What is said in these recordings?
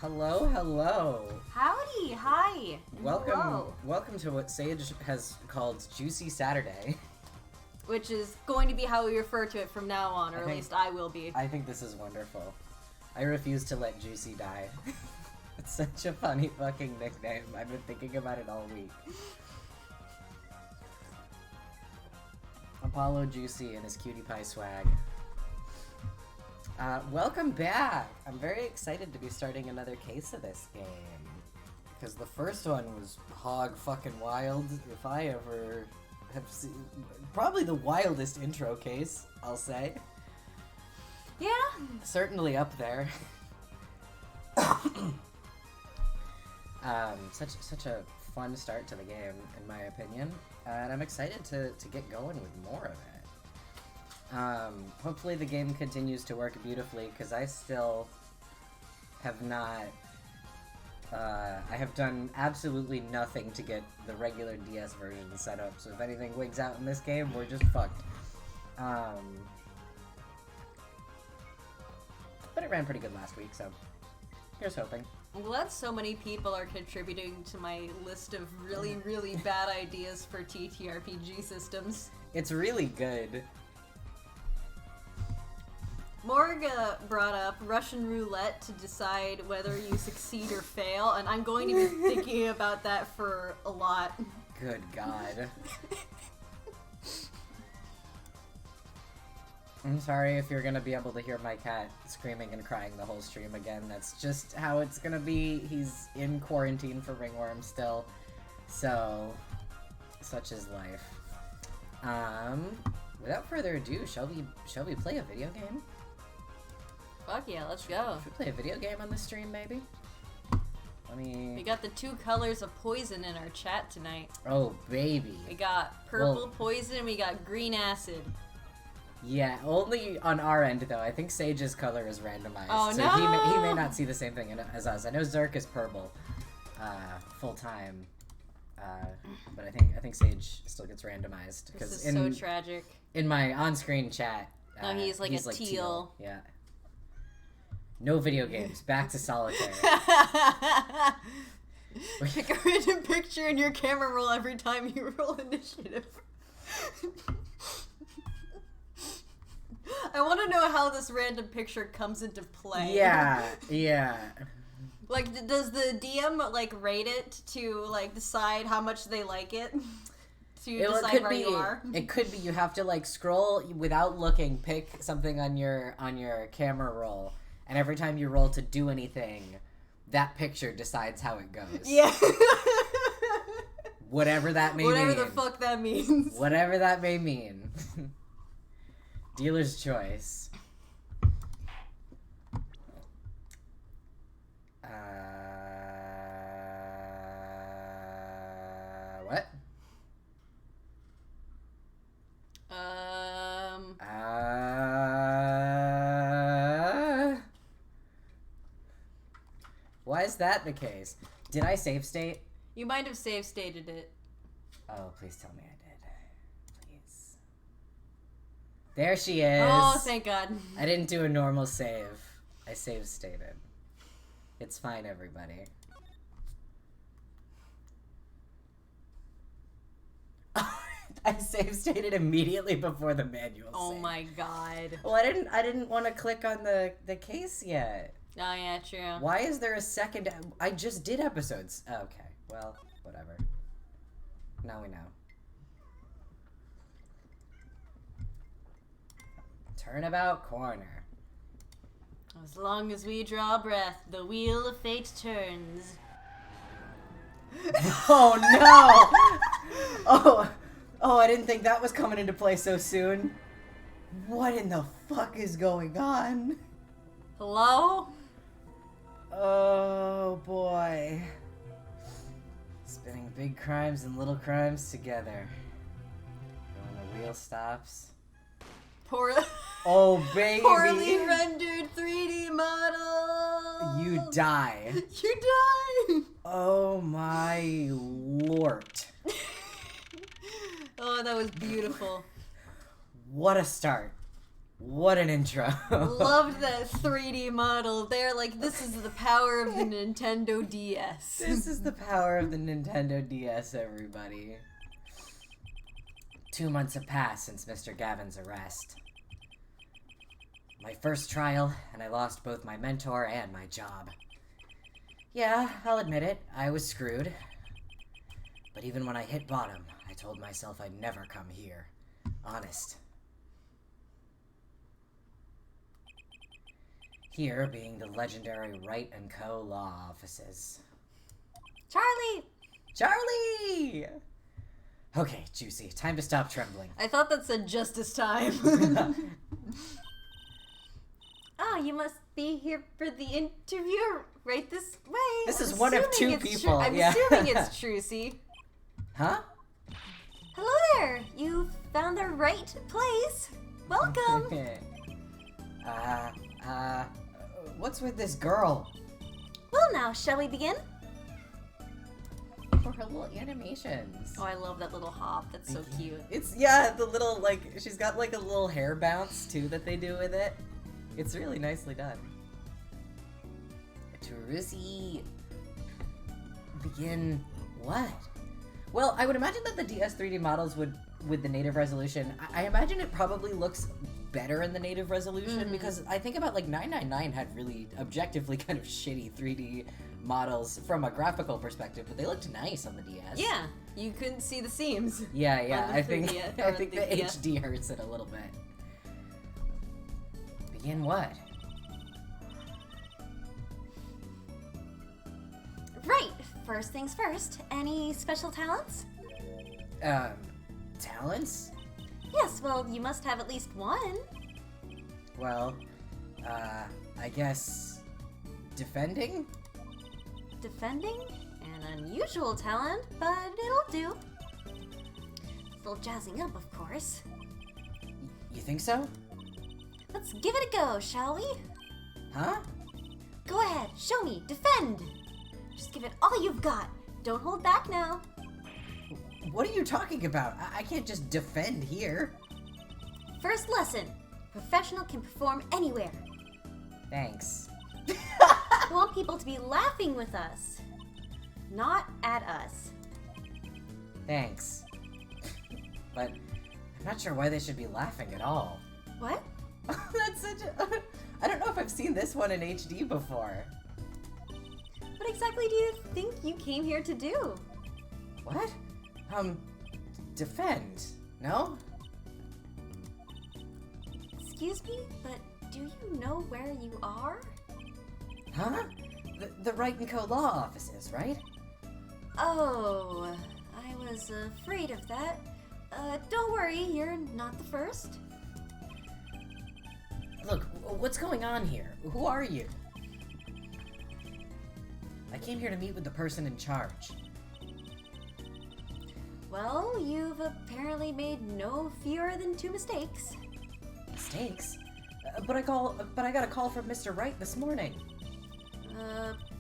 Hello, hello. Howdy, hi. Welcome to what Sage has called Juicy Saturday. Which is going to be how we refer to it from now on, or at least I will be. I think this is wonderful. I refuse to let Juicy die. It's such a funny fucking nickname. I've been thinking about it all week. Apollo Juicy and his cutie pie swag. Welcome back! I'm very excited to be starting another case of this game. Because the first one was hog fucking wild, if I ever have seen. Probably the wildest intro case, I'll say. Yeah. Certainly up there. Such a fun start to the game, in my opinion. And I'm excited to get going with more of it. Hopefully the game continues to work beautifully, because I still have not, I have done absolutely nothing to get the regular DS version set up, so if anything wigs out in this game, we're just fucked. But it ran pretty good last week, so here's hoping. I'm glad so many people are contributing to my list of really, really bad ideas for TTRPG systems. It's really good. Morga brought up Russian roulette to decide whether you succeed or fail, and I'm going to be thinking about that for a lot. Good God. I'm sorry if you're gonna be able to hear my cat screaming and crying the whole stream again. That's just how it's gonna be. He's in quarantine for ringworm still. So, such is life. Without further ado, shall we play a video game? Fuck yeah, let's go. Should we play a video game on this stream, maybe? We got the 2 colors of poison in our chat tonight. Oh, baby. We got purple poison and we got green acid. Yeah, only on our end, though. I think Sage's color is randomized. Oh, so no! he may not see the same thing as us. I know Zerk is purple, full time. But I think Sage still gets randomized. This is so tragic. In my on-screen chat, no, he's like teal. Yeah. No video games. Back to solitaire. Pick a random picture in your camera roll every time you roll initiative. I want to know how this random picture comes into play. Yeah, yeah. Like, does the DM, like, rate it to, like, decide how much they like it? To decide where you are? It could be you have to, like, scroll without looking, pick something on your camera roll, and every time you roll to do anything, that picture decides how it goes. Yeah. Whatever that may mean. Whatever the fuck that means. Whatever that may mean. Dealer's choice. What? Why is that the case? Did I save state? You might have save stated it. Oh, please tell me I did. Please. There she is. Oh, thank God. I didn't do a normal save. I save stated. It's fine, everybody. I save stated immediately before the manual Oh save. my God. Well, I didn't want to click on the case yet. Oh yeah, true. Why is there a second? I just did episodes. Okay, well, whatever. Now we know. Turnabout corner. As long as we draw breath, the wheel of fate turns. Oh no! Oh, I didn't think that was coming into play so soon. What in the fuck is going on? Hello? Oh boy. Spinning big crimes and little crimes together. When the wheel stops. Oh baby! Poorly rendered 3D model! You die. You die! Oh my lord. Oh, that was beautiful. What a start. What an intro. Loved that 3D model. They're like, this is the power of the Nintendo DS. This is the power of the Nintendo DS, everybody. 2 months have passed since Mr. Gavin's arrest. My first trial, and I lost both my mentor and my job. Yeah, I'll admit it, I was screwed. But even when I hit bottom, I told myself I'd never come here. Honest. Here being the legendary Wright & Co. law offices. Charlie! Charlie! Okay, Juicy, time to stop trembling. I thought that said justice time. Oh, you must be here for the interview right this way. This is I'm one of assuming two it's people, I'm yeah. assuming it's Trucy. Huh? Hello there. You found the right place. Welcome. What's with this girl? Well, now, shall we begin? For her little animations. Oh, I love that little hop. That's so cute. It's, yeah, the little, like, she's got, like, a little hair bounce, too, that they do with it. It's really nicely done. Trucy. Begin what? Well, I would imagine that the DS 3D models would, with the native resolution, I imagine it probably looks better in the native resolution, because I think about, like, 999 had really objectively kind of shitty 3D models from a graphical perspective, but they looked nice on the DS. Yeah, you couldn't see the seams. Yeah, On the I think 3D, I think the yeah. HD hurts it a little bit. Begin what? Right. First things first. Any special talents? Talents? Yes, well, you must have at least one. Well, I guess defending? Defending? An unusual talent, but it'll do. A little jazzing up, of course. You think so? Let's give it a go, shall we? Huh? Go ahead, show me, defend! Just give it all you've got. Don't hold back now. What are you talking about? I can't just defend here. First lesson. Professional can perform anywhere. Thanks. We want people to be laughing with us, not at us. Thanks. But I'm not sure why they should be laughing at all. What? That's such a... I don't know if I've seen this one in HD before. What exactly do you think you came here to do? What? Defend, no? Excuse me, but do you know where you are? Huh? The Wright & Co. law offices, right? Oh, I was afraid of that. Don't worry, you're not the first. Look, what's going on here? Who are you? I came here to meet with the person in charge. Well, you've apparently made no fewer than 2 mistakes. Mistakes? But I got a call from Mr. Wright this morning.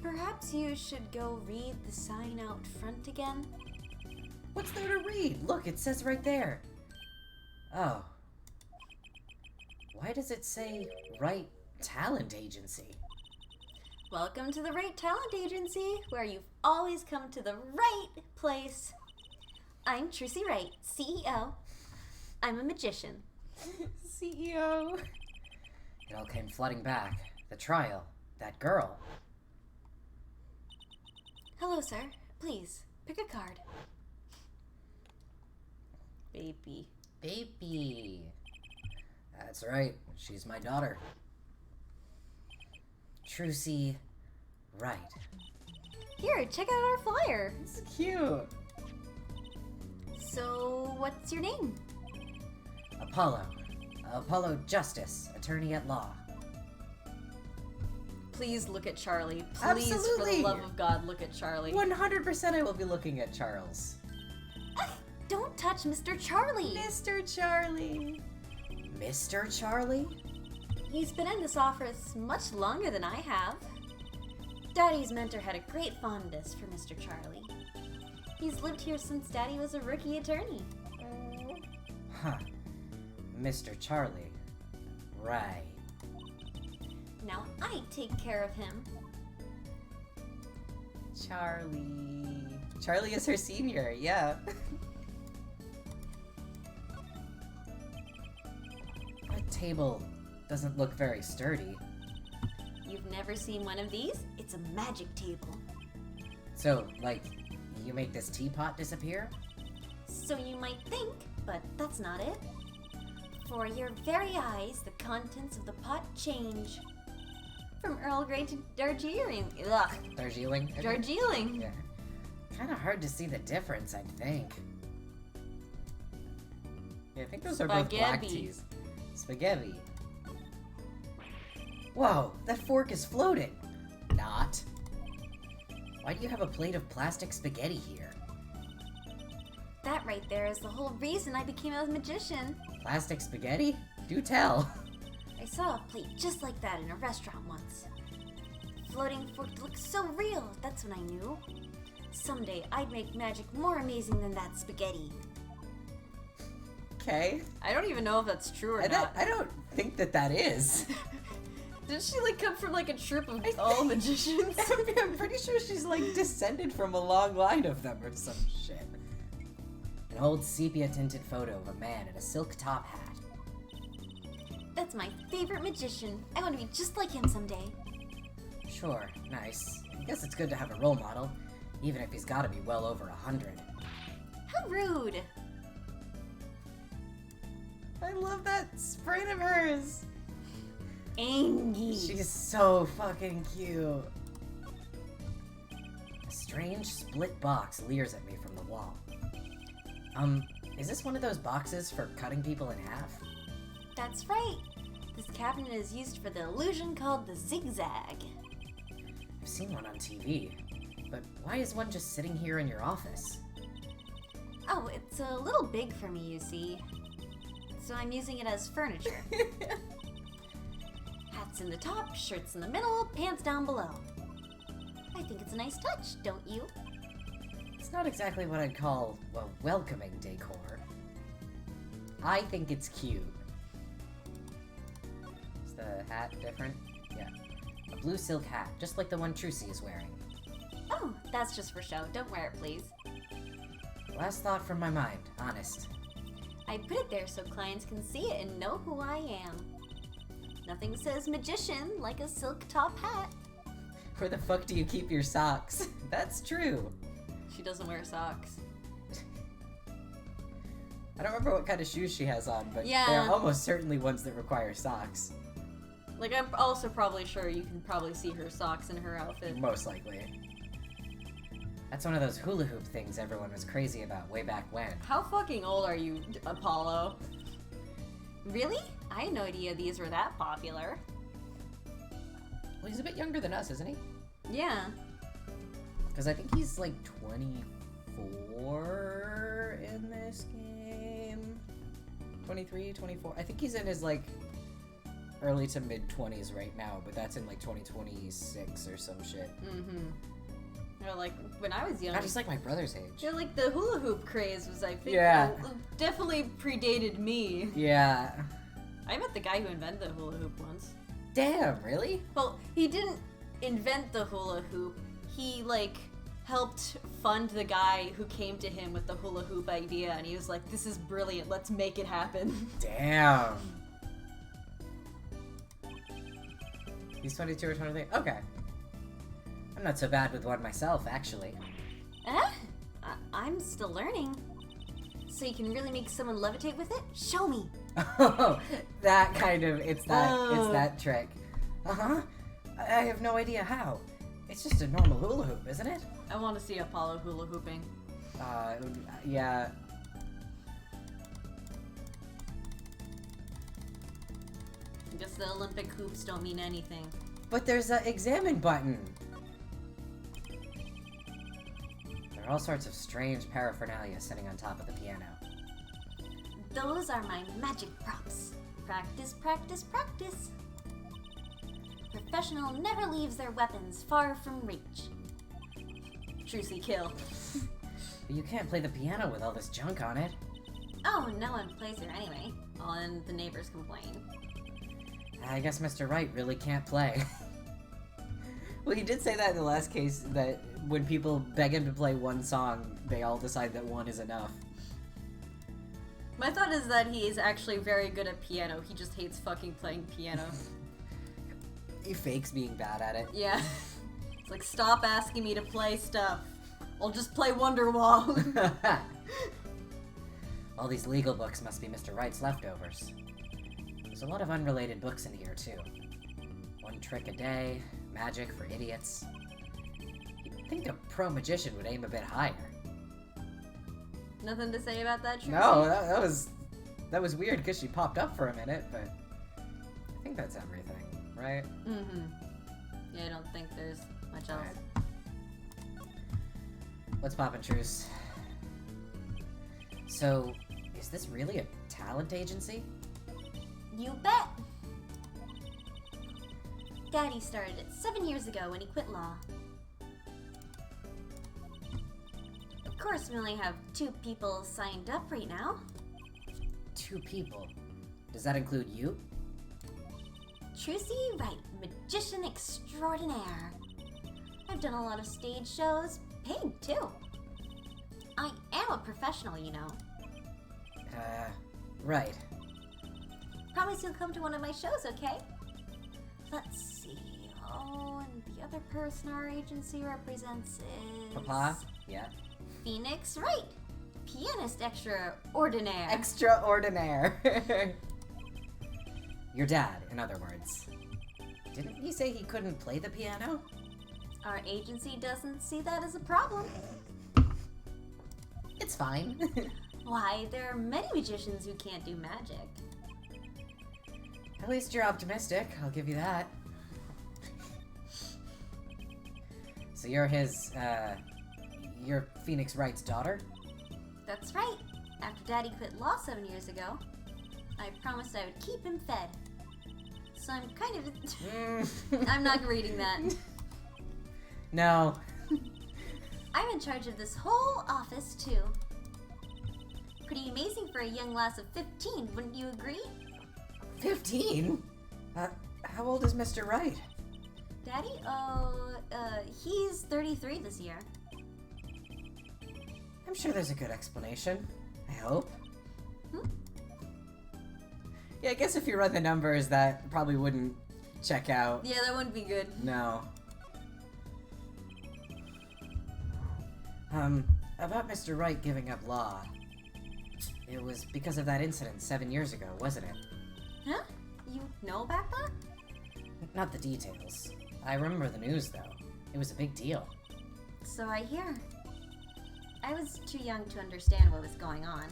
Perhaps you should go read the sign out front again? What's there to read? Look, it says right there. Oh. Why does it say Wright Talent Agency? Welcome to the Right Talent Agency, where you've always come to the right place. I'm Trucy Wright, CEO. I'm a magician. CEO. It all came flooding back. The trial. That girl. Hello, sir. Please, pick a card. Baby. Baby. That's right. She's my daughter. Trucy Wright. Here, check out our flyer. It's cute. So, what's your name? Apollo. Apollo Justice, attorney at law. Please look at Charlie. Please, for Absolutely. the love of God, look at Charlie. 100% I will be looking at Charles. Don't touch Mr. Charlie. Mr. Charlie. Mr. Charlie? He's been in this office much longer than I have. Daddy's mentor had a great fondness for Mr. Charlie. He's lived here since Daddy was a rookie attorney. Huh. Mr. Charlie. Right. Now I take care of him. Charlie. Charlie is her senior, yeah. That table doesn't look very sturdy. You've never seen one of these? It's a magic table. So, like, you make this teapot disappear? So you might think, but that's not it. For your very eyes, the contents of the pot change. From Earl Grey to Darjeeling. Ugh. Darjeeling? Darjeeling. Yeah. Kind of hard to see the difference, I think. Yeah, I think those are both black Spaghetti. teas. Spaghetti. Whoa, that fork is floating. Not. Why do you have a plate of plastic spaghetti here? That right there is the whole reason I became a magician. Plastic spaghetti? Do tell. I saw a plate just like that in a restaurant once. Floating fork looked so real, that's when I knew. Someday I'd make magic more amazing than that spaghetti. Okay. I don't even know if that's true or I don't think that is. Did she like come from like a troop of all magicians? I'm pretty sure she's like descended from a long line of them or some shit. An old sepia-tinted photo of a man in a silk top hat. That's my favorite magician. I want to be just like him someday. Sure, nice. I guess it's good to have a role model, even if he's gotta be well over 100. How rude! I love that sprite of hers. Angie. She's so fucking cute. A strange split box leers at me from the wall. Is this one of those boxes for cutting people in half? That's right. This cabinet is used for the illusion called the zigzag. I've seen one on TV, but why is one just sitting here in your office? Oh, it's a little big for me, you see. So I'm using it as furniture. Hats in the top, shirts in the middle, pants down below. I think it's a nice touch, don't you? It's not exactly what I'd call, well, welcoming decor. I think it's cute. Is the hat different? Yeah. A blue silk hat, just like the one Trucy is wearing. Oh, that's just for show. Don't wear it, please. Last thought from my mind, honest. I put it there so clients can see it and know who I am. Nothing says magician like a silk top hat. Where the fuck do you keep your socks? That's true. She doesn't wear socks. I don't remember what kind of shoes she has on, but Yeah. they're almost certainly ones that require socks. Like, I'm also probably sure you can probably see her socks in her outfit. Most likely. That's one of those hula hoop things everyone was crazy about way back when. How fucking old are you, Apollo? Really? I had no idea these were that popular. Well, he's a bit younger than us, isn't he? Yeah. Because I think he's like 24 in this game. 23, 24. I think he's in his like early to mid 20s right now, but that's in like 2026 or some shit. Mm-hmm. Or like, when I was young... God, he's like my brother's age. Yeah, like the hula hoop craze was, I think, Yeah. Definitely predated me. Yeah. I met the guy who invented the hula hoop once. Damn, really? Well, he didn't invent the hula hoop. He, like, helped fund the guy who came to him with the hula hoop idea, and he was like, this is brilliant, let's make it happen. Damn. He's 22 or 23? Okay. I'm not so bad with one myself, actually. I'm still learning. So you can really make someone levitate with it? Show me! Oh, that kind of, it's that trick. Uh-huh. I have no idea how. It's just a normal hula hoop, isn't it? I want to see Apollo hula hooping. Yeah. I guess the Olympic hoops don't mean anything. But there's a examine button. There are all sorts of strange paraphernalia sitting on top of the piano. Those are my magic props. Practice, practice, practice. Professional never leaves their weapons far from reach. Trucy kill. But you can't play the piano with all this junk on it. Oh, no one plays here anyway. All in the neighbors complain. I guess Mr. Wright really can't play. Well, he did say that in the last case, that when people beg him to play one song, they all decide that one is enough. My thought is that he is actually very good at piano. He just hates fucking playing piano. He fakes being bad at it. Yeah. It's like, stop asking me to play stuff. I'll just play Wonderwall. All these legal books must be Mr. Wright's leftovers. There's a lot of unrelated books in here, too. One Trick a Day, Magic for Idiots. You'd think a pro magician would aim a bit higher. Nothing to say about that, Tracy? No, that was weird because she popped up for a minute, but I think that's everything, right? Mm-hmm. Yeah, I don't think there's much else. Right. What's poppin', Truce? So, is this really a talent agency? You bet! Daddy started it 7 years ago when he quit law. Of course, we only have 2 people signed up right now. 2 people? Does that include you? Trucy Wright, magician extraordinaire. I've done a lot of stage shows, paid too. I am a professional, you know. Right. Promise you'll come to one of my shows, okay? Let's see. Oh, and the other person our agency represents is... Papa? Yeah. Phoenix Wright, pianist extraordinaire. Extraordinaire. Your dad, in other words. Didn't he say he couldn't play the piano? Our agency doesn't see that as a problem. It's fine. Why, there are many magicians who can't do magic. At least you're optimistic, I'll give you that. So you're Phoenix Wright's daughter? That's right. After Daddy quit law 7 years ago, I promised I would keep him fed. So I'm kind of... I'm not reading that. No. I'm in charge of this whole office, too. Pretty amazing for a young lass of 15, wouldn't you agree? 15? How old is Mr. Wright? Daddy? He's 33 this year. I'm sure there's a good explanation. I hope. Yeah, I guess if you run the numbers, that probably wouldn't check out. Yeah, that wouldn't be good. No. About Mr. Wright giving up law. It was because of that incident 7 years ago, wasn't it? Huh? You know about that? Not the details. I remember the news, though. It was a big deal. So I hear. I was too young to understand what was going on.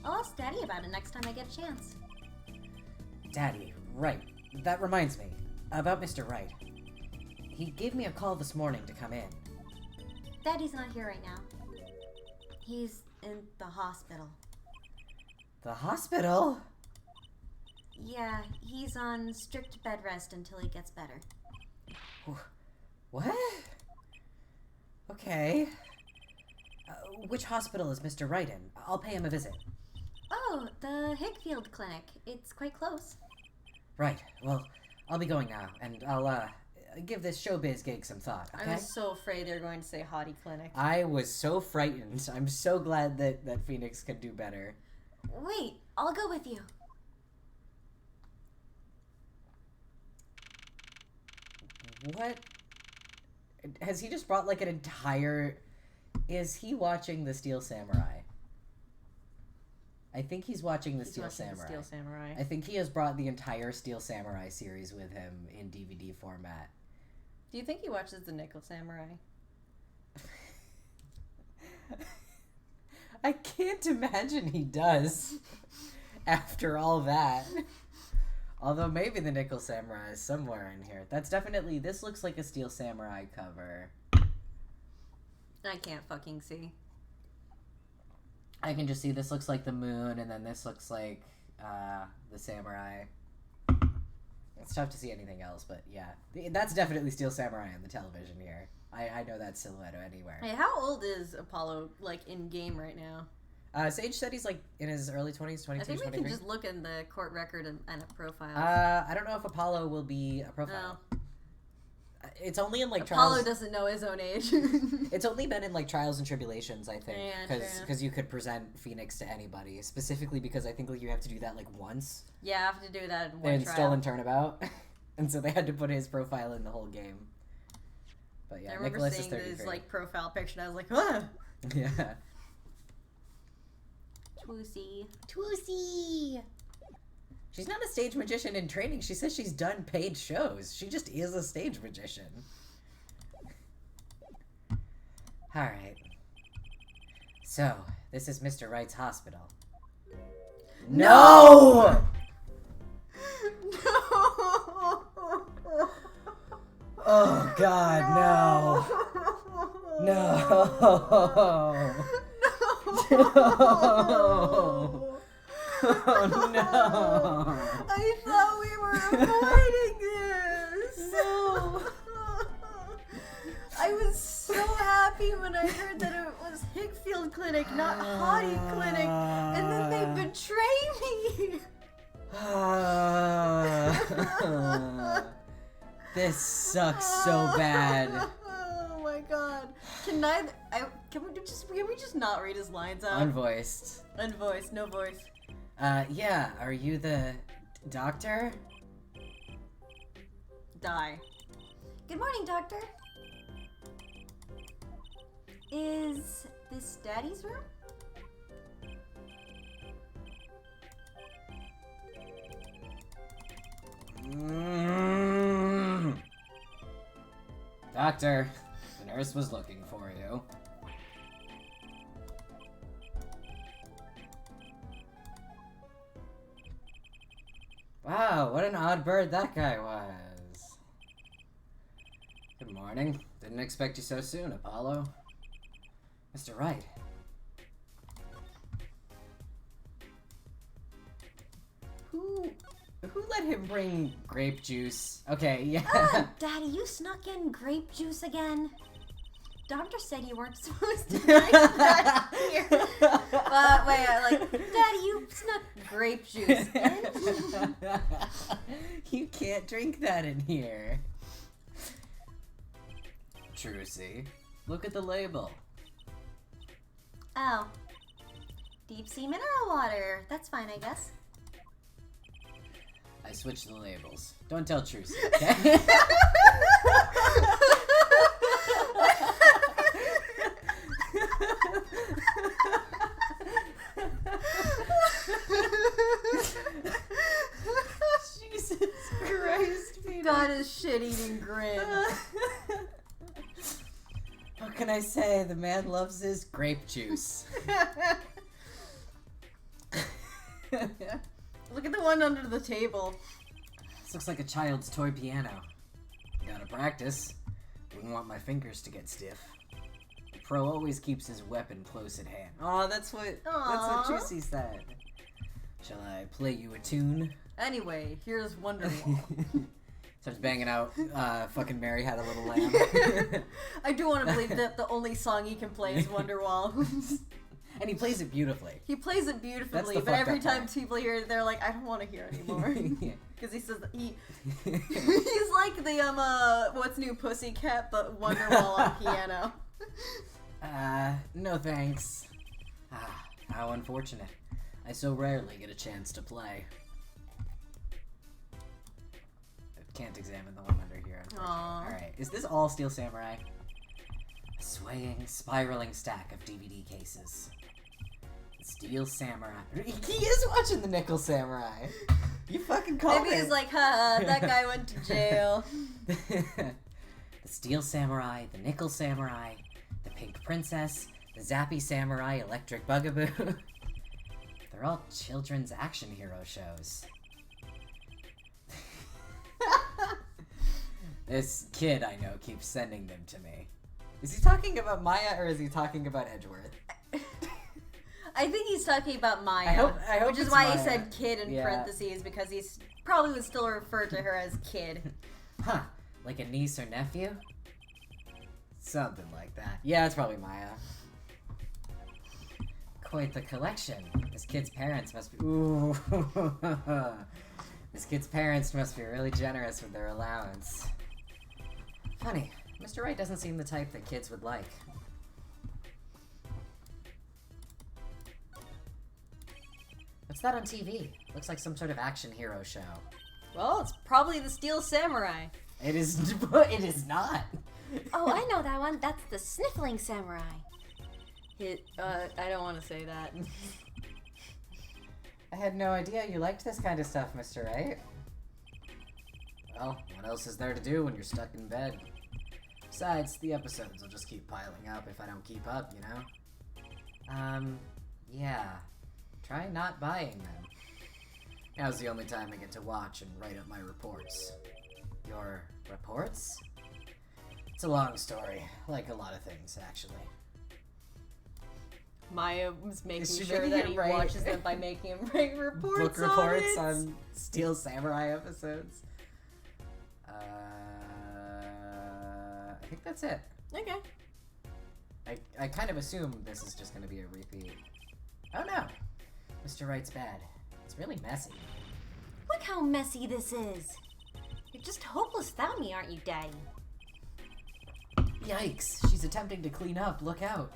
I'll ask Daddy about it next time I get a chance. Daddy, right. That reminds me. About Mr. Wright. He gave me a call this morning to come in. Daddy's not here right now. He's in the hospital. The hospital? Yeah, he's on strict bed rest until he gets better. What? Okay. Which hospital is Mr. Wright in? I'll pay him a visit. Oh, the Hickfield Clinic. It's quite close. Right. Well, I'll be going now, and I'll, give this showbiz gig some thought, okay? I was so afraid they were going to say Hottie Clinic. I was so frightened. I'm so glad that Phoenix can do better. Wait, I'll go with you. What? Has he just brought, like, an entire... Is he watching The Steel Samurai? I think he's watching The Steel Samurai. I think he has brought the entire Steel Samurai series with him in DVD format. Do you think he watches The Nickel Samurai? I can't imagine he does. After all that. Although maybe The Nickel Samurai is somewhere in here. That's definitely... This looks like a Steel Samurai cover. I can't fucking see. I can just see this looks like the moon, and then this looks like the samurai. It's tough to see anything else, but yeah. That's definitely Steel Samurai on the television here. I know that silhouette anywhere. Hey, how old is Apollo, like, in-game right now? Sage said he's like in his early 20s, 22, I think we 23. can just look in the court record and a profile. I don't know if Apollo will be a profile. No. It's only in like Apollo trials. doesn't know his own age. It's only been in like trials and tribulations, I think, Yeah, because true. you could present Phoenix to anybody, specifically because I think like you have to do that like once Yeah, I have to do that in one in trial. Stolen Turnabout, and so they had to put his profile in the whole game. But yeah, I remember Nicholas is seeing 33. his like profile picture and I was like, ah! Yeah. Twoosie. She's not a stage magician in training. She says she's done paid shows. She just is a stage magician. Alright. So, this is Mr. Wright's hospital. No! No! Oh, God, no. No. No. Oh, no. I thought we were avoiding this. No. I was so happy when I heard that it was Hickfield Clinic, not Hottie Clinic, and then they betray me. This sucks so bad. Oh my god. Can we just not read his lines out? Unvoiced. Unvoiced, no voice. Yeah, are you the doctor? Die. Good morning, doctor. Is this Daddy's room? Doctor, the nurse was looking for you. Wow, what an odd bird that guy was. Good morning. Didn't expect you so soon, Apollo. Mr. Wright. Who let him bring grape juice? Okay, yeah. Daddy, you snuck in grape juice again. Doctor said you weren't supposed to drink that here. Daddy, you snuck grape juice in. You can't drink that in here. Trucy, look at the label. Oh. Deep sea mineral water. That's fine, I guess. I switched the labels. Don't tell Trucy, okay? Jesus Christ, Peter. God is shit-eating grin. What can I say? The man loves his grape juice. Look at the one under the table. This looks like a child's toy piano. Gotta practice. Wouldn't want my fingers to get stiff. The pro always keeps his weapon close at hand. Aw, that's what Trucy said. Shall I play you a tune? Anyway, here's Wonderwall. Starts banging out fucking Mary Had a Little Lamb. I do want to believe that the only song he can play is Wonderwall. And he plays it beautifully. He plays it That's beautifully, the but fucked every up time part. people hear it, they're like, I don't want to hear it anymore. Yeah. Because he says that he's like the What's New Pussycat, but Wonderwall on piano. No thanks. Ah, how unfortunate. I so rarely get a chance to play. I can't examine the one under here, unfortunately. Aw. Alright, is this all Steel Samurai? A swaying, spiraling stack of DVD cases. Steel Samurai. He is watching the Nickel Samurai. You fucking called Maybe it. he's like, ha, that guy went to jail. The Steel Samurai, the Nickel Samurai, the Pink Princess, the Zappy Samurai, Electric Bugaboo. They're all children's action hero shows. This kid I know keeps sending them to me. Is he talking about Maya or is he talking about Edgeworth? I think he's talking about Maya, I hope which is it's why Maya. he said kid in Yeah. parentheses, because he's probably would still refer to her as kid. Huh, like a niece or nephew? Something like that. Yeah, it's probably Maya. Quite the collection. This kid's parents must be... Ooh. This kid's parents must be really generous with their allowance. Funny, Mr. Wright doesn't seem the type that kids would like. What's that on TV? Looks like some sort of action hero show. Well, it's probably the Steel Samurai. It is... It is not! Oh, I know that one. That's the Sniffling Samurai. I don't want to say that. I had no idea you liked this kind of stuff, Mr. Wright. Well, what else is there to do when you're stuck in bed? Besides, the episodes will just keep piling up if I don't keep up, you know? Yeah. Try not buying them. Now's the only time I get to watch and write up my reports. Your reports? It's a long story, like a lot of things, actually. Maya was making Is she sure making that it he right? watches them by making him write reports Book reports on it. on Steel Samurai episodes. I think that's it. Okay. I kind of assume this is just going to be a repeat. Oh no! Mr. Wright's bad. It's really messy. Look how messy this is. You're just hopeless without me, aren't you, Daddy? Yikes! She's attempting to clean up. Look out!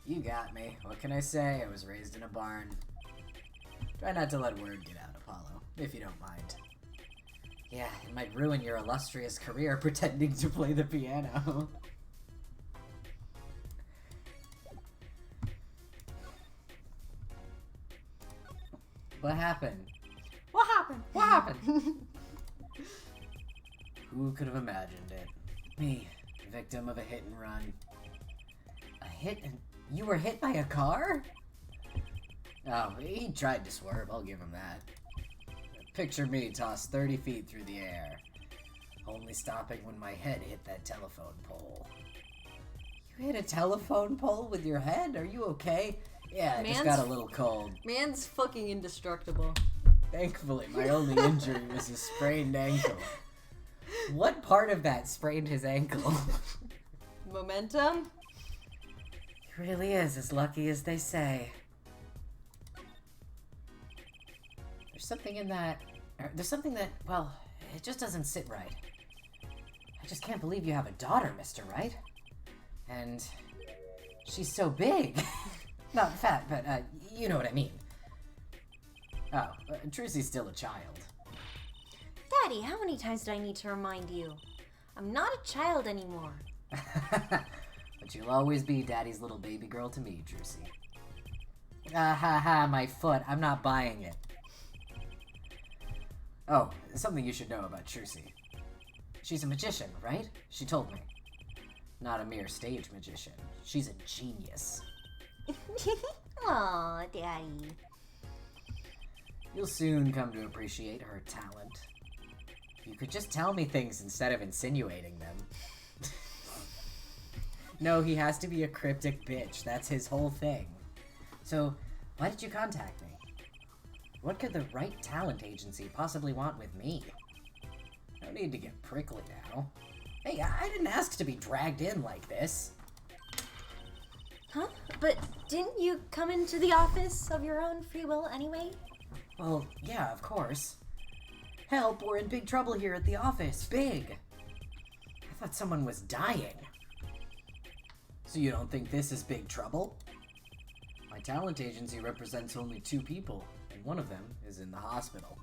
You got me. What can I say? I was raised in a barn. Try not to let word get out, Apollo, if you don't mind. Yeah, it might ruin your illustrious career pretending to play the piano. What happened? What happened? What happened? Who could have imagined it? Me, victim of a hit and run. A hit and... You were hit by a car? Oh, he tried to swerve, I'll give him that. Picture me tossed 30 feet through the air, only stopping when my head hit that telephone pole. You hit a telephone pole with your head? Are you okay? Yeah, I just got a little cold. Man's fucking indestructible. Thankfully, my only injury was a sprained ankle. What part of that sprained his ankle? Momentum? He really is as lucky as they say. There's something in that... There's something that, well, it just doesn't sit right. I just can't believe you have a daughter, Mr. Wright. And she's so big. Not fat, but, you know what I mean. Oh, Trucy's still a child. Daddy, how many times do I need to remind you? I'm not a child anymore. But you'll always be Daddy's little baby girl to me, Trucy. My foot. I'm not buying it. Oh, something you should know about Trucy. She's a magician, right? She told me. Not a mere stage magician. She's a genius. Aw, Daddy. You'll soon come to appreciate her talent. You could just tell me things instead of insinuating them. No, he has to be a cryptic bitch. That's his whole thing. So, why did you contact me? What could the Wright Talent Agency possibly want with me? No need to get prickly now. Hey, I didn't ask to be dragged in like this. Huh? But didn't you come into the office of your own free will anyway? Well, yeah, of course. Help, we're in big trouble here at the office. Big. I thought someone was dying. So you don't think this is big trouble? My talent agency represents only 2 people, and one of them is in the hospital.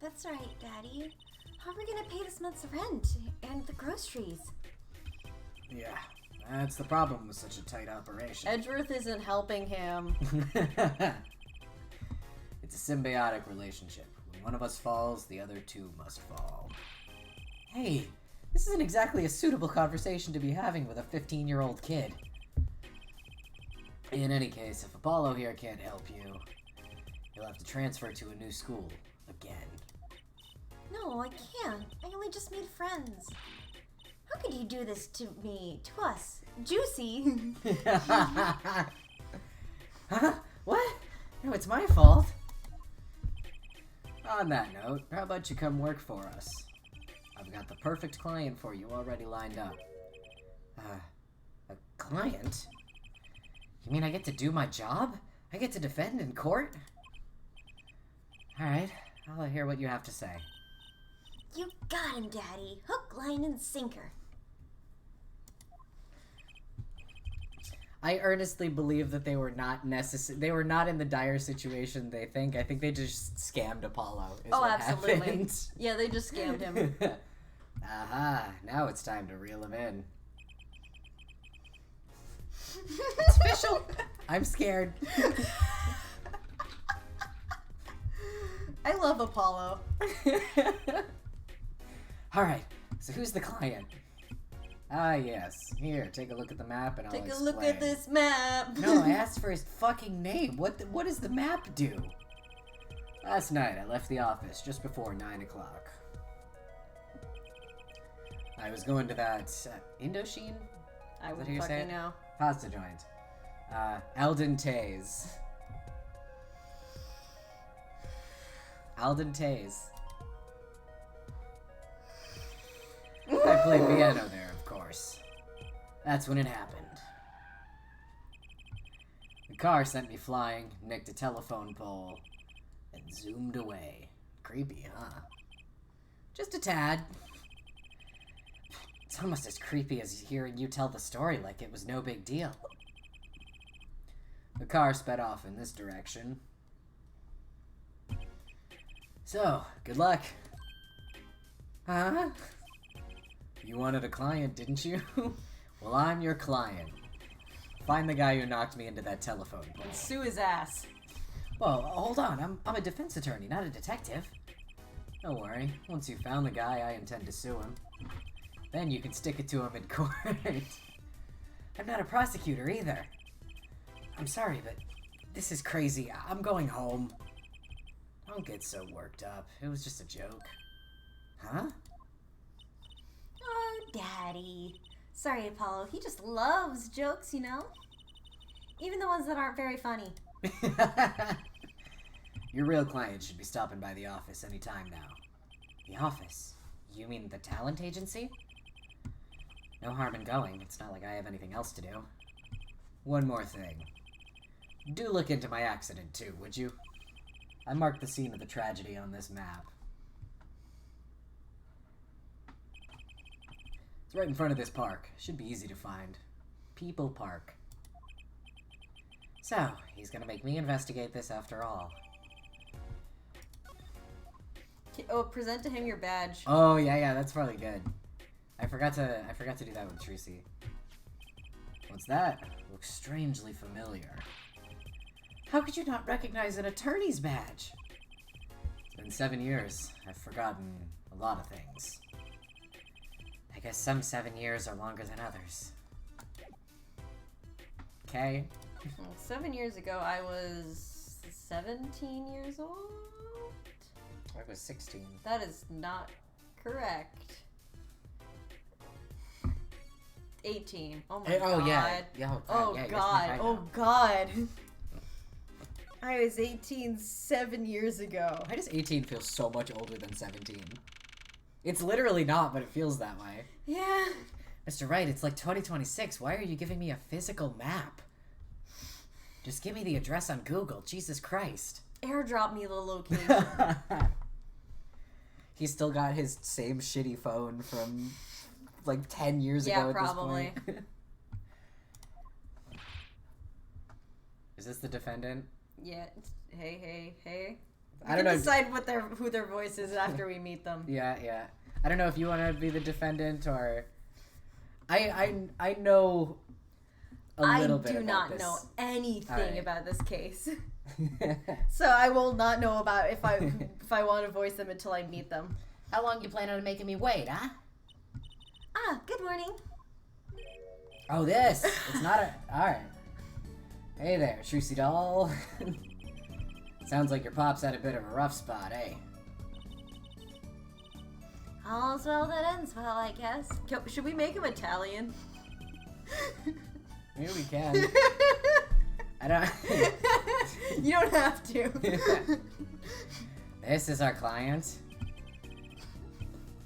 That's right, Daddy. How are we gonna pay this month's rent and the groceries? Yeah, that's the problem with such a tight operation. Edgeworth isn't helping him. It's a symbiotic relationship. When one of us falls, the other 2 must fall. Hey, this isn't exactly a suitable conversation to be having with a 15-year-old kid. In any case, if Apollo here can't help you, you'll have to transfer to a new school again. No, I can't. I only just made friends. How could you do this to me, to us? Juicy. Huh? What? No, it's my fault. On that note, how about you come work for us? I've got the perfect client for you already lined up. A client? You mean I get to do my job? I get to defend in court? Alright, I'll hear what you have to say. You got him, Daddy. Hook, line, and sinker. I earnestly believe that they were not they were not in the dire situation they think. I think they just scammed Apollo. Is what absolutely. Happened. Yeah, they just scammed him. Aha, now it's time to reel him in. It's official. I'm scared. I love Apollo. Alright, so who's the client? Ah, yes. Here, take a look at the map and I'll Take a explain. look at this map. No, I asked for his fucking name. What does the map do? Last night, I left the office just before 9 o'clock. I was going to that Indochine? I Is would that how you say fucking it? know. Pasta joint. Alden Tays. Alden Tays. I played piano there, of course. That's when it happened. The car sent me flying, nicked a telephone pole, and zoomed away. Creepy, huh? Just a tad. It's almost as creepy as hearing you tell the story like it was no big deal. The car sped off in this direction. So, good luck. Huh? You wanted a client, didn't you? Well, I'm your client. Find the guy who knocked me into that telephone pole. And sue his ass. Whoa, hold on. I'm a defense attorney, not a detective. Don't worry. Once you found the guy, I intend to sue him. Then you can stick it to him in court. I'm not a prosecutor either. I'm sorry, but this is crazy. I'm going home. Don't get so worked up. It was just a joke. Huh? Oh, Daddy. Sorry, Apollo. He just loves jokes, you know? Even the ones that aren't very funny. Your real client should be stopping by the office any time now. The office? You mean the talent agency? No harm in going. It's not like I have anything else to do. One more thing. Do look into my accident too, would you? I marked the scene of the tragedy on this map. It's right in front of this park. Should be easy to find. People Park. So, he's gonna make me investigate this after all. Oh, present to him your badge. Oh, yeah, that's probably good. I forgot to do that with Trucy. What's that? Looks strangely familiar. How could you not recognize an attorney's badge? It's been 7 years. I've forgotten a lot of things. I guess some 7 years are longer than others. Okay. 7 years ago, I was 17 years old? I was 16. That is not correct. 18. Oh my god. Oh, yeah. Yeah, Oh yeah, god. Oh god. I was 18 7 years ago. Why does 18 feel so much older than 17? It's literally not, but it feels that way. Yeah. Mr. Wright, it's like 2026. Why are you giving me a physical map? Just give me the address on Google. Jesus Christ. Airdrop me the location. He's still got his same shitty phone from like 10 years Yeah, ago at probably. this point. Is this the defendant? Yeah. Hey. We I don't can know. decide who their voice is after we meet them. Yeah. I don't know if you want to be the defendant or... I know a little bit I do about not this. know anything Alright. about this case. So I will not know about if I want to voice them until I meet them. How long you planning on making me wait, huh? Ah, good morning. Oh, this. It's not a... Alright. Hey there, Trucy doll. Sounds like your pop's had a bit of a rough spot, eh? All's well that ends well, I guess. Should we make him Italian? Maybe we can. I don't... You don't have to. This is our client.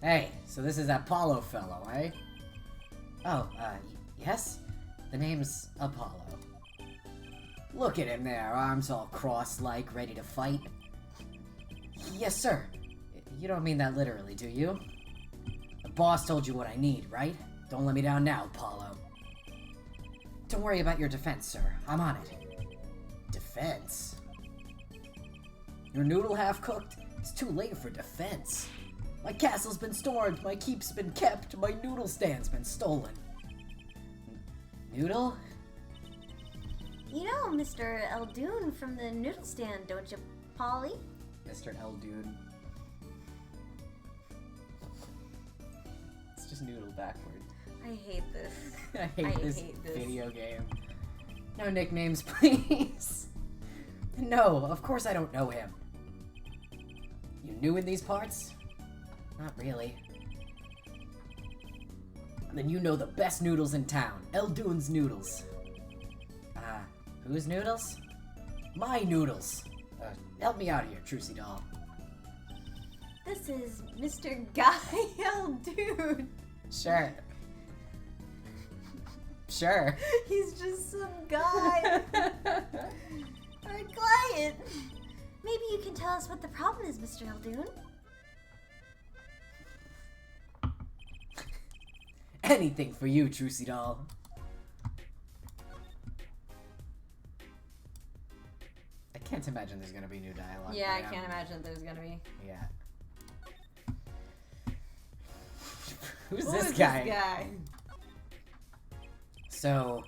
Hey, so this is that Apollo fellow, eh? Oh, yes? The name's Apollo. Look at him there, arms all crossed-like, ready to fight. Yes, sir. You don't mean that literally, do you? The boss told you what I need, right? Don't let me down now, Paulo. Don't worry about your defense, sir. I'm on it. Defense? Your noodle half-cooked? It's too late for defense. My castle's been stormed, my keep's been kept, my noodle stand's been stolen. Noodle? You know Mr. Eldoon from the noodle stand, don't you, Polly? Mr. Eldoon. It's just noodle backward. I hate this. I hate I this hate this. video game. No nicknames, please. No, of course I don't know him. You new in these parts? Not really. Then you know the best noodles in town. Eldoon's Noodles. Whose noodles? My noodles. Help me out here, Trucy doll. This is Mr. Guy Eldoon. Sure. Sure. He's just some guy. Our client. Maybe you can tell us what the problem is, Mr. Eldoon. Anything for you, Trucy doll. I can't imagine there's gonna be new dialogue. Yeah, I for him. can't imagine there's gonna be. Yeah. Who's Who this is guy? This guy? So,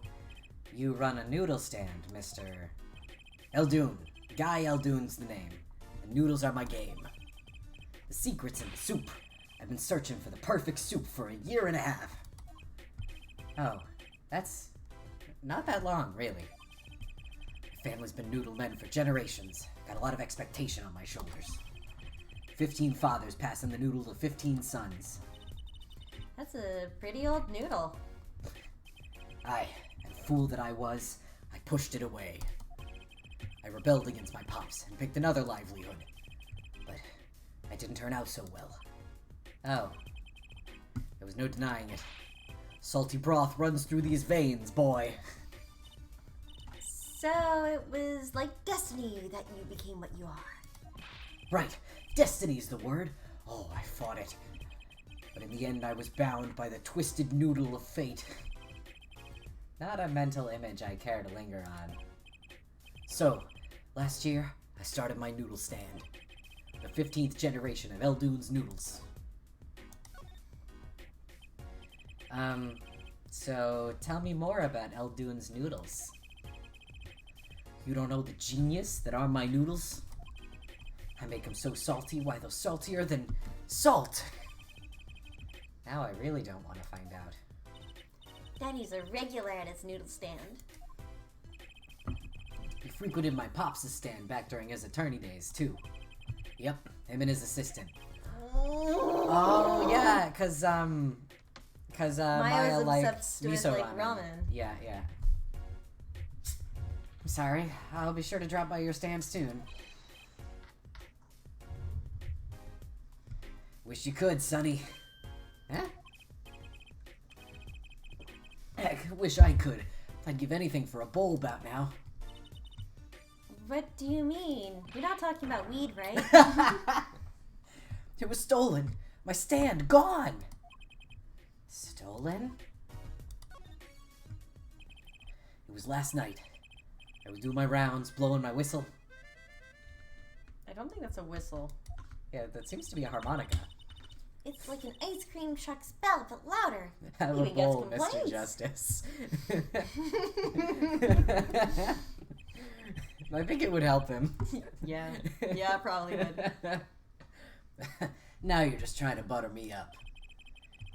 you run a noodle stand, Mr. Eldoon. Guy Eldoon's the name. And noodles are my game. The secret's in the soup. I've been searching for the perfect soup for a year and a half. Oh, that's not that long, really. My family's been noodle men for generations. Got a lot of expectation on my shoulders. 15 fathers passing the noodle to 15 sons. That's a pretty old noodle. Aye, and fool that I was, I pushed it away. I rebelled against my pops and picked another livelihood. But I didn't turn out so well. Oh. There was no denying it. Salty broth runs through these veins, boy. So it was like destiny that you became what you are. Right, destiny's the word. Oh, I fought it. But in the end, I was bound by the twisted noodle of fate. Not a mental image I care to linger on. So, last year, I started my noodle stand. The 15th generation of Eldoon's Noodles. So tell me more about Eldoon's Noodles. You don't know the genius that are my noodles? I make them so salty, why they're saltier than salt! Now I really don't want to find out. Daddy's a regular at his noodle stand. He frequented my pops' stand back during his attorney days, too. Yep, him and his assistant. Oh, yeah, cause Maya was like obsessed with, miso like, ramen. Yeah. I'm sorry. I'll be sure to drop by your stand soon. Wish you could, Sonny. Huh? Heck, wish I could. I'd give anything for a bowl about now. What do you mean? You're not talking about weed, right? It was stolen. My stand gone. Stolen? It was last night. I was doing my rounds, blowing my whistle. I don't think that's a whistle. Yeah, that seems to be a harmonica. It's like an ice cream truck's bell, but louder. Have a Even gets bowl, Mr. complaints. Justice. I think it would help him. Yeah, probably would. Now you're just trying to butter me up.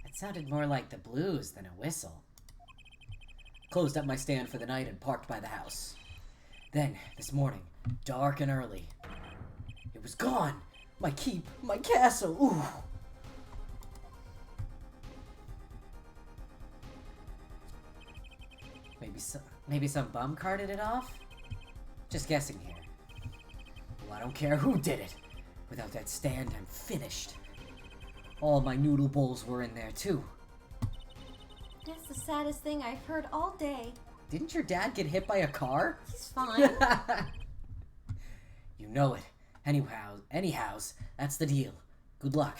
It sounded more like the blues than a whistle. Closed up my stand for the night and parked by the house. Then, this morning, dark and early, it was gone! My keep, my castle, ooh! Maybe some bum carted it off? Just guessing here. Well, I don't care who did it. Without that stand, I'm finished. All my noodle bowls were in there, too. That's the saddest thing I've heard all day. Didn't your dad get hit by a car? He's fine. You know it. Anyhows, that's the deal. Good luck.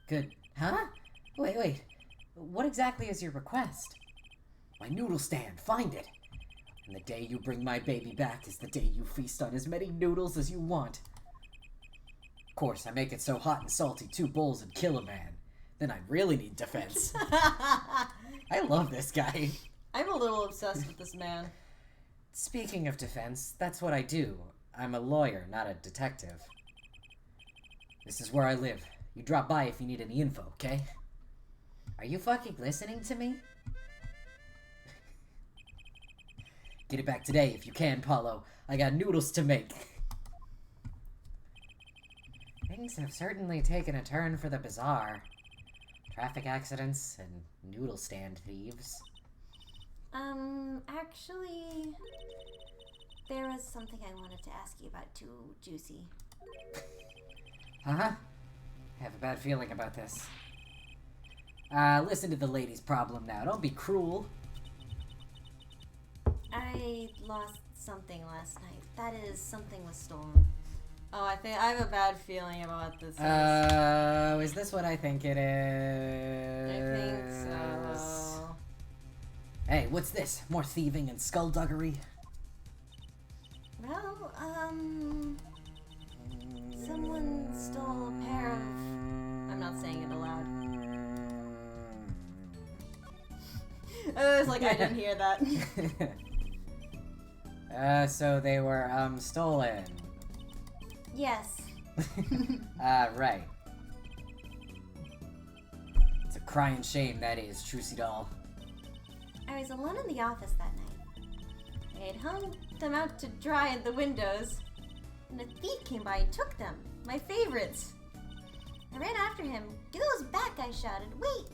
Good. Huh? Wait. What exactly is your request? My noodle stand. Find it. And the day you bring my baby back is the day you feast on as many noodles as you want. Of course, I make it so hot and salty 2 bowls would kill a man. Then I really need defense. I love this guy. I'm a little obsessed with this man. Speaking of defense, that's what I do. I'm a lawyer, not a detective. This is where I live. You drop by if you need any info, okay? Are you fucking listening to me? Get it back today if you can, Paulo. I got noodles to make. Things have certainly taken a turn for the bizarre. Traffic accidents and noodle stand thieves. Actually, there was something I wanted to ask you about too, Juicy. Huh? I have a bad feeling about this. Listen to the lady's problem now. Don't be cruel. I lost something last night. That is, something was stolen. Oh, I have a bad feeling about this. Is this what I think it is? I think so. Hey, what's this? More thieving and skullduggery? Well, someone stole a pair of... I'm not saying it aloud. I was like, I didn't hear that. So they were, stolen. Yes. Right. It's a crying shame, that is, Trucy doll. I was alone in the office that night. I had hung them out to dry in the windows, and a thief came by and took them, my favorites. I ran after him. Get those back, I shouted. Wait!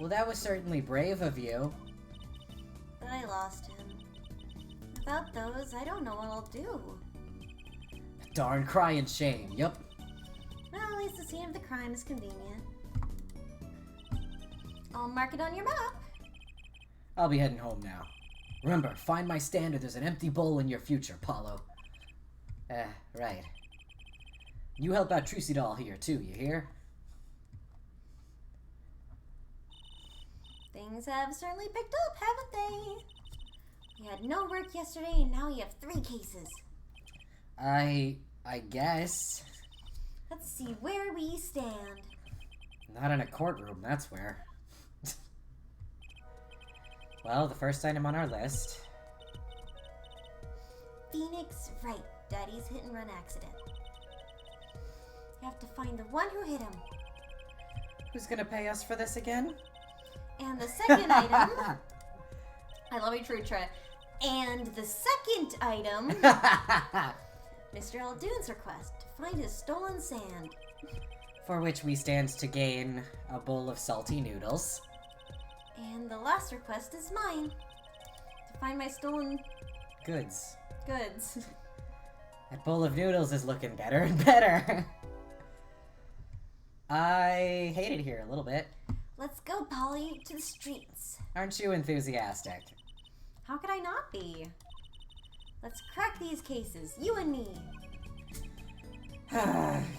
Well, that was certainly brave of you. But I lost him. Without those, I don't know what I'll do. Darn crying shame, yup. Well, at least the scene of the crime is convenient. I'll mark it on your map. I'll be heading home now. Remember, find my stand or there's an empty bowl in your future, Paulo. Right. You help out Trucy doll here, too, you hear? Things have certainly picked up, haven't they? We had no work yesterday, and now we have 3 cases. I guess. Let's see where we stand. Not in a courtroom, that's where. Well, the first item on our list. Phoenix Wright, Daddy's hit-and-run accident. You have to find the one who hit him. Who's gonna pay us for this again? And the second item... I love you, Trutra. And the second item... Mr. Aldoon's request to find his stolen sand. For which we stand to gain a bowl of salty noodles. And the last request is mine. To find my stolen... Goods. goods. That bowl of noodles is looking better and better. I hate it here a little bit. Let's go, Polly, to the streets. Aren't you enthusiastic? How could I not be? Let's crack these cases, you and me.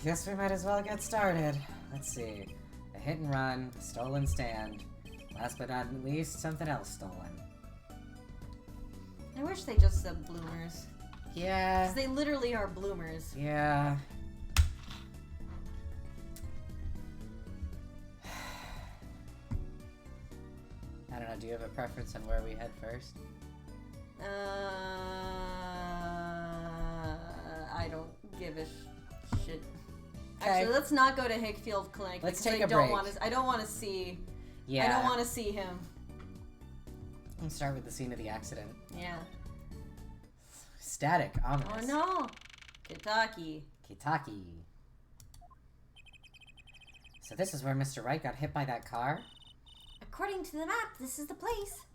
Guess we might as well get started. Let's see. A hit and run, stolen stand. Last but not least, something else stolen. I wish they just said bloomers. Yeah. Because they literally are bloomers. Yeah. I don't know, do you have a preference on where we head first? I don't give a shit. Okay. Actually, let's not go to Hickfield Clinic. Let's because take a break. I don't want to see. Yeah. I don't want to see him. Let's start with the scene of the accident. Yeah. Static, ominous. Oh no, Kentucky. Kitaki. So this is where Mr. Wright got hit by that car? According to the map, this is the place.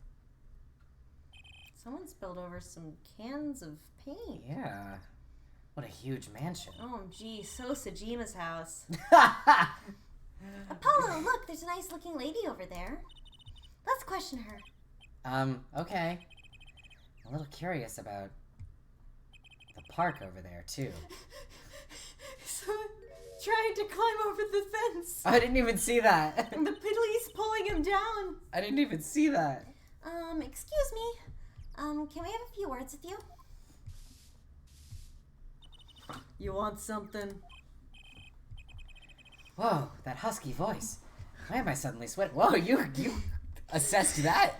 Someone spilled over some cans of paint. Yeah. What a huge mansion. Oh, gee, so Sajima's house. Apollo, look, there's a nice-looking lady over there. Let's question her. Okay. A little curious about the park over there, too. Someone trying to climb over the fence. I didn't even see that. And the police pulling him down. I didn't even see that. Excuse me. Can we have a few words with you? You want something? Whoa, that husky voice. Why am I suddenly sweating? Whoa, you assessed that?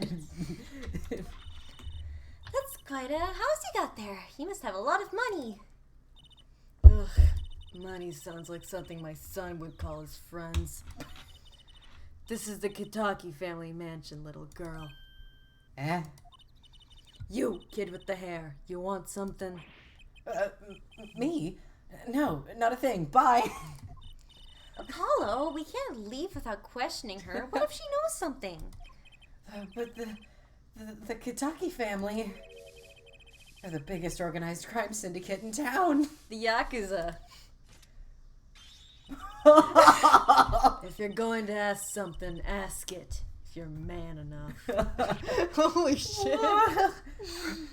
That's quite a house you got there. You must have a lot of money. Ugh, money sounds like something my son would call his friends. This is the Kitaki family mansion, little girl. Eh? You, kid with the hair, you want something? Me? No, not a thing. Bye. Apollo, we can't leave without questioning her. What if she knows something? But the Kitaki family, they're the biggest organized crime syndicate in town. The Yakuza. If you're going to ask something, ask it. If you're man enough. Holy shit.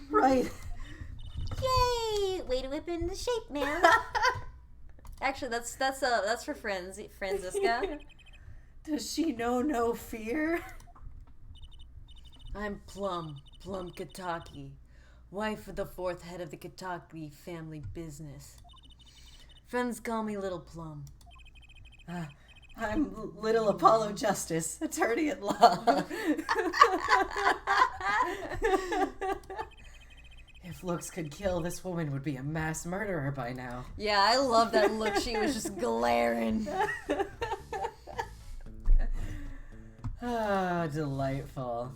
Right. Yay! Way to whip it into shape, man. Actually, that's for Franziska. Does she know no fear? I'm Plum Kitaki, wife of the fourth head of the Kitaki family business. Friends call me Little Plum. I'm Little Apollo Justice, attorney at law. If looks could kill, this woman would be a mass murderer by now. Yeah, I love that look. She was just glaring. Ah, delightful.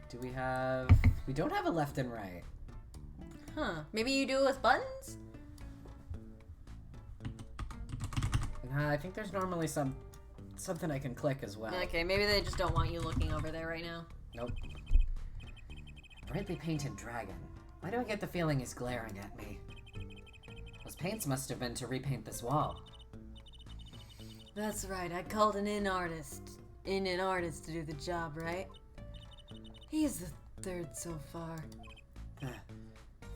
Do we have... We don't have a left and right. Huh. Maybe you do with buttons? Nah, I think there's normally something I can click as well. Okay, maybe they just don't want you looking over there right now. Nope. Brightly painted dragon. Why do I get the feeling he's glaring at me? Those paints must have been to repaint this wall. That's right, I called an in artist to do the job, right? He's the third so far. The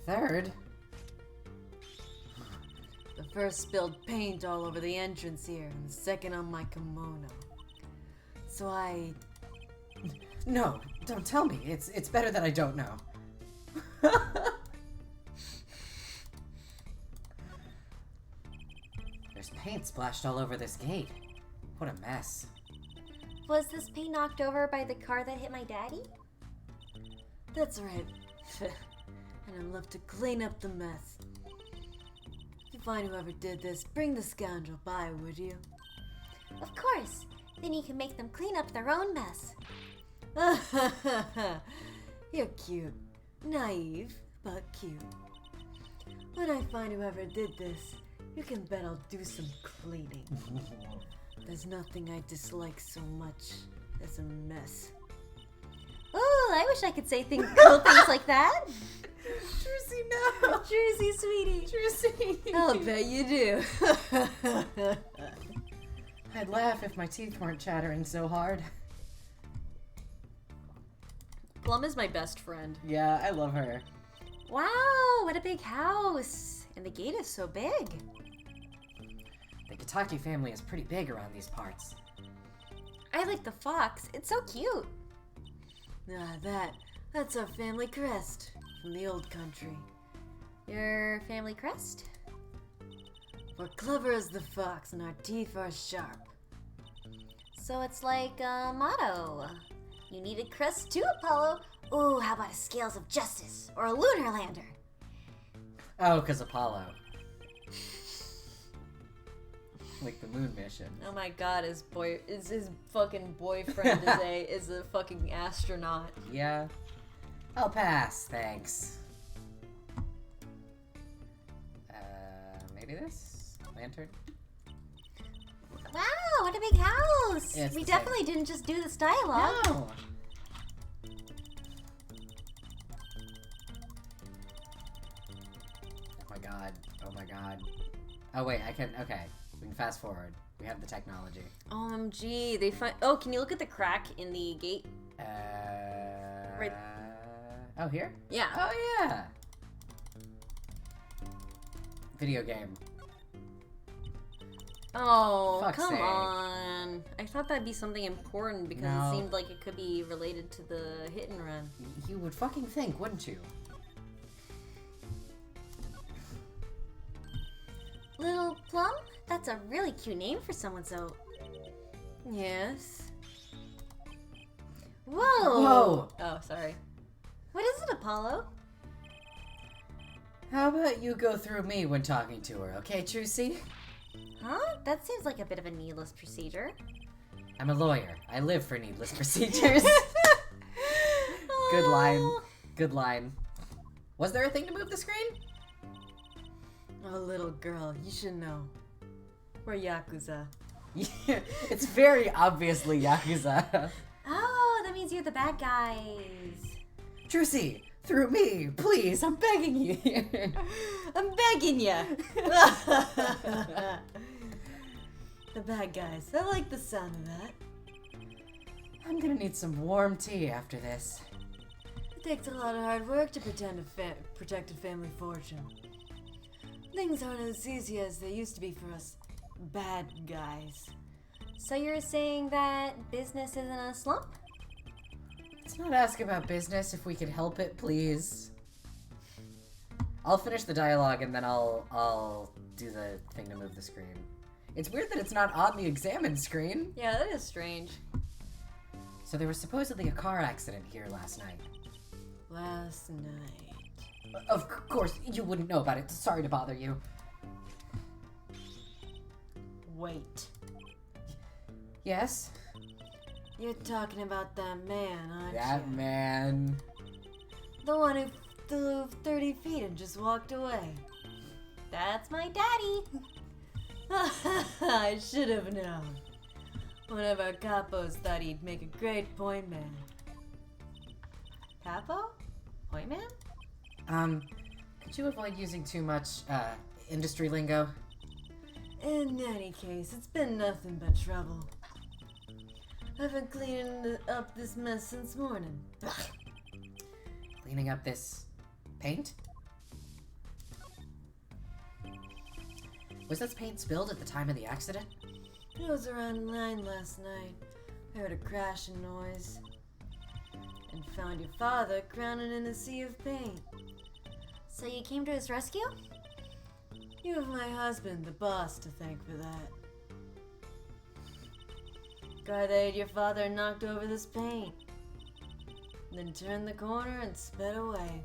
third? The first spilled paint all over the entrance here, and the second on my kimono. So No, don't tell me. It's better that I don't know. There's paint splashed all over this gate. What a mess. Was this paint knocked over by the car that hit my daddy? That's right. And I'm left to clean up the mess. If you find whoever did this, bring the scoundrel by, would you? Of course. Then you can make them clean up their own mess. You're cute. Naive, but cute. When I find whoever did this, you can bet I'll do some cleaning. There's nothing I dislike so much as a mess. Oh, I wish I could say cool things like that. Trucy, no! Jersey, sweetie. Trucy! I'll bet you do. I'd laugh if my teeth weren't chattering so hard. Plum is my best friend. Yeah, I love her. Wow, what a big house. And the gate is so big. The Kitaki family is pretty big around these parts. I like the fox. It's so cute. That's our family crest from the old country. Your family crest? We're clever as the fox and our teeth are sharp. So it's like a motto. You need a crest too, Apollo. Ooh, how about a Scales of Justice or a Lunar Lander? Oh, because Apollo. Like the moon mission. Oh my god, his fucking boyfriend is a fucking astronaut. Yeah. I'll pass, thanks. Maybe this? Lantern? Wow, what a big house! Yeah, it's We the same. definitely didn't just do this dialogue. No! Oh my god. Oh my god. Oh wait, okay. We can fast forward. We have the technology. OMG, they find. Oh, can you look at the crack in the gate? Right. Oh, here? Yeah. Oh, yeah. Video game. Oh, Fuck's come sake. on. I thought that'd be something important because No. it seemed like it could be related to the hit and run. You would fucking think, wouldn't you? Little Plum? That's a really cute name for someone so... Yes. Whoa! Whoa! Oh, sorry. What is it, Apollo? How about you go through me when talking to her, okay, Trucy? Huh? That seems like a bit of a needless procedure. I'm a lawyer. I live for needless procedures. Good line. Good line. Was there a thing to move the screen? Oh, little girl, you should know. We're Yakuza. Yeah, it's very obviously Yakuza. Oh, that means you're the bad guys. Trucy, through me, please, I'm begging you. I'm begging ya! The bad guys. I like the sound of that. I'm gonna need some warm tea after this. It takes a lot of hard work to protect a family fortune. Things aren't as easy as they used to be for us bad guys. So you're saying that business isn't a slump? Let's not ask about business if we can help it, please. I'll finish the dialogue and then I'll do the thing to move the screen. It's weird that it's not on the examine screen. Yeah, that is strange. So there was supposedly a car accident here last night. Last night. Of course, you wouldn't know about it. Sorry to bother you. Wait. Yes? You're talking about that man, aren't That you? man. The one who flew 30 feet and just walked away. That's my daddy. I should have known. One of our capos thought he'd make a great point man. Capo? Point man? Could you avoid using too much, industry lingo? In any case, it's been nothing but trouble. I've been cleaning up this mess since morning. Cleaning up this paint? Was this paint spilled at the time of the accident? It was around 9 last night. I heard a crashing noise. And found your father drowning in a sea of paint. So you came to his rescue? You have my husband, the boss, to thank for that. Guy that ate your father and knocked over this paint. Then turned the corner and sped away.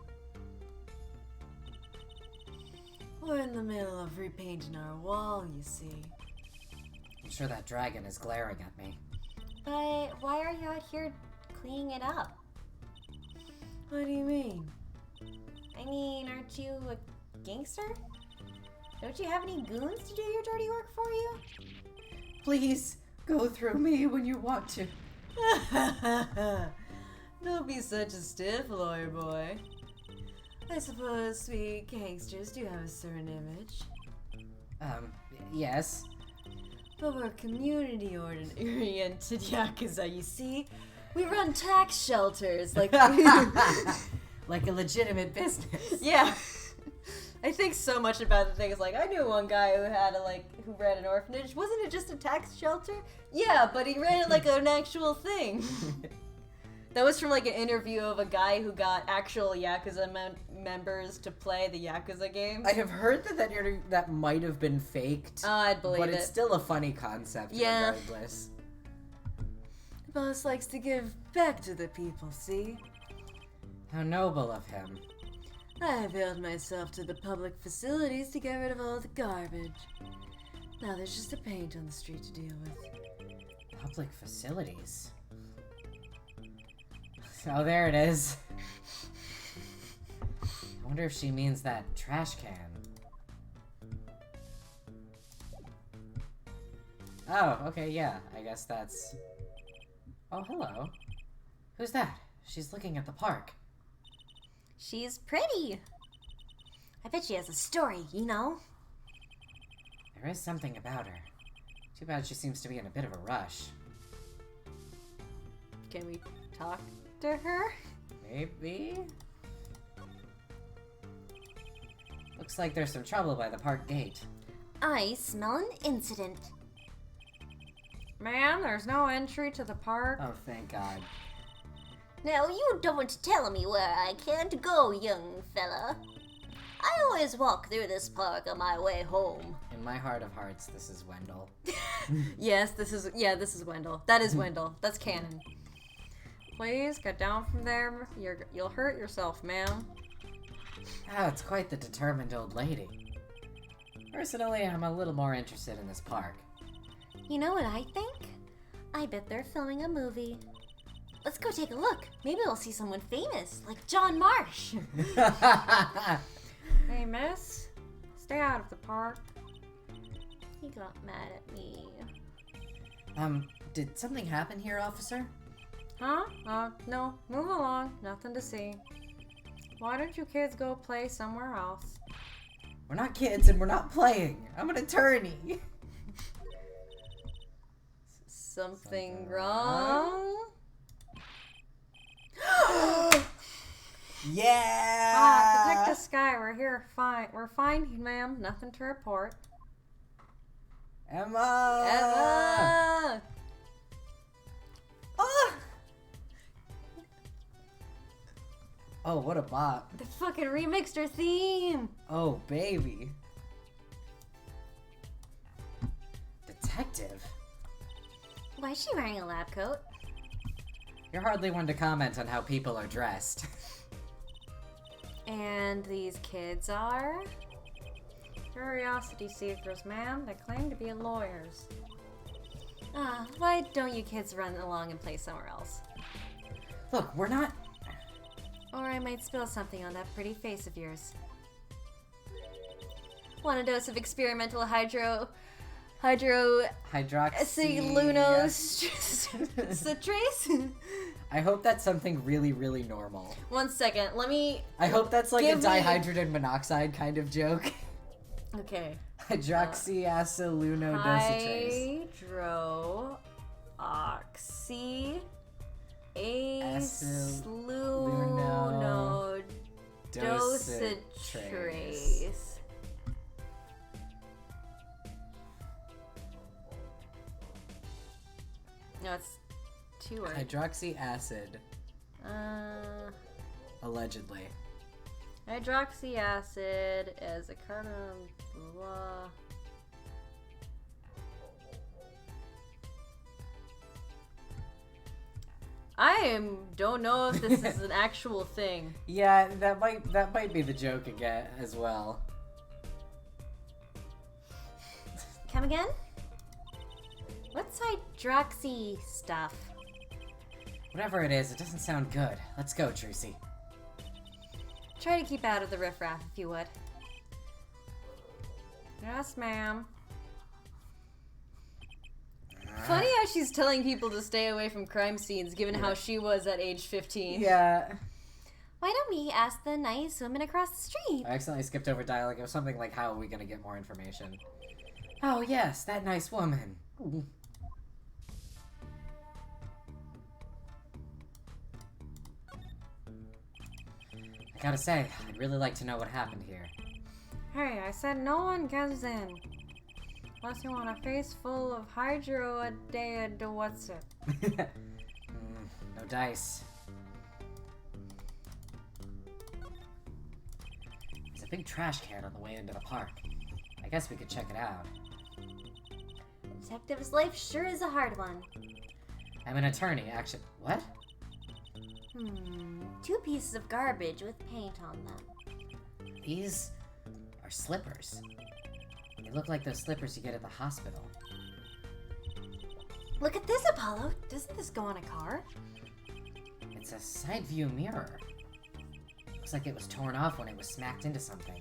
We're in the middle of repainting our wall, you see. I'm sure that dragon is glaring at me. But why are you out here cleaning it up? What do you mean? I mean, aren't you a gangster? Don't you have any goons to do your dirty work for you? Please, go through me when you want to. Don't be such a stiff, lawyer boy. I suppose we gangsters do have a certain image. Yes. But we're community-oriented Yakuza, you see? We run tax shelters, like... Like a legitimate business. Yeah. I think so much about the thing. It's like, I knew one guy who had who ran an orphanage. Wasn't it just a tax shelter? Yeah, but he ran it like an actual thing. That was from like an interview of a guy who got actual Yakuza members to play the Yakuza game. I have heard that might have been faked. I'd believe but it. it's still a funny concept Yeah. regardless. The boss likes to give back to the people, see? How noble of him. I availed myself to the public facilities to get rid of all the garbage. Now there's just the paint on the street to deal with. Public facilities. Oh, there it is. I wonder if she means that trash can. Oh, okay, yeah. I guess that's... Oh, hello. Who's that? She's looking at the park. She's pretty. I bet she has a story, you know? There is something about her. Too bad she seems to be in a bit of a rush. Can we talk to her? Maybe? Looks like there's some trouble by the park gate. I smell an incident. Ma'am, there's no entry to the park. Oh, thank God. Now, you don't tell me where I can't go, young fella. I always walk through this park on my way home. In my heart of hearts, this is Wendell. Yes, this is Wendell. That is Wendell. That's canon. Please get down from there. You'll hurt yourself, ma'am. Ah, it's quite the determined old lady. Personally, I'm a little more interested in this park. You know what I think? I bet they're filming a movie. Let's go take a look. Maybe we'll see someone famous, like John Marsh. Hey, miss. Stay out of the park. He got mad at me. Did something happen here, officer? Huh? No. Move along. Nothing to see. Why don't you kids go play somewhere else? We're not kids and we're not playing. I'm an attorney. Something wrong? Yeah! Detective Sky, we're here. Fine. We're fine, ma'am. Nothing to report. Emma! Emma! Ah! Oh, what a bop. They fucking remixed her theme! Oh, baby. Detective? Why is she wearing a lab coat? You're hardly one to comment on how people are dressed. And these kids are? Curiosity seekers, ma'am. They claim to be lawyers. Why don't you kids run along and play somewhere else? Look, we're not... Or I might spill something on that pretty face of yours. Want a dose of experimental hydroxyluonositrace? I hope that's something really, really normal. 1 second, let me... I hope that's like a Give me- dihydrogen monoxide kind of joke. Okay. Hydroxyacylunodositrace. Hydroxyacylunodositrace. No, it's 2 words. Hydroxy acid, allegedly. Hydroxy acid as a carbon blah. Don't know if this is an actual thing. Yeah, that might be the joke again as well. Come again? What's hydroxy stuff? Whatever it is, it doesn't sound good. Let's go, Trucy. Try to keep out of the riffraff if you would. Yes, ma'am. Funny how she's telling people to stay away from crime scenes given how she was at age 15. Yeah. Why don't we ask the nice woman across the street? I accidentally skipped over dialogue. It was something like, how are we gonna get more information? Oh yes, that nice woman. Ooh. I gotta say, I'd really like to know what happened here. Hey, I said no one gets in. Unless you want a face full of what's it? No dice. There's a big trash can on the way into the park. I guess we could check it out. Detective's life sure is a hard one. I'm an attorney, actually. What? 2 pieces of garbage with paint on them. These are slippers. They look like those slippers you get at the hospital. Look at this, Apollo. Doesn't this go on a car? It's a side view mirror. Looks like it was torn off when it was smacked into something.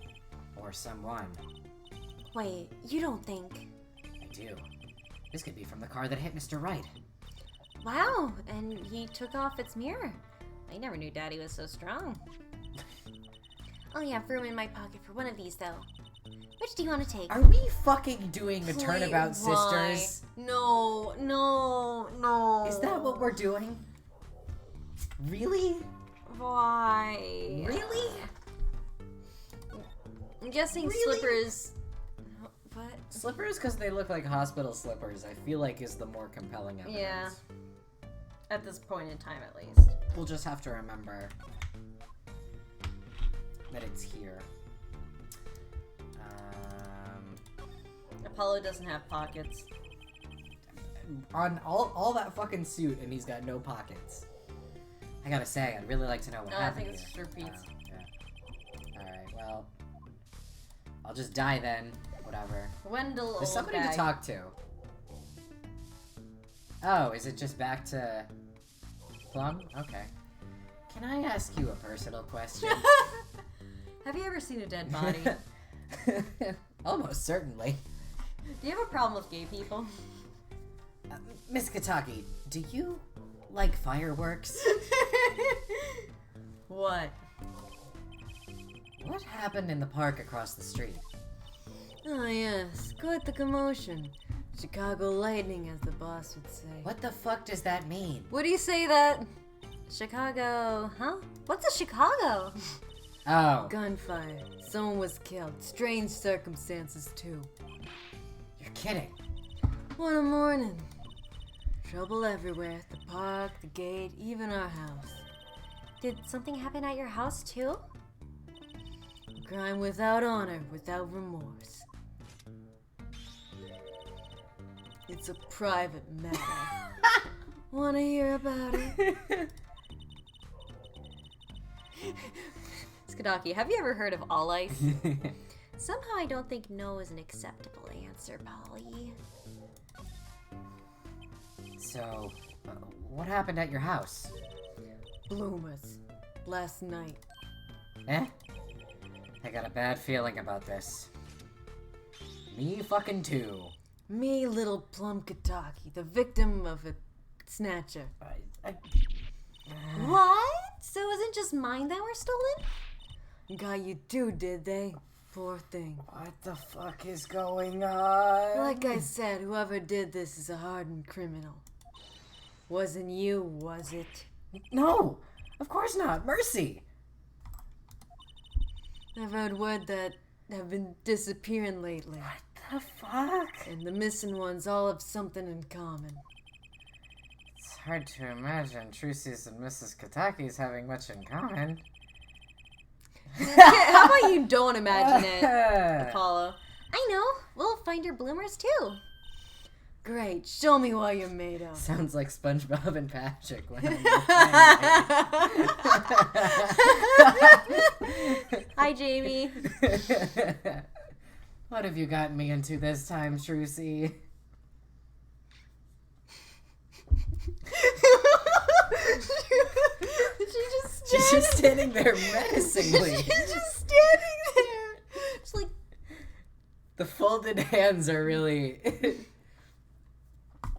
Or someone. Wait, you don't think... I do. This could be from the car that hit Mr. Wright. Wow, and he took off its mirror. I never knew Daddy was so strong. Only have room in my pocket for one of these, though. Which do you want to take? Are we fucking doing a Turnabout Why? Sisters? No. Is that what we're doing? Really? Why? Really? I'm guessing Really? slippers. What? Slippers, because they look like hospital slippers, I feel like is the more compelling evidence. Yeah. At this point in time, at least. We'll just have to remember that it's here. Apollo doesn't have pockets. On all that fucking suit, and he's got no pockets. I gotta say, I'd really like to know what No, I happened think it's here. just repeats. Yeah. Alright, well, I'll just die then. Whatever. Wendell There's somebody Oldbag. to talk to. Oh, is it just back to Plum? Okay. Can I ask you a personal question? Have you ever seen a dead body? Almost certainly. Do you have a problem with gay people? Miss Kataki, do you like fireworks? What? What happened in the park across the street? Oh yes, quite the commotion. Chicago lightning, as the boss would say. What the fuck does that mean? What do you say that? Chicago, huh? What's a Chicago? Oh, Gunfire. Someone was killed. Strange circumstances too. you're kidding. What a morning. Trouble everywhere. The park, the gate, even our house. Did something happen at your house too? Crime without honor, without remorse. It's a private matter. Wanna hear about it? Skadaki, have you ever heard of all ice? Somehow I don't think no is an acceptable answer, Polly. So, what happened at your house? Bloomers. Last night. Eh? I got a bad feeling about this. Me fucking too. Me, little Plum Kataki, the victim of a snatcher. What? So it wasn't just mine that were stolen? Got you too, did they? Poor thing. What the fuck is going on? Like I said, whoever did this is a hardened criminal. Wasn't you, was it? No, of course not. Mercy. I've heard word that have been disappearing lately. What the fuck? And the missing ones all have something in common. It's hard to imagine Trucy's and Mrs. Kataki's having much in common. How about you don't imagine it, Apollo? I know. We'll find your bloomers too. Great, show me what you're made of. Sounds like SpongeBob and Patrick. When Hi, Jamie. What have you gotten me into this time, Trucy? She's just standing there menacingly. She's just standing there. She's like, The folded hands are really...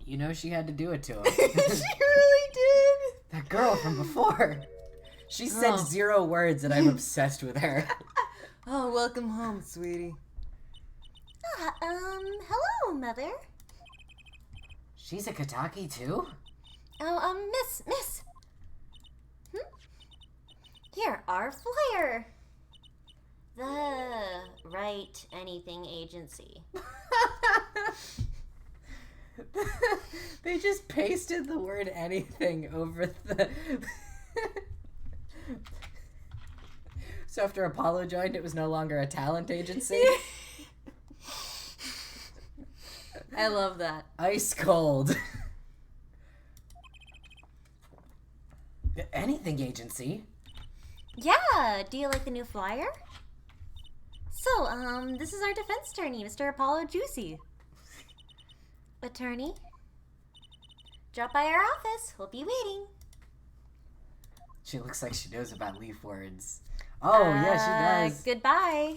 You know she had to do it to him. she really did. That girl from before. She said Oh. 0 words and I'm obsessed with her. Oh, welcome home, sweetie. Hello, Mother. She's a Kataki too? Oh, Miss. Here, our flyer. The Right Anything Agency. They just pasted the word anything over the... So after Apollo joined, it was no longer a talent agency? I love that. Ice cold. Anything agency? Yeah, do you like the new flyer? So, this is our defense attorney, Mr. Apollo Juicy. Attorney? Drop by our office. We'll be waiting. She looks like she knows about leaf words. Oh, yeah, she does. Goodbye.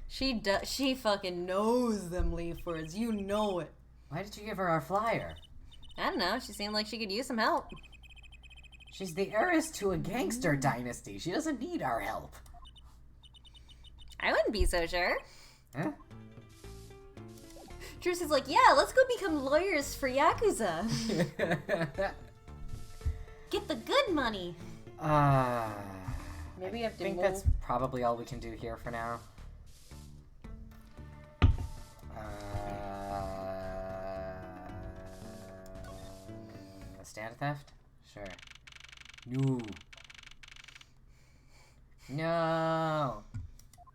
She fucking knows them leaf words. You know it. Why did you give her our flyer? I don't know. She seemed like she could use some help. She's the heiress to a gangster dynasty. She doesn't need our help. I wouldn't be so sure. Huh? Trucy's like, yeah, let's go become lawyers for Yakuza. get the good money. Maybe you have to I think move. that's probably all we can do here for now. Stand theft? Sure. No. No.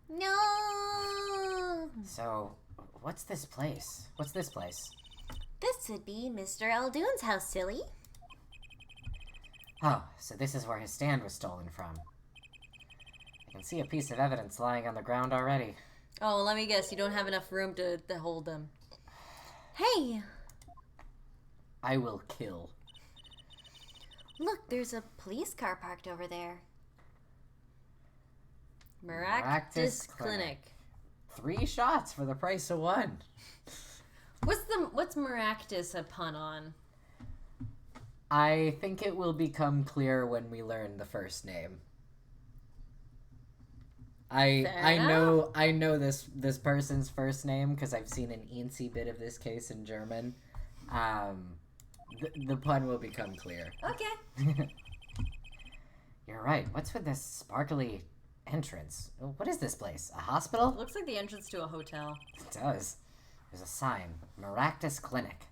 No. So, what's this place? What's this place? This would be Mr. Eldoon's house, silly. Oh, so this is where his stand was stolen from. I can see a piece of evidence lying on the ground already. Oh, let me guess. You don't have enough room to hold them. Hey, I will kill. look, there's a police car parked over there. Maractus Clinic. 3 shots for the price of 1. What's Maractus a pun on? I think it will become clear when we learn the first name. I know this person's first name because I've seen an eensy bit of this case in German. The pun will become clear. Okay. You're right. What's with this sparkly entrance? What is this place? A hospital? Looks like the entrance to a hotel. It does. There's a sign. Maractus Clinic.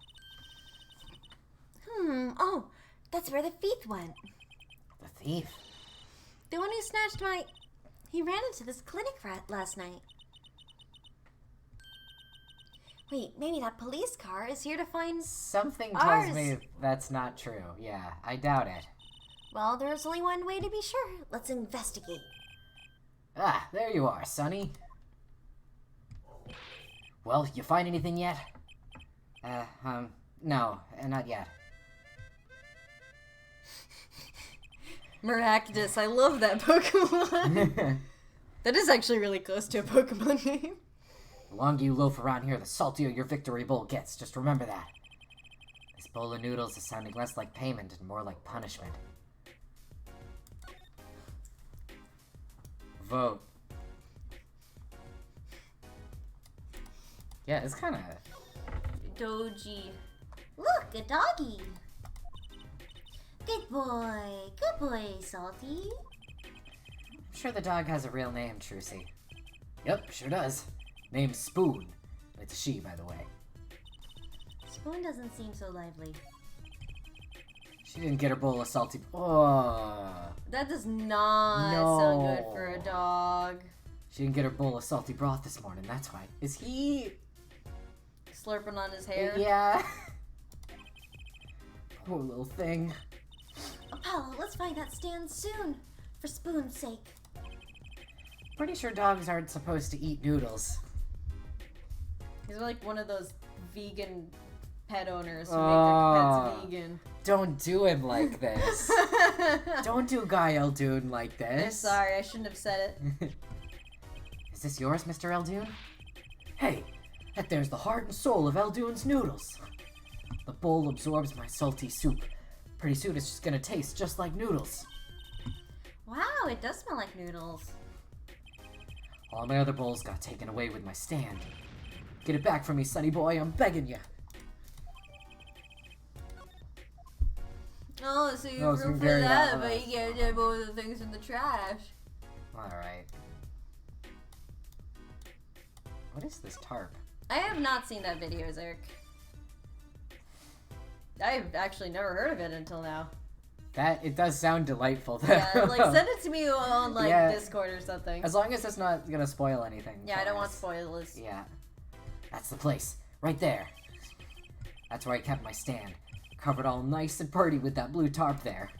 Oh, that's where the thief went. The thief? The one who snatched my... He ran into this clinic last night. Wait, maybe that police car is here to find... Something Ours. tells me that's not true. Yeah, I doubt it. Well, there's only one way to be sure. Let's investigate. Ah, there you are, Sonny. Well, you find anything yet? No, not yet. Maractus. I love that Pokemon. That is actually really close to a Pokemon name. The longer you loaf around here, the saltier your victory bowl gets. Just remember that. This bowl of noodles is sounding less like payment and more like punishment. Vote. Yeah, it's kind of... Doji. Look, a doggy. Good boy, Salty. I'm sure the dog has a real name, Trucy. Yep, sure does. Name's Spoon. It's a she, by the way. Spoon doesn't seem so lively. She didn't get her bowl of salty... Oh. That does not sound good for a dog. She didn't get her bowl of salty broth this morning, that's why. Is he... Slurping on his hair? Yeah. Poor little thing. Apollo, let's find that stand soon. For Spoon's sake. Pretty sure dogs aren't supposed to eat noodles. He's like one of those vegan pet owners who make their pets vegan. Don't do him like this. Don't do Guy Eldoon like this. I'm sorry, I shouldn't have said it. Is this yours, Mr. Eldoon? Hey, that there's the heart and soul of Eldoon's noodles. The bowl absorbs my salty soup. Pretty soon it's just gonna taste just like noodles. Wow, it does smell like noodles. All my other bowls got taken away with my stand. Get it back from me, sonny boy, I'm begging you. Oh, so you Oh, so room you for carry that, that, but you can't do all the things in the trash. Alright. What is this tarp? I have not seen that video, Zerk. I've actually never heard of it until now. It does sound delightful though. Yeah, like send it to me on like Yeah. Discord or something. As long as it's not gonna spoil anything. Yeah, I for don't want us. spoilers. Yeah. That's the place. Right there. That's where I kept my stand. Covered all nice and pretty with that blue tarp there.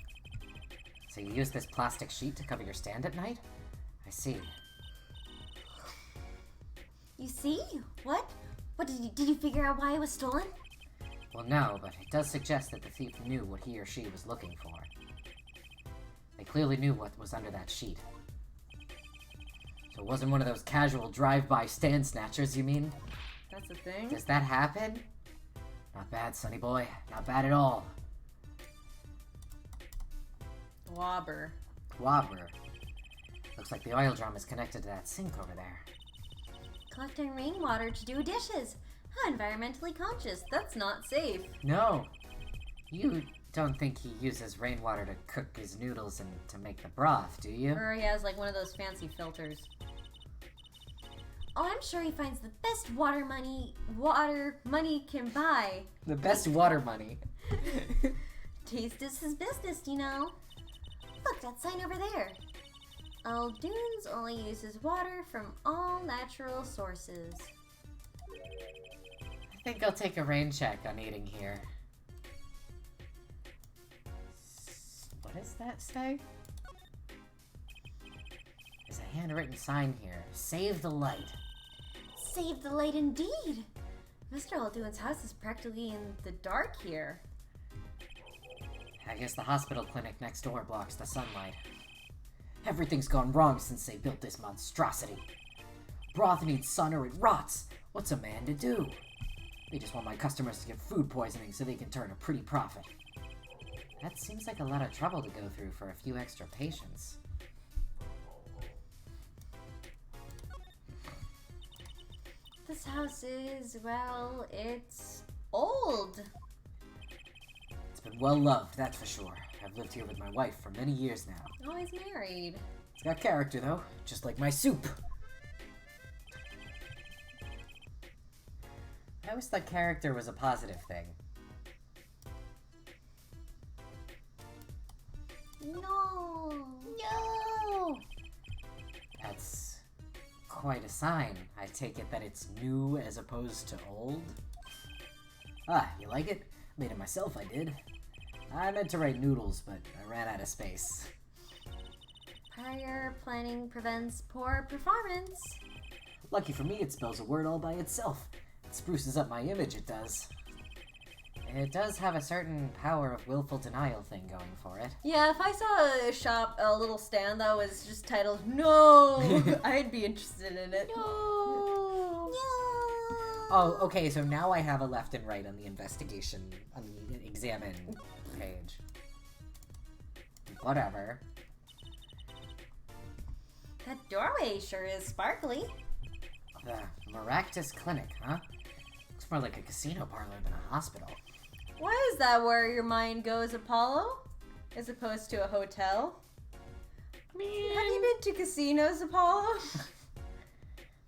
So you use this plastic sheet to cover your stand at night? I see. You see? What? What did you figure out why it was stolen? Well, no, but it does suggest that the thief knew what he or she was looking for. They clearly knew what was under that sheet. So it wasn't one of those casual drive-by stand snatchers, you mean? That's a thing? Does that happen? Not bad, sonny boy. Not bad at all. Wobber. Wobber. Looks like the oil drum is connected to that sink over there. Collecting rainwater to do dishes. How environmentally conscious. That's not safe. No. You don't think he uses rainwater to cook his noodles and to make the broth, do you? Or he has like one of those fancy filters. Oh, I'm sure he finds the best water money can buy. The best water money. Taste is his business, you know. Look, that sign over there. Aldoon's only uses water from all natural sources. I think I'll take a rain check on eating here. What does that say? There's a handwritten sign here. Save the light. Save the light indeed. Mr. Aldoon's house is practically in the dark here. I guess the hospital clinic next door blocks the sunlight. Everything's gone wrong since they built this monstrosity. Broth needs sun or it rots. What's a man to do? They just want my customers to get food poisoning so they can turn a pretty profit. That seems like a lot of trouble to go through for a few extra patients. This house is, well, it's old. It's been well loved, that's for sure. I've lived here with my wife for many years now. Oh, he's married. It's got character, though. Just like my soup. I always thought character was a positive thing. No. No. That's quite a sign. I take it that it's new as opposed to old? Ah, you like it? Made it myself, I did. I meant to write noodles, but I ran out of space. Prior planning prevents poor performance. Lucky for me, it spells a word all by itself. It spruces up my image, it does. It does have a certain power of willful denial thing going for it. Yeah, if I saw a little stand that was just titled "No," I'd be interested in it. No. Oh, okay, so now I have a left and right on the investigation, on the examine page. Whatever. That doorway sure is sparkly. The Maractus Clinic, huh? Looks more like a casino parlor than a hospital. Why is that where your mind goes, Apollo? As opposed to a hotel? Have you been to casinos, Apollo?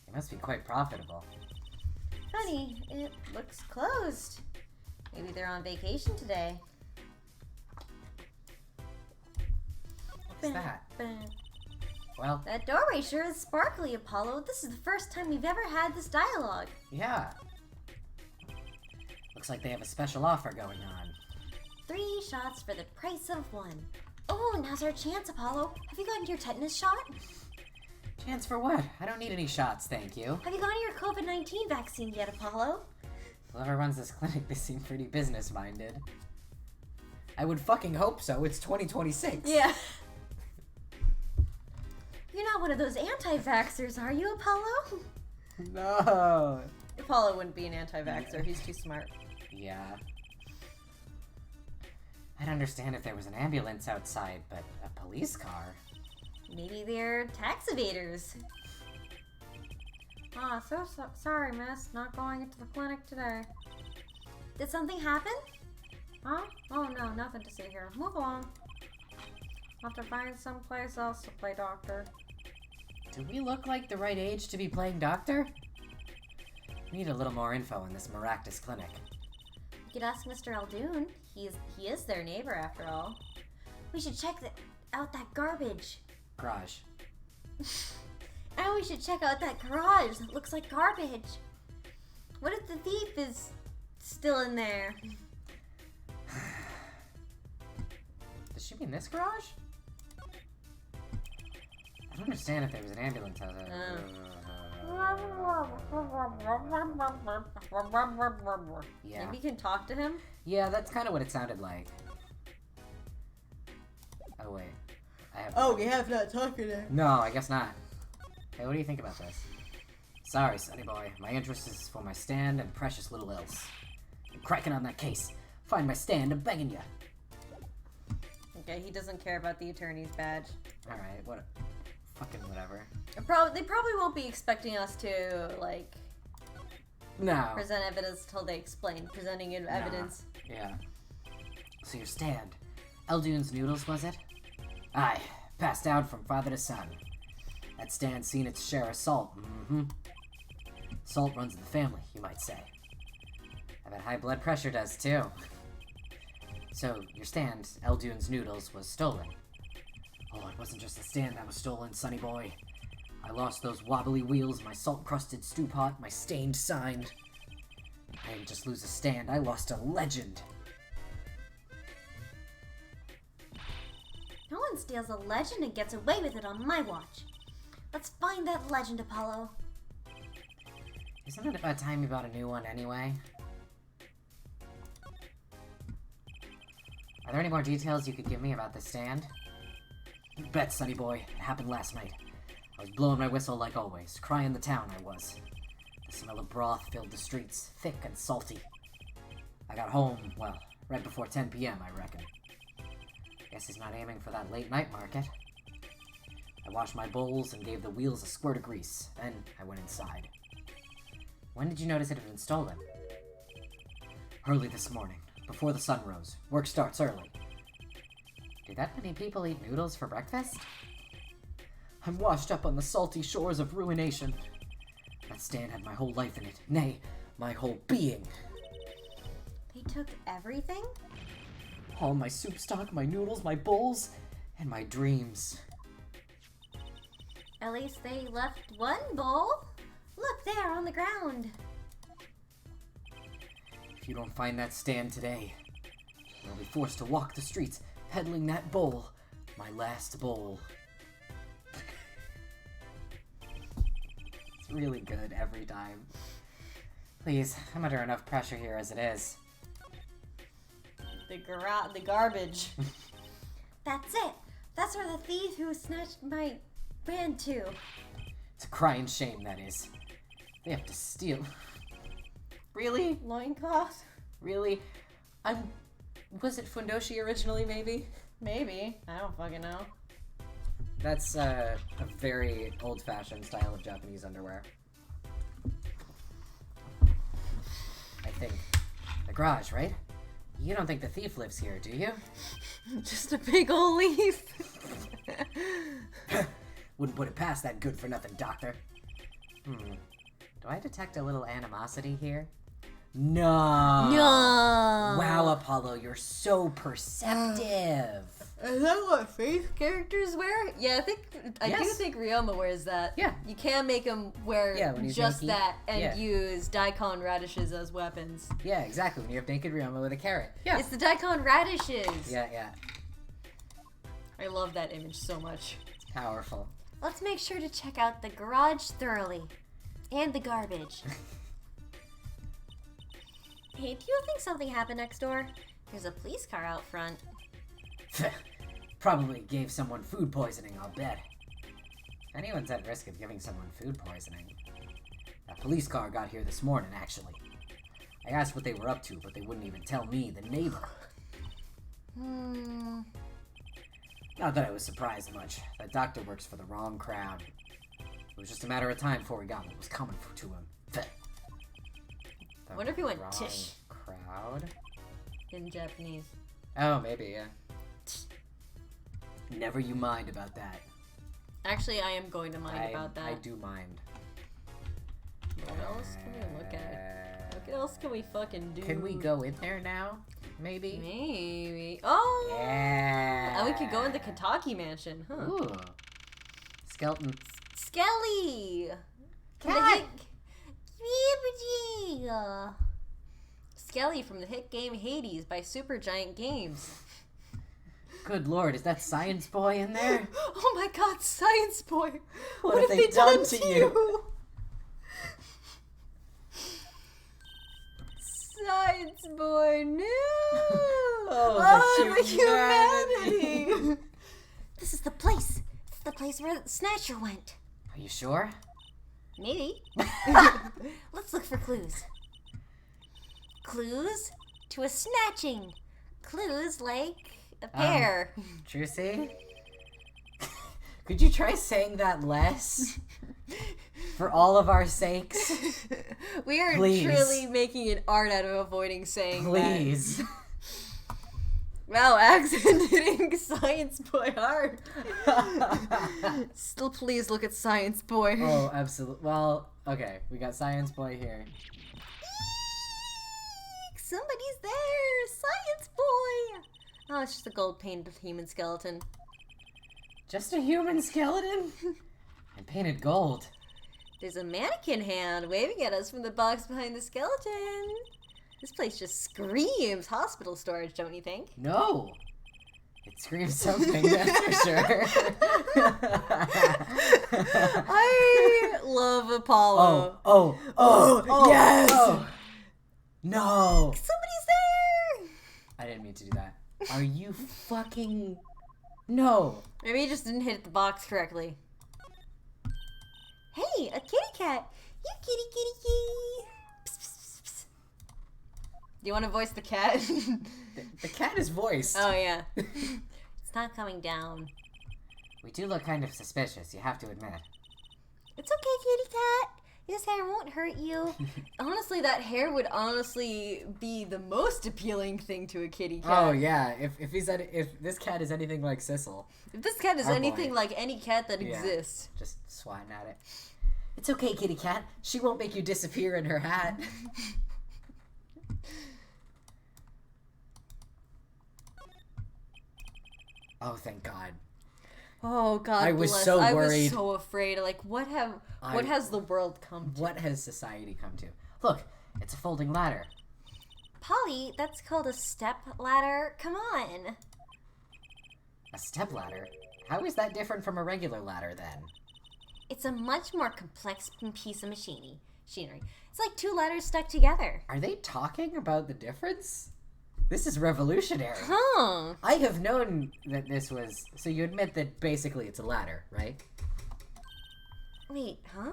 They must be quite profitable. Funny, it looks closed. Maybe they're on vacation today. What's that? Well, That doorway sure is sparkly, Apollo. This is the first time we've ever had this dialogue. yeah. Looks like they have a special offer going on. 3 shots for the price of 1. Oh, now's our chance, Apollo. Have you gotten your tetanus shot? Chance for what? I don't need any shots, thank you. Have you gotten your COVID-19 vaccine yet, Apollo? Whoever runs this clinic, they seem pretty business-minded. I would fucking hope so. It's 2026. Yeah. You're not one of those anti-vaxxers, are you, Apollo? No. Apollo wouldn't be an anti-vaxxer. He's too smart. Yeah. I'd understand if there was an ambulance outside, but a police car? Maybe they're tax evaders. Ah, so sorry, miss. Not going into the clinic today. Did something happen? Huh? Oh, no, nothing to see here. Move along. Have to find someplace else to play doctor. Do we look like the right age to be playing doctor? We need a little more info on this Maractus Clinic. You could ask Mr. Aldoon. He is their neighbor, after all. We should check out that garbage. Garage. And we should check out that garage that looks like garbage. What if the thief is still in there? Does she mean this garage? I don't understand if there was an ambulance out there. Yeah. Maybe you can talk to him? Yeah, that's kind of what it sounded like. Oh, wait. I have... Oh, we have not talked to him. No, I guess not. Hey, what do you think about this? Sorry, Sonny boy. My interest is for my stand and precious little else. I'm cracking on that case. Find my stand, I'm begging you. Okay, he doesn't care about the attorney's badge. Alright, what... Fucking whatever. They probably won't be expecting us to, like, No. present evidence till they explain presenting evidence. Yeah. So your stand, Eldune's Noodles, was it? Aye, passed down from father to son. That stand's seen its share of salt, Salt runs in the family, you might say. I bet high blood pressure does, too. So, your stand, Eldune's Noodles, was stolen. Oh, it wasn't just the stand that was stolen, sonny boy. I lost those wobbly wheels, my salt-crusted stew pot, my stained sign. I didn't just lose a stand, I lost a legend. No one steals a legend and gets away with it on my watch. Let's find that legend, Apollo. Isn't it about time you bought a new one anyway? Are there any more details you could give me about the stand? Bet, sonny boy. It happened last night. I was blowing my whistle like always, crying the town I was. The smell of broth filled the streets, thick and salty. I got home, well, right before 10 p.m., I reckon. Guess he's not aiming for that late night market. I washed my bowls and gave the wheels a squirt of grease. Then I went inside. When did you notice it had been stolen? Early this morning, before the sun rose. Work starts early. Do that many people eat noodles for breakfast? I'm washed up on the salty shores of ruination. That stand had my whole life in it. Nay, my whole being. They took everything? All my soup stock, my noodles, my bowls, and my dreams. At least they left one bowl. Look there on the ground. If you don't find that stand today, you'll be forced to walk the streets peddling that bowl, my last bowl. It's really good every time. Please, I'm under enough pressure here as it is. The garbage. That's it. That's where the thief who snatched my ran to. It's a crying shame, that is. They have to steal. Really? Loincloth? Really? Was it Fundoshi originally, maybe? Maybe. I don't fucking know. That's a very old-fashioned style of Japanese underwear. I think. The garage, right? You don't think the thief lives here, do you? Just a big old leaf. Wouldn't put it past that good-for-nothing doctor. Do I detect a little animosity here? No! No. Wow, Apollo, you're so perceptive. Is that what face characters wear? Yeah, I do Yes. think Ryoma wears that. Yeah. You can make him wear Yeah, when he's just naked. that and Yeah. use daikon radishes as weapons. Yeah, exactly. When you have naked Ryoma with a carrot. Yeah. It's the daikon radishes. Yeah. I love that image so much. It's powerful. Let's make sure to check out the garage thoroughly. And the garbage. Hey, do you think something happened next door? There's a police car out front. Probably gave someone food poisoning, I'll bet. If anyone's at risk of giving someone food poisoning. That police car got here this morning, actually. I asked what they were up to, but they wouldn't even tell me, the neighbor. Not that I was surprised much. That doctor works for the wrong crowd. It was just a matter of time before he got what was coming to him. I wonder if he went Wrong tish crowd? in Japanese. Oh, maybe, yeah. Never you mind about that. Actually, I am going to mind about that. I do mind. What else can we look at? What else can we fucking do? Can we go in there now? Maybe? Maybe. Oh! Yeah. And we could go in the Kataki mansion, huh? Ooh. Skeleton. Skelly! Cat! Skelly from the hit game Hades by Supergiant Games. Good lord, is that Science Boy in there? Oh my god, Science Boy! What have they done to you? Science Boy, no! Oh, the humanity! This is the place. This is the place where Snatcher went. Are you sure? Maybe. Let's look for clues. Clues to a snatching. Clues like a pear. Trucy? Could you try saying that less? For all of our sakes? We are Please. truly making an art out of avoiding saying Please. Wow, accent hitting Science Boy hard. Still, please look at Science Boy. Oh, absolutely. Well, okay, we got Science Boy here. Somebody's there! Science Boy! Oh, it's just a gold painted human skeleton. Just a human skeleton? And painted gold. There's a mannequin hand waving at us from the box behind the skeleton. This place just screams hospital storage, don't you think? No. It screams something, that's for sure. I love Apollo. Oh, yes! Oh. No. Somebody's there! I didn't mean to do that. Are you fucking... No. Maybe he just didn't hit the box correctly. Hey, a kitty cat! You kitty kitty kitty! Psst, psst, psst. Do you want to voice the cat? The cat is voiced. Oh, yeah. It's not coming down. We do look kind of suspicious, you have to admit. It's okay, kitty cat. This hair won't hurt you. Honestly, that hair would honestly be the most appealing thing to a kitty cat. Oh yeah, if this cat is anything like Sissel, If this cat is Our anything boy. like any cat that Yeah. exists. just swatting at it. It's okay, kitty cat. She won't make you disappear in her hat. Oh, thank God. Oh God, I was bless. so I was worried. so afraid. Like, what has the world come to? What has society come to? Look, it's a folding ladder. Polly, that's called a step ladder. Come on. A step ladder? How is that different from a regular ladder then? It's a much more complex piece of machinery. It's like two ladders stuck together. Are they talking about the difference? This is revolutionary. Huh? I have known that this was... So you admit that basically it's a ladder, right? Wait, huh?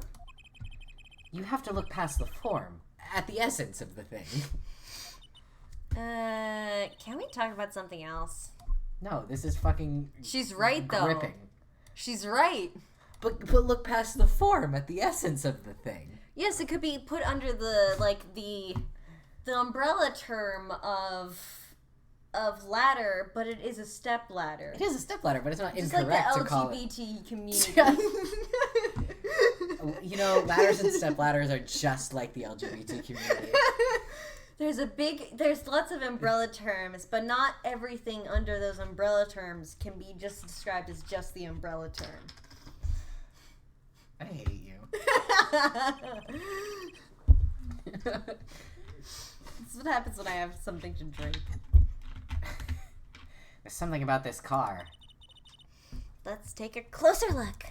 You have to look past the form, at the essence of the thing. Can we talk about something else? No, this is fucking She's right though. gripping. She's right. But look past the form, at the essence of the thing. Yes, it could be put under the umbrella term of ladder, but it is a step ladder. It is a stepladder, but it's not Just like the incorrect to call it. LGBT community. You know, ladders and stepladders are just like the LGBT community. There's lots of umbrella terms, but not everything under those umbrella terms can be just described as just the umbrella term. I hate you. This is what happens when I have something to drink. There's something about this car. Let's take a closer look.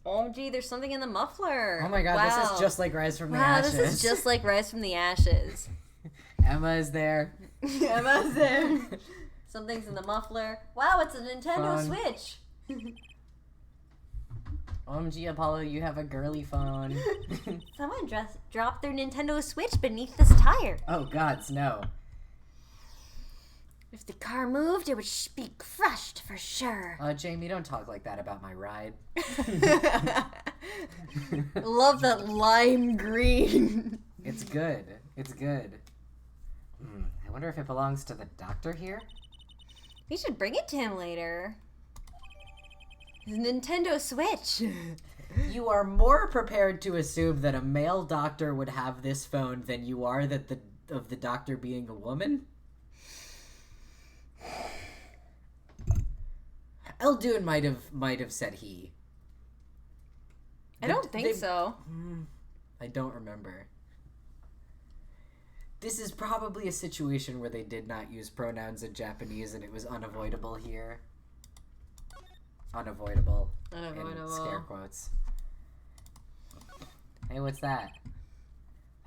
OMG, there's something in the muffler. Oh my God, wow. this is just like Rise from the Wow, Ashes. this is just like Rise from the Ashes. Emma is there. Emma's there. Something's in the muffler. Wow, it's a Nintendo Phone. Switch. OMG, Apollo, you have a girly phone. Someone dropped their Nintendo Switch beneath this tire. Oh, gods, no. If the car moved, it would be crushed for sure. Jamie, don't talk like that about my ride. Love that lime green. It's good. It's good. I wonder if it belongs to the doctor here? We should bring it to him later. His Nintendo Switch. You are more prepared to assume that a male doctor would have this phone than you are of the doctor being a woman? Eldoon might have said he. I don't think so. I don't remember. This is probably a situation where they did not use pronouns in Japanese and it was unavoidable here. Unavoidable. In scare quotes. Hey, what's that?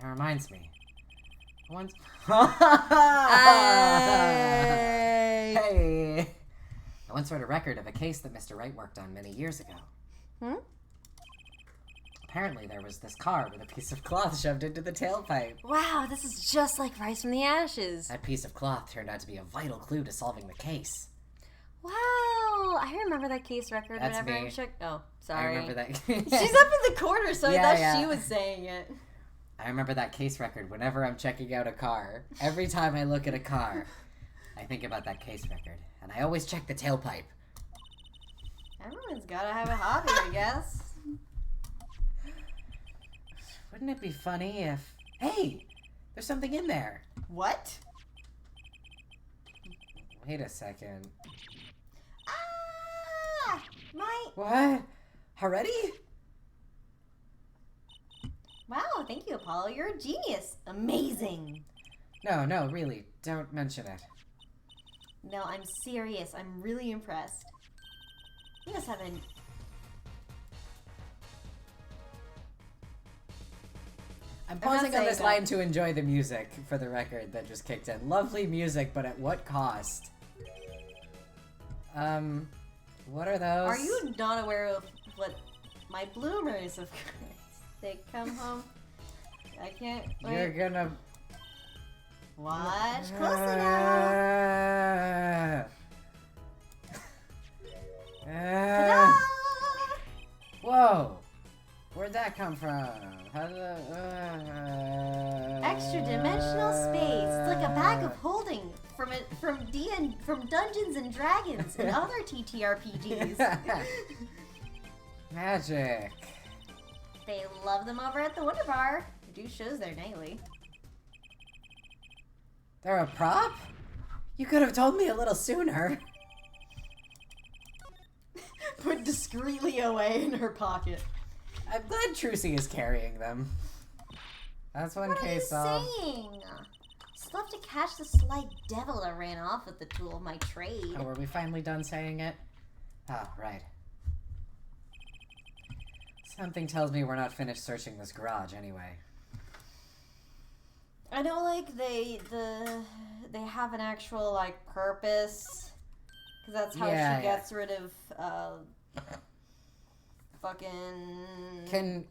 That reminds me. Once... Hey! I once read a record of a case that Mr. Wright worked on many years ago. Apparently there was this car with a piece of cloth. Cloth shoved into the tailpipe. Wow, this is just like Rise from the Ashes. That piece of cloth turned out to be a vital clue to solving the case. Wow, I remember that case record That's whenever me. I checked. Oh, I sorry. remember that. She's up in the corner, so I Yeah, thought yeah. she was saying it. I remember that case record whenever I'm checking out a car. Every time I look at a car, I think about that case record. And I always check the tailpipe. Everyone's gotta have a hobby, I guess. Wouldn't it be funny if... Hey! There's something in there. What? Wait a second. Ah! My... What? Already? Wow, thank you, Apollo. You're a genius. Amazing. No, really. Don't mention it. No, I'm serious. I'm really impressed. You must have an... I'm not pausing on saying this that. line to enjoy the music, for the record, that just kicked in. Lovely music, but at what cost? What are those? Are you not aware of what my bloomers have... They come home. I can't... Wait. You're gonna... Watch closely now. Ta-da! Whoa! Where'd that come from? How did Extra dimensional space. It's like a bag of holding from Dungeons and Dragons and other TTRPGs. Magic. They love them over at the Wonder Bar. They do shows there nightly. They're a prop? You could have told me a little sooner. Put discreetly away in her pocket. I'm glad Trucy is carrying them. That's one What are you case off. saying? Still have to catch the sly devil that ran off with the tool of my trade. Oh, were we finally done saying it? Ah, right. Something tells me we're not finished searching this garage anyway. I know, like, they have an actual, like, purpose. Because that's how Yeah, she yeah. gets rid of, fucking... Can...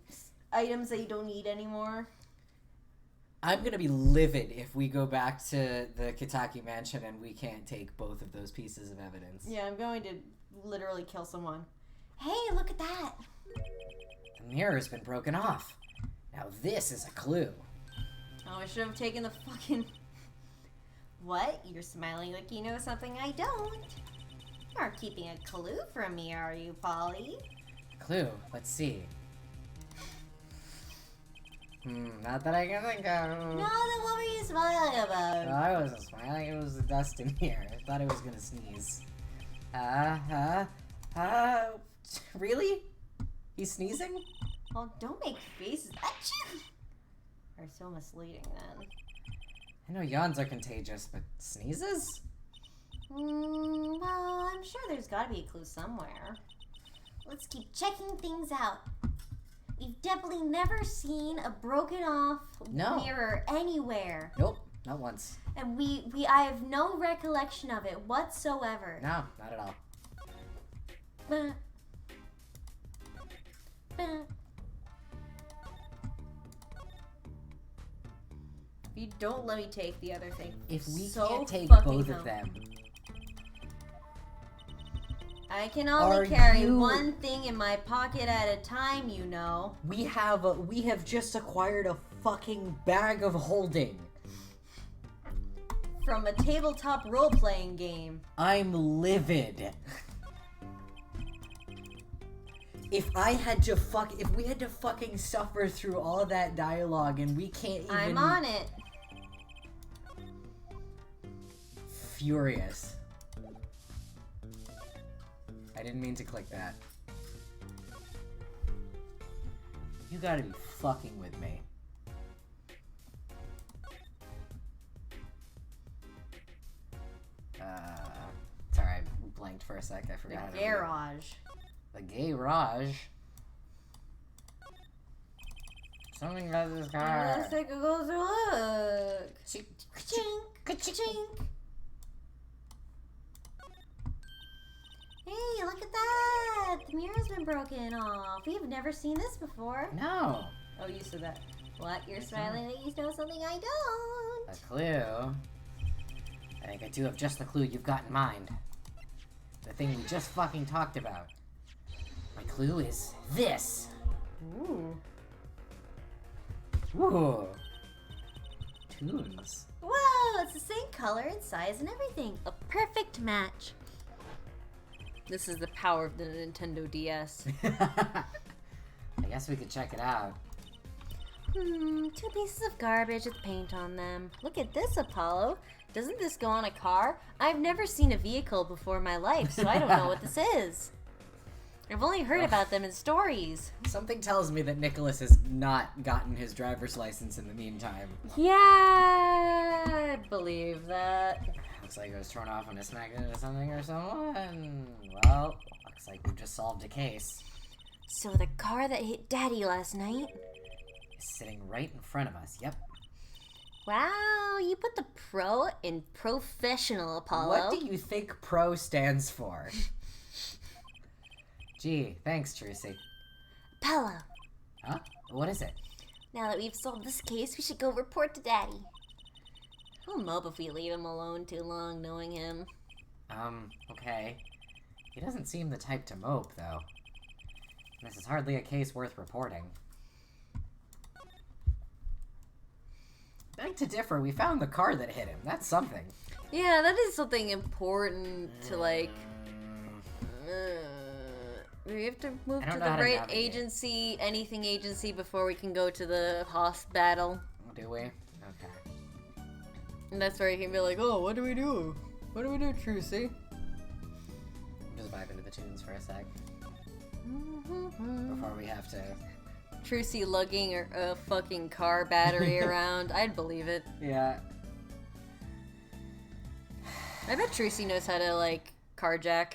items that you don't need anymore. I'm gonna be livid if we go back to the Kitaki mansion and we can't take both of those pieces of evidence. Yeah, I'm going to literally kill someone. Hey, look at that! The mirror's been broken off. Now this is a clue. Oh, I should have taken the fucking... What? You're smiling like you know something I don't. You aren't keeping a clue from me, are you, Polly? Clue? Let's see. Not that I can think of. No, then what were you smiling Well, about? I wasn't smiling. It was the dust in here. I thought it was gonna sneeze. Really? He's sneezing? Well, don't make faces at you. Are so misleading then. I know yawns are contagious, but sneezes? Well, I'm sure there's gotta be a clue somewhere. Let's keep checking things out. We've definitely never seen a broken off No. mirror anywhere. Nope, not once. And I have no recollection of it whatsoever. No, not at all. Bah. Bah. If you don't let me take the other thing, If we so can't take fucking both hell. of them, I can only Are carry you- one thing in my pocket at a time, you know. we have just acquired a fucking bag of holding. From a tabletop role-playing game. I'm livid. If we had to fucking suffer through all of that dialogue and we can't even... I'm on it. Furious. I didn't mean to click that. You gotta be fucking with me. Sorry, I blanked for a sec. I The forgot how to do it. garage. The garage. Something about this car. Let's take a closer look. See- Chink, chink. Hey, look at that! The mirror's been broken off. We have never seen this before. No. Oh, you said that. What? You're smiling like you know something I don't. A clue. I think I do have just the clue you've got in mind. The thing we just fucking talked about. My clue is this. Ooh. Ooh. Tunes. Whoa, it's the same color and size and everything. A perfect match. This is the power of the Nintendo DS. I guess we could check it out. Two pieces of garbage with paint on them. Look at this, Apollo. Doesn't this go on a car? I've never seen a vehicle before in my life, so I don't know what this is. I've only heard about them in stories. Something tells me that Nicholas has not gotten his driver's license in the meantime. Yeah, I believe that. Looks like it was thrown off when it smacked into something or someone. Well, looks like we've just solved a case. So the car that hit Daddy last night? It's sitting right in front of us. Yep. Wow, you put the pro in professional, Apollo. What do you think PRO stands for? Gee, thanks, Trucy. Apollo, Huh? What is it? now that we've solved this case, we should go report to Daddy. He'll mope if we leave him alone too long, knowing him. Okay. He doesn't seem the type to mope, though. This is hardly a case worth reporting. Beg to differ, we found the car that hit him. That's something. Yeah, that is something important to like. We have to move I to don't the know how to right navigate. agency, anything agency, before we can go to the hospital. Do we? Okay. And that's where you can be like, oh, what do we do? What do we do, Trucy? I'm just vibing to the tunes for a sec. Before we have to... Trucy lugging a fucking car battery around. I'd believe it. Yeah. I bet Trucy knows how to, like, carjack.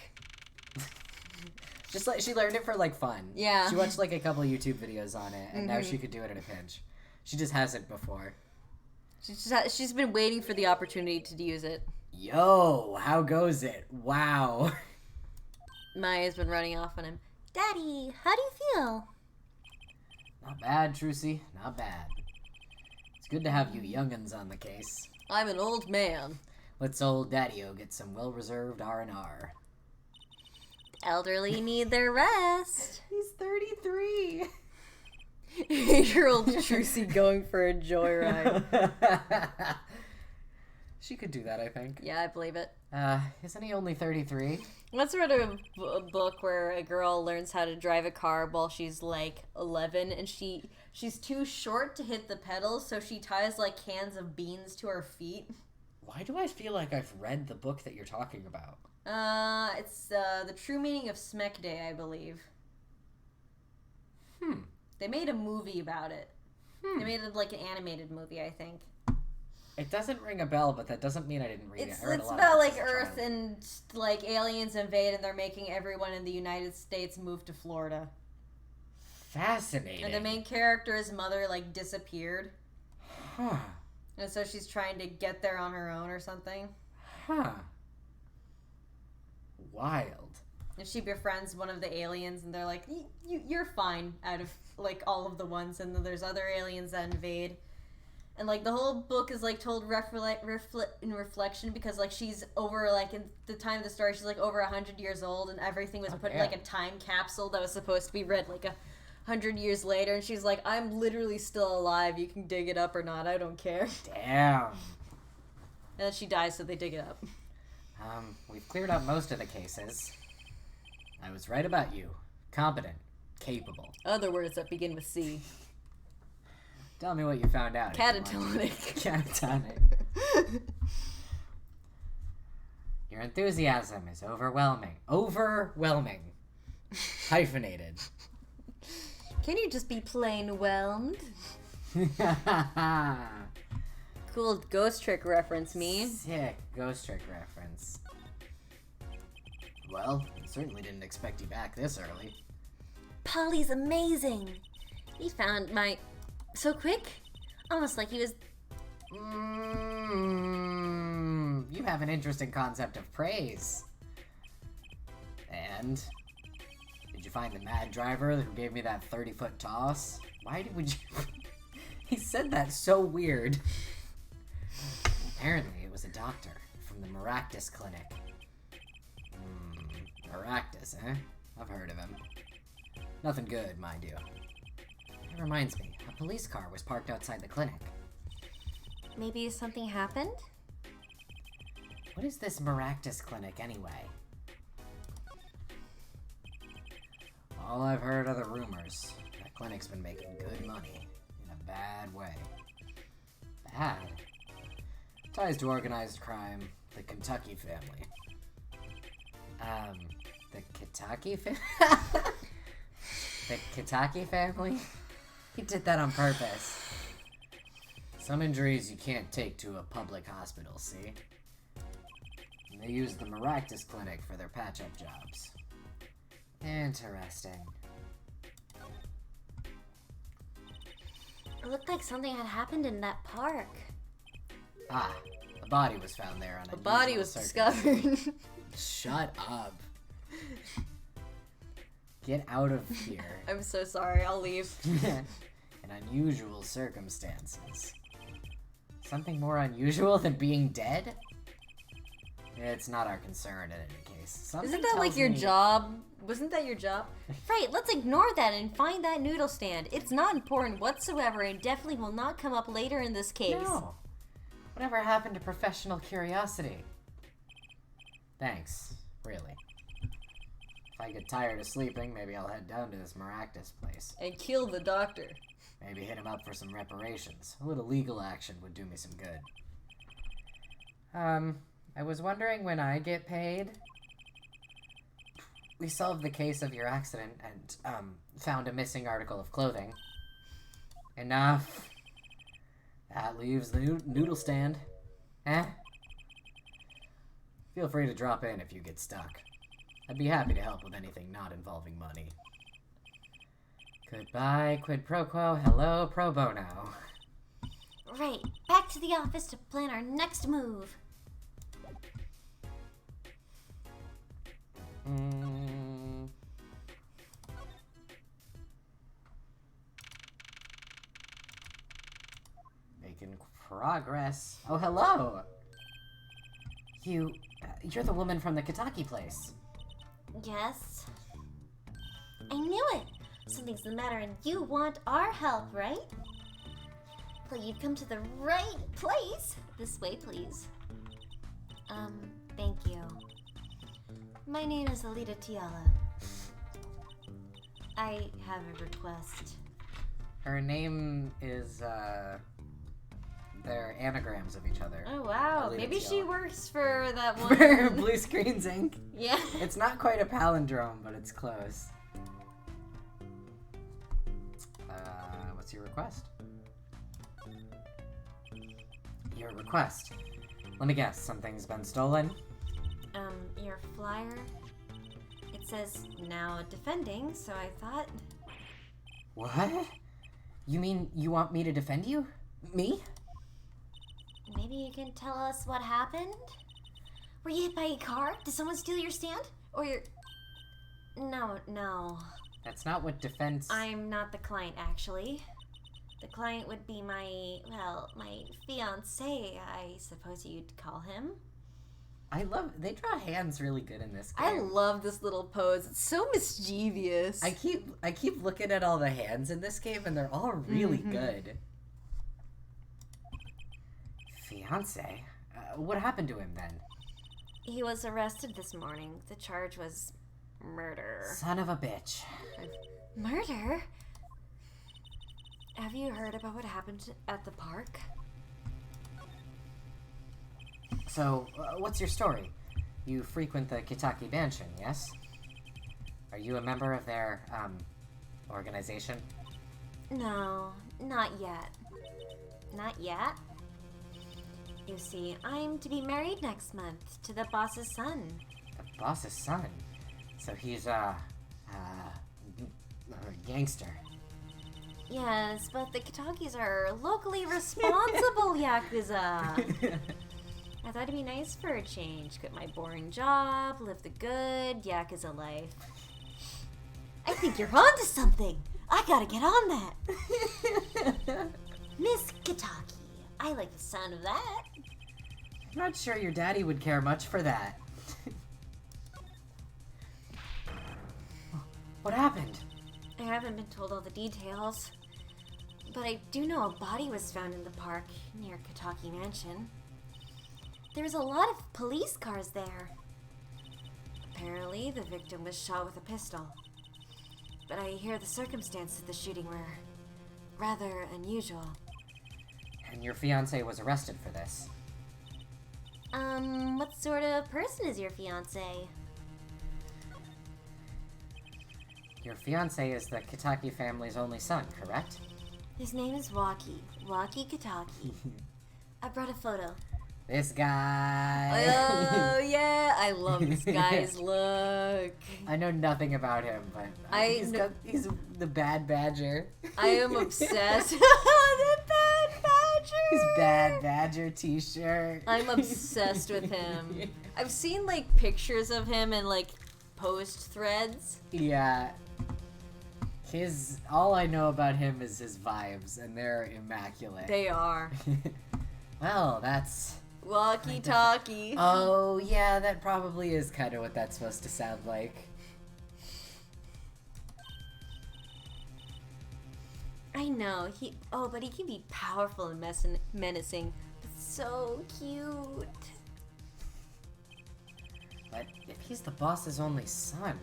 Just like, she learned it for, like, fun. Yeah. She watched, like, a couple YouTube videos on it, and now she could do it in a pinch. She just hasn't before. She's been waiting for the opportunity to use it. Yo, how goes it? Wow. Maya's been running off on him. Daddy, how do you feel? Not bad, Trucy. Not bad. It's good to have you young'uns on the case. I'm an old man. Let's old Daddy-O get some well-reserved R&R. Elderly need their rest. He's 33. 8-year-old Trucy going for a joyride. She could do that, I think. Yeah, I believe it. Isn't he only 33? Once read a book where a girl learns how to drive a car while she's like 11, and she's too short to hit the pedals, so she ties like cans of beans to her feet. Why do I feel like I've read the book that you're talking about? It's The True Meaning of Smek Day, I believe. They made a movie about it. They made it like an animated movie, I think. It doesn't ring a bell, but that doesn't mean I didn't read it. I read a It's lot about of like books as a Earth child. and like aliens invade, and they're making everyone in the United States move to Florida. Fascinating. And the main character's mother like disappeared, Huh. and so she's trying to get there on her own or something. Huh. Wild. And she befriends one of the aliens, and they're like, "You're fine." Out of like all of the ones, and then there's other aliens that invade. And like the whole book is like told in reflection, because like she's over like in the time of the story she's like over 100 years old, and everything was put in like a time capsule that was supposed to be read like 100 years later, and she's like, I'm literally still alive, you can dig it up or not, I don't care. Damn. And then she dies, so they dig it up. We've cleared up most of the cases. I was right about you. Competent. Capable. Other words that begin with C. Tell me what you found out. if you want to. Catatonic. Catatonic. Your enthusiasm is overwhelming. Overwhelming. Hyphenated. Can you just be plain whelmed? Cool ghost trick reference, me. Sick ghost trick reference. Well, I certainly didn't expect you back this early. Polly's amazing. He found my... So quick? Almost like he was... You have an interesting concept of praise. And? Did you find the mad driver who gave me that 30-foot toss? Would you... He said that so weird. Apparently it was a doctor from the Maractus Clinic. Maractus, eh? I've heard of him. Nothing good, mind you. That reminds me, a police car was parked outside the clinic. Maybe something happened? What is this Maractus clinic anyway? All I've heard are the rumors. That clinic's been making good money. In a bad way. Bad? Ties to organized crime. The Kentucky family. The Kitaki The Kitaki family? He did that on purpose. Some injuries you can't take to a public hospital, see? And they use the Maractus clinic for their patch-up jobs. Interesting. It looked like something had happened in that park. Ah, a body was found there on A body was discovered. Shut up. Get out of here. I'm so sorry, I'll leave. In unusual circumstances. Something more unusual than being dead? It's not our concern in any case. Something Isn't that like tells your me- job? Wasn't that your job? Right, let's ignore that and find that noodle stand. It's not important whatsoever and definitely will not come up later in this case. No. Whatever happened to professional curiosity? Thanks, really. If I get tired of sleeping, maybe I'll head down to this Maractus place. And kill the doctor. Maybe hit him up for some reparations. A little legal action would do me some good. I was wondering when I get paid. We solved the case of your accident and, found a missing article of clothing. Enough. That leaves the noodle stand. Eh? Feel free to drop in if you get stuck. I'd be happy to help with anything not involving money. Goodbye, quid pro quo, hello, pro bono. Right, back to the office to plan our next move. Making progress. Oh, hello! You're the woman from the Kitaki place. Yes. I knew it. Something's the matter and you want our help, right? Well, you've come to the right place. This way, please. Thank you. My name is Alita Tiala. I have a request. Her name is, they're anagrams of each other. Oh, wow. Alita Maybe she Tiala. works for that For one. Blue Screens Inc. Yeah. It's not quite a palindrome, but it's close. What's your request? Your request. Let me guess, something's been stolen? Your flyer. It says now defending, so I thought. What? You mean you want me to defend you? Me? Maybe you can tell us what happened? Were you hit by a car? Did someone steal your stand? Or your... No. That's not what defense... I'm not the client, actually. The client would be my fiancé, I suppose you'd call him. They draw hands really good in this game. I love this little pose. It's so mischievous. I keep looking at all the hands in this game and they're all really good. Fiance? What happened to him then? He was arrested this morning. The charge was murder. Son of a bitch. Murder? Have you heard about what happened at the park? So, what's your story? You frequent the Kitaki Mansion, yes? Are you a member of their, organization? No, not yet. Not yet? You see, I'm to be married next month to the boss's son. The boss's son? So he's, a gangster. Yes, but the Kitakis are locally responsible Yakuza. I thought it'd be nice for a change. Quit my boring job, live the good Yakuza life. I think you're onto something. I gotta get on that. Miss Kitaki. I like the sound of that. I'm not sure your daddy would care much for that. What happened? I haven't been told all the details. but I do know a body was found in the park near Kataki Mansion. There's a lot of police cars there. Apparently, the victim was shot with a pistol. But I hear the circumstances of the shooting were rather unusual. And your fiancé was arrested for this. What sort of person is your fiance? Your fiancé is the Kitaki family's only son, correct? His name is Waki. Waki Kataki. I brought a photo. This guy. Oh, yeah. I love this guy's look. I know nothing about him, but he's the bad badger. I am obsessed. The bad badger. His bad badger t-shirt. I'm obsessed with him. I've seen like pictures of him in like post threads. Yeah. All I know about him is his vibes, and they're immaculate. They are. Well, that's... Walkie talkie. Oh, yeah, that probably is kind of what that's supposed to sound like. I know, but he can be powerful and menacing. But so cute. But if he's the boss's only son...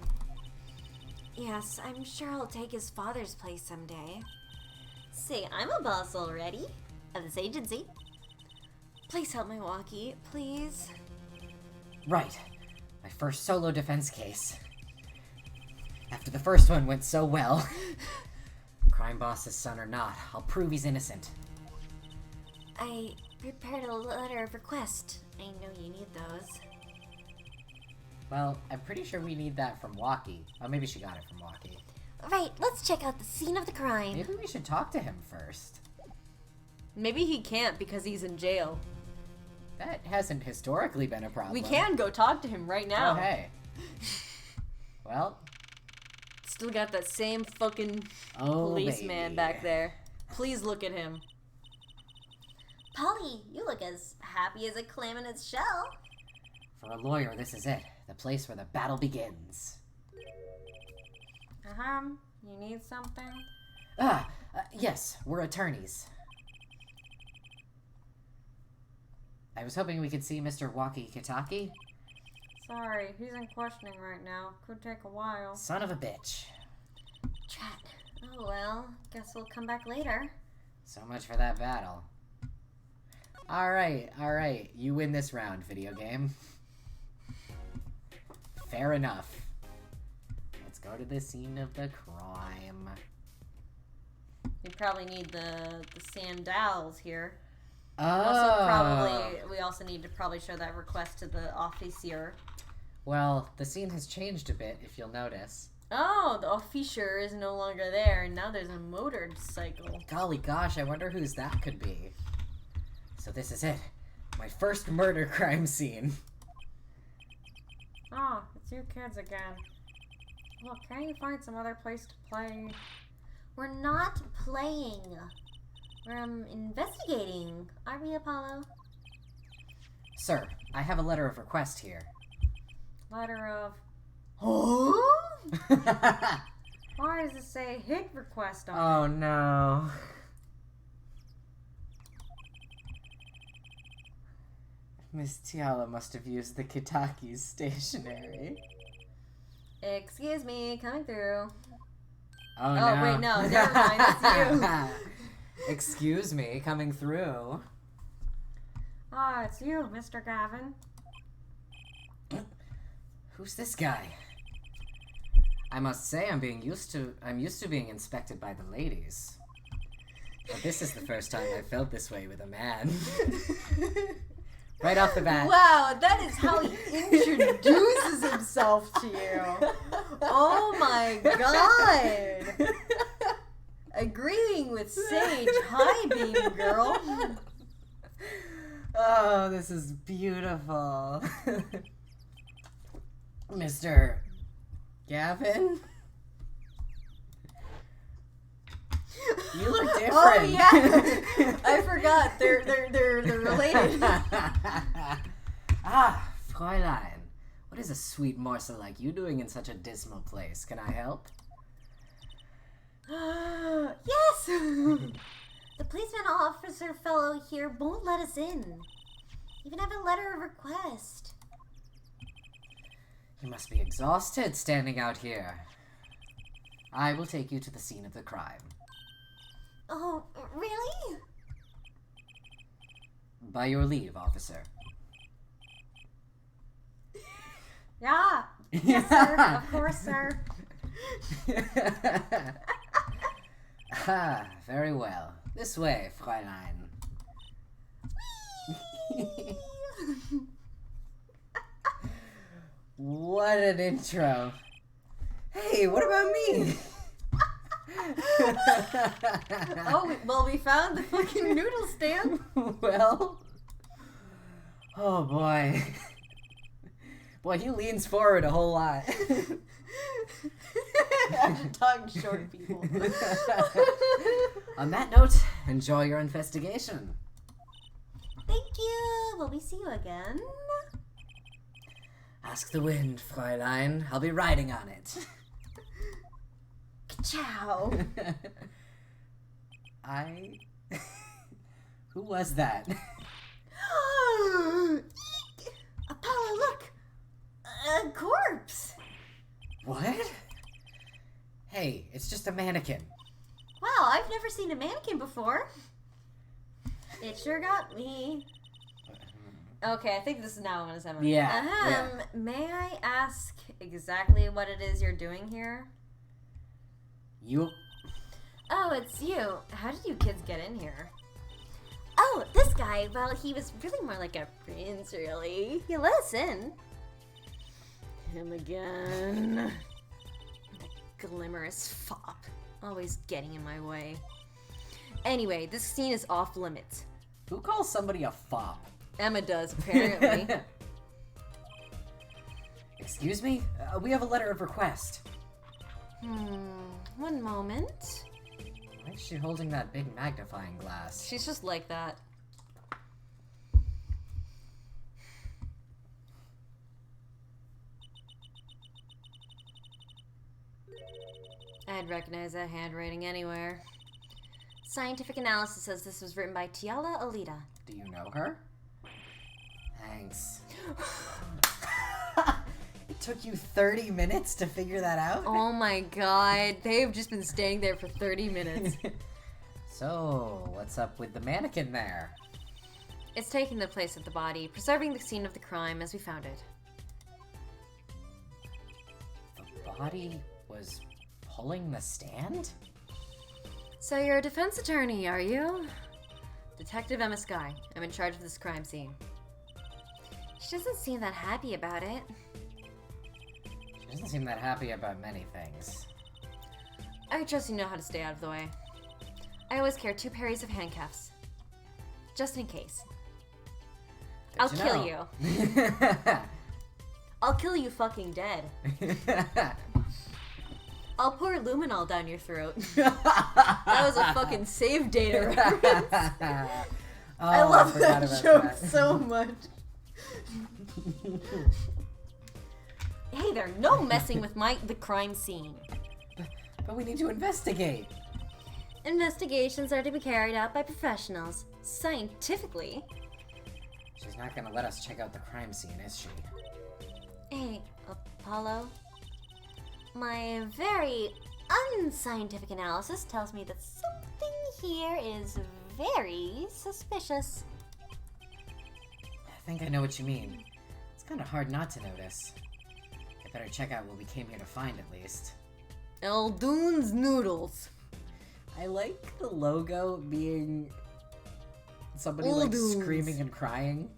Yes, I'm sure he'll take his father's place someday. Say, I'm a boss already of this agency. Please help my Waki, please. Right. My first solo defense case. After the first one went so well. Crime boss's son or not, I'll prove he's innocent. I prepared a letter of request. I know you need those. Well, I'm pretty sure we need that from Waki. Oh, maybe she got it from Waki. Right, let's check out the scene of the crime. Maybe we should talk to him first. Maybe he can't because he's in jail. That hasn't historically been a problem. We can go talk to him right now. Oh, hey. Well. Still got that same fucking Oh, policeman baby. back there. Please look at him. Polly, you look as happy as a clam in its shell. For a lawyer, this is it. The place where the battle begins. You need something? Yes, we're attorneys. I was hoping we could see Mr. Waki Kitaki. Sorry, he's in questioning right now. Could take a while. Son of a bitch. Drat. Oh well, guess we'll come back later. So much for that battle. Alright. You win this round, video game. Fair enough. Let's go to the scene of the crime. We probably need the sandals here. Oh. We also need to probably show that request to the officer. Well, the scene has changed a bit, if you'll notice. Oh, the officer is no longer there, and now there's a motorcycle. Golly gosh, I wonder whose that could be. So this is it. My first murder crime scene. Oh, it's you kids again. Look, can't you find some other place to play? We're not playing. We're investigating. Aren't we, Apollo? Sir, I have a letter of request here. Letter of... Oh? Why does it say hit request on it? Oh no. Miss Tiala must have used the Kitaki's stationery. Excuse me, coming through. Oh, Oh, wait, no, never mind, it's you. Excuse me, coming through. Ah, it's you, Mr. Gavin. Who's this guy? I must say I'm used to being inspected by the ladies. But this is the first time I felt this way with a man. Right off the bat. Wow, that is how he introduces himself to you. Oh my god. Agreeing with Sage. Hi, baby girl. Oh, this is beautiful. Mr. Gavin? You look different. Oh yeah. I forgot. They're related. Ah, Fräulein. What is a sweet morsel like you doing in such a dismal place? Can I help? Yes. The policeman officer fellow here won't let us in. Even have a letter of request. You must be exhausted standing out here. I will take you to the scene of the crime. Oh, really? By your leave, officer. Yeah. Yes, sir. Of course, sir. Ah, very well. This way, Fräulein. What an intro. Hey, what about me? Oh, well, we found the fucking noodle stand. Well. Oh boy. Boy, he leans forward a whole lot. I'm talking short people. On that note, enjoy your investigation. Thank you. Will we see you again? Ask the wind, Fräulein. I'll be riding on it. Ciao. Who was that? Apollo, look! A corpse! What? Hey, it's just a mannequin. Wow, I've never seen a mannequin before. It sure got me. Okay, I think this is now when it's Emma. Yeah. May I ask exactly what it is you're doing here? You. Oh, it's you. How did you kids get in here? Oh, this guy, well, he was really more like a prince, really. He let us in. Him again. The glamorous fop. Always getting in my way. Anyway, this scene is off limits. Who calls somebody a fop? Emma does, apparently. Excuse me? We have a letter of request. One moment. Why is she holding that big magnifying glass? She's just like that. I'd recognize that handwriting anywhere. Scientific analysis says this was written by Tiala Alita. Do you know her? Thanks. It took you 30 minutes to figure that out? Oh my god, they've just been staying there for 30 minutes. So, what's up with the mannequin there? It's taking the place of the body, preserving the scene of the crime as we found it. The body was pulling the stand? So you're a defense attorney, are you? Detective Emma Skye. I'm in charge of this crime scene. She doesn't seem that happy about it. She doesn't seem that happy about many things. I trust you know how to stay out of the way. I always carry 2 pairs of handcuffs. Just in case. Good I'll to kill know. you. I'll kill you fucking dead. I'll pour luminol down your throat. That was a fucking save data reference. I love that joke so much. Hey there, no messing with the crime scene. But we need to investigate. Investigations are to be carried out by professionals, scientifically. She's not gonna let us check out the crime scene, is she? Hey, Apollo. My very unscientific analysis tells me that something here is very suspicious. I think I know what you mean. It's kind of hard not to notice. I better check out what we came here to find at least. Eldoon's Noodles. I like the logo being somebody Eldoon's. like screaming and crying.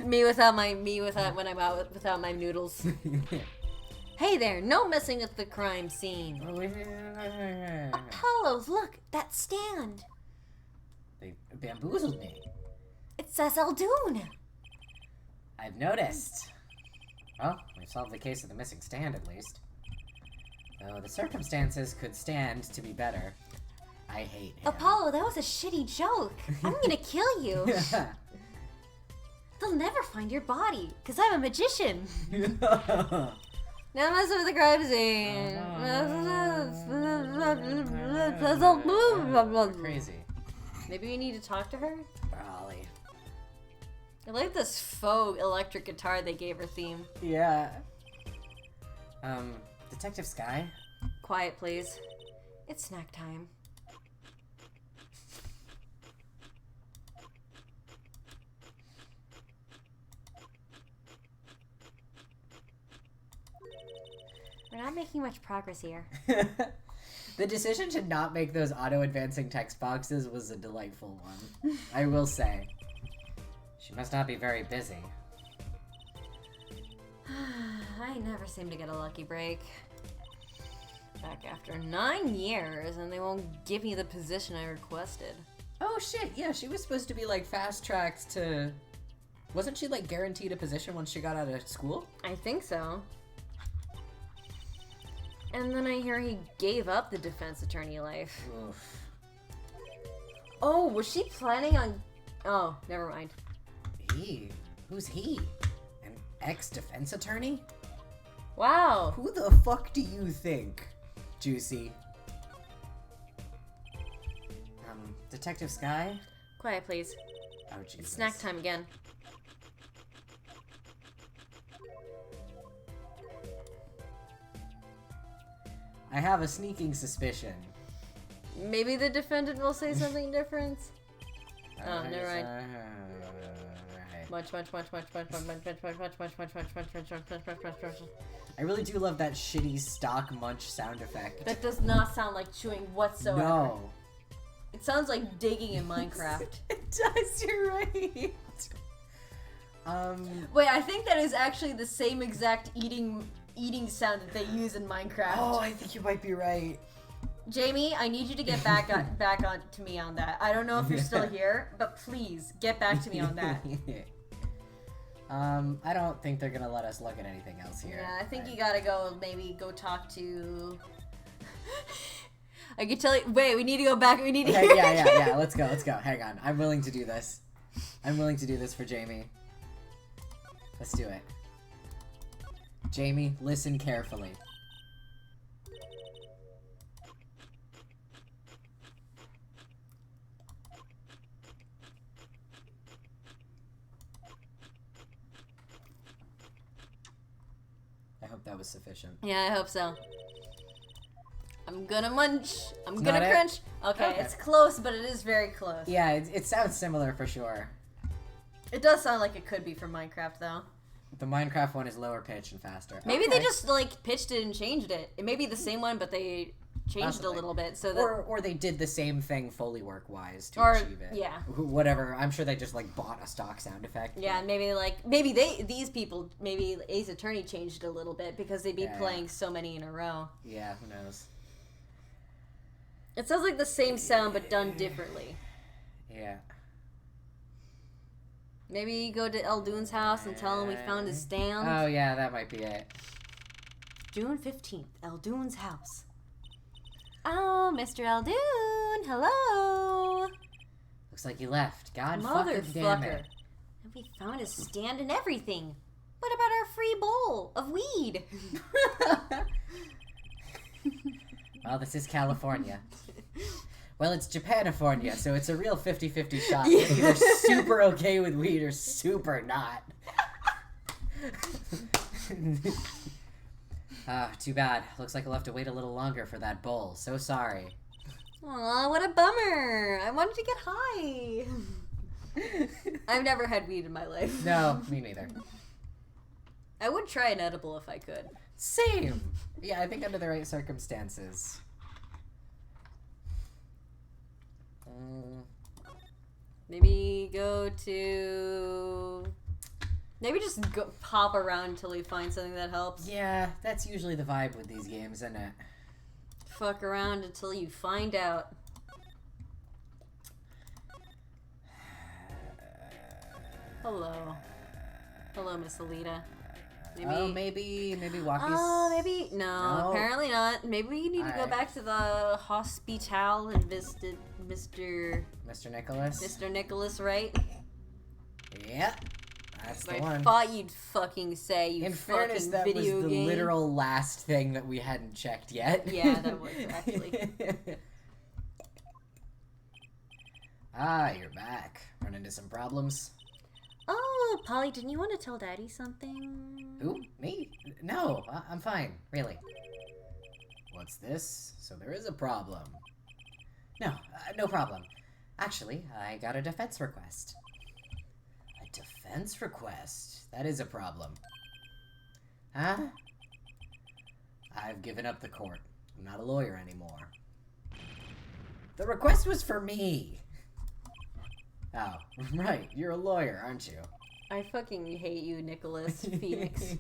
me without when I'm out without my noodles. Hey there, no messing with the crime scene. Apollo, look, that stand. They bamboozled me. It says Eldoon. I've noticed. Well, we've solved the case of the missing stand at least. Though the circumstances could stand to be better. I hate him. Apollo, that was a shitty joke. I'm gonna kill you. They'll never find your body, because I'm a magician. Now messing with the crime scene. Crazy. Maybe we need to talk to her? Golly. I like this faux electric guitar they gave her theme. Yeah. Detective Sky? Quiet, please. It's snack time. We're not making much progress here. The decision to not make those auto-advancing text boxes was a delightful one, I will say. She must not be very busy. I never seem to get a lucky break. Back after 9 years, and they won't give me the position I requested. Oh shit, yeah, she was supposed to be like fast-tracked to... Wasn't she like guaranteed a position once she got out of school? I think so. And then I hear he gave up the defense attorney life. Oof. Oh, was she planning on... Oh, never mind. He? Who's he? An ex-defense attorney? Wow. Who the fuck do you think, Juicy? Detective Sky? Quiet, please. Oh, Jesus. It's snack time again. I have a sneaking suspicion. Maybe the defendant will say something different. Oh, never mind. Munch, munch, munch, munch, munch, munch, munch, munch, munch, munch, munch, munch, munch, munch, munch, munch, munch, munch, munch, munch. I really do love that shitty stock munch sound effect. That does not sound like chewing whatsoever. No. It sounds like digging in Minecraft. It does, you're right. Wait, I think that is actually the same exact eating sound that they use in Minecraft. Oh, I think you might be right. Jamie, I need you to get back on to me on that. I don't know if you're still here, but please get back to me on that. I don't think they're gonna let us look at anything else here. Yeah, I think you gotta go talk to... I can tell you... Wait, we need to go back. We need to Okay, hear yeah. Let's go. Hang on. I'm willing to do this. I'm willing to do this for Jamie. Let's do it. Jamie, listen carefully. I hope that was sufficient. Yeah, I hope so. I'm gonna munch. I'm It's gonna not it? crunch. Okay, Okay. it's close, but it is very close. Yeah, it sounds similar for sure. It does sound like it could be from Minecraft, though. The Minecraft one is lower pitch and faster. Maybe they Okay. just, like, pitched it and changed it. It may be the same one, but they changed it Possibly. a little bit so that... Or they did the same thing Foley work wise to Or- achieve it. yeah. Whatever. I'm sure they just like bought a stock sound effect. Yeah, maybe these people, maybe Ace Attorney changed it a little bit because they'd be Yeah, playing so many in a row. Yeah, who knows? It sounds like the same sound, but done differently. Yeah. Maybe go to Eldoon's house and tell him we found his stand. Oh yeah, that might be it. June 15th, Eldoon's house. Oh, Mr. Eldoon, hello. Looks like he left. God fucking damn Motherfucker. it. And we found his stand and everything. What about our free bowl of weed? Well, this is California. Well, it's Japanifornia, so it's a real 50-50 shot. Yeah. You're either super okay with weed or super not. Too bad. Looks like I'll have to wait a little longer for that bowl. So sorry. Aw, what a bummer. I wanted to get high. I've never had weed in my life. No, me neither. I would try an edible if I could. Same. Yeah, I think under the right circumstances. Maybe go to... Maybe just go pop around until we find something that helps. Yeah, that's usually the vibe with these games, isn't it? Fuck around until you find out. Hello. Hello, Miss Alita. Maybe Walkie's... Oh, maybe... No, No. apparently not. Maybe we need to go Alright. back to the hospital and visit Mr. Mr. Nicholas? Mr. Nicholas, right? Yeah. That's the I one. thought you'd fucking say, you In fucking fairness, that was video the game. literal last thing that we hadn't checked yet. Yeah, that was actually. Ah, you're back. Run into some problems? Oh, Polly, didn't you want to tell Daddy something? Who? Me? No, I'm fine, really. What's this? So there is a problem. No, no problem. Actually, I got a defense request. A defense request? That is a problem. Huh? I've given up the court. I'm not a lawyer anymore. The request was for me. Oh, right. You're a lawyer, aren't you? I fucking hate you, Nicholas Phoenix.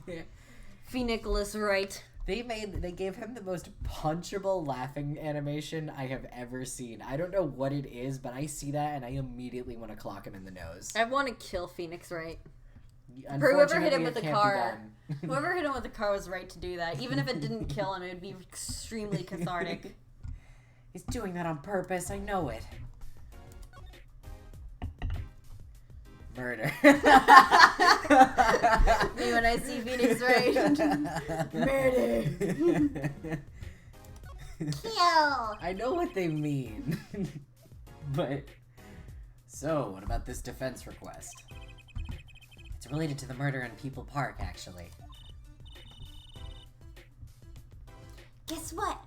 Phoenix Wright. They gave him the most punchable laughing animation I have ever seen. I don't know what it is, but I see that and I immediately want to clock him in the nose. I want to kill Phoenix Wright. Unfortunately, hit him it with the can't be car. done. Whoever hit him with the car was right to do that. Even if it didn't kill him, it would be extremely cathartic. He's doing that on purpose. I know it. Murder. Me when I see Phoenix Wright. Murder. Kill! I know what they mean. But, so, what about this defense request? It's related to the murder in People Park, actually. Guess what?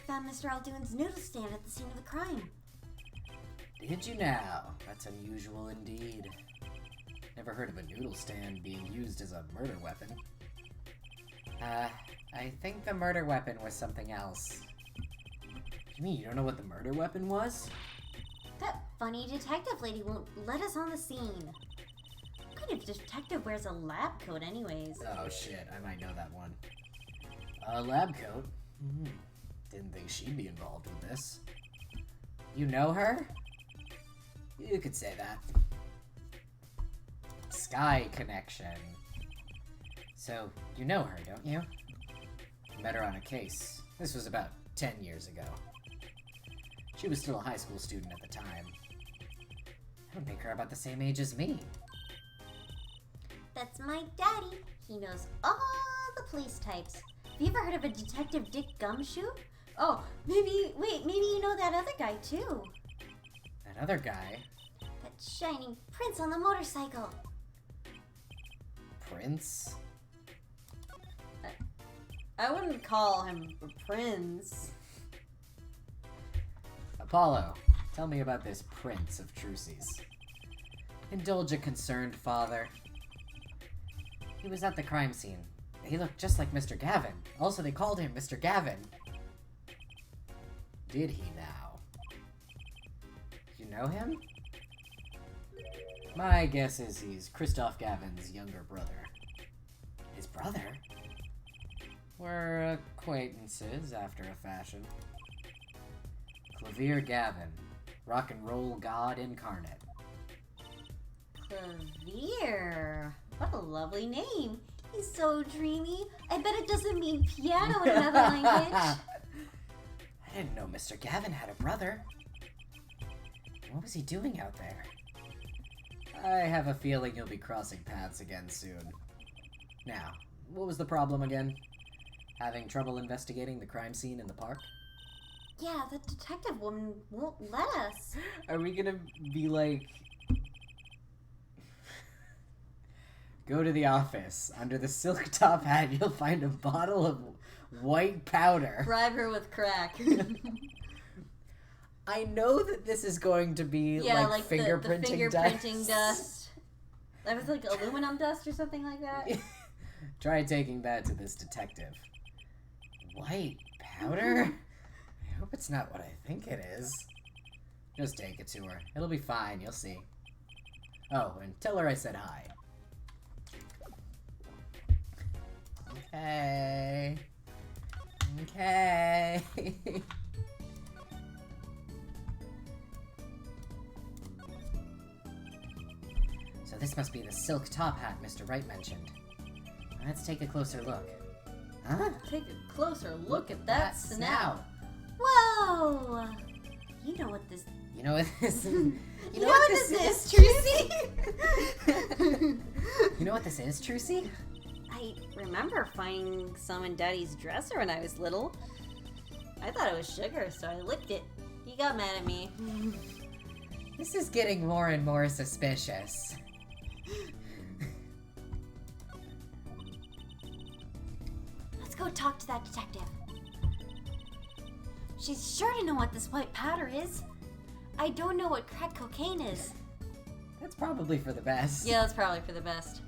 Found Mr. Alduin's noodle stand at the scene of the crime. Did you now? That's unusual indeed. Never heard of a noodle stand being used as a murder weapon. I think the murder weapon was something else. You mean you don't know what the murder weapon was? That funny detective lady won't let us on the scene. What kind of detective wears a lab coat anyways? Oh shit, I might know that one. A lab coat? Didn't think she'd be involved with this. You know her? You could say that. Sky connection. So, you know her, don't you? Met her on a case. This was about 10 years ago. She was still a high school student at the time. I don't think her about the same age as me. That's my daddy. He knows all the police types. Have you ever heard of a Detective Dick Gumshoe? Oh, maybe you know that other guy too. That other guy, That shining prince on the motorcycle. Prince? I wouldn't call him a prince. Apollo, tell me about this Prince of Trucy's. Indulge a concerned father. He was at the crime scene. He looked just like Mr. Gavin. Also, they called him Mr. Gavin. Did he now? You know him? My guess is he's Christoph Gavin's younger brother. His brother? We're acquaintances after a fashion. Clavier Gavin, rock and roll god incarnate. Clavier. What a lovely name. He's so dreamy. I bet it doesn't mean piano in another language. I didn't know Mr. Gavin had a brother. What was he doing out there? I have a feeling you'll be crossing paths again soon. Now, what was the problem again? Having trouble investigating the crime scene in the park? Yeah, the detective woman won't let us. Are we gonna be like... Go to the office. Under the silk top hat, you'll find a bottle of white powder. Bribe her with crack. I know that this is going to be like the fingerprinting fingerprinting dust. That was like aluminum dust or something like that. Try taking that to this detective. White powder? I hope it's not what I think it is. Just take it to her. It'll be fine, you'll see. Oh, and tell her I said hi. Okay. Okay. So this must be the silk top hat Mr. Wright mentioned. Let's take a closer look. Huh? Take a closer look at that snout. Whoa! You know what this... You know what this... You know what this is, Trucy? You know what this is, Trucy? I remember finding some in Daddy's dresser when I was little. I thought it was sugar, so I licked it. He got mad at me. This is getting more and more suspicious. Let's go talk to that detective. She's sure to know what this white powder is. I don't know what crack cocaine is. That's probably for the best. Yeah, that's probably for the best.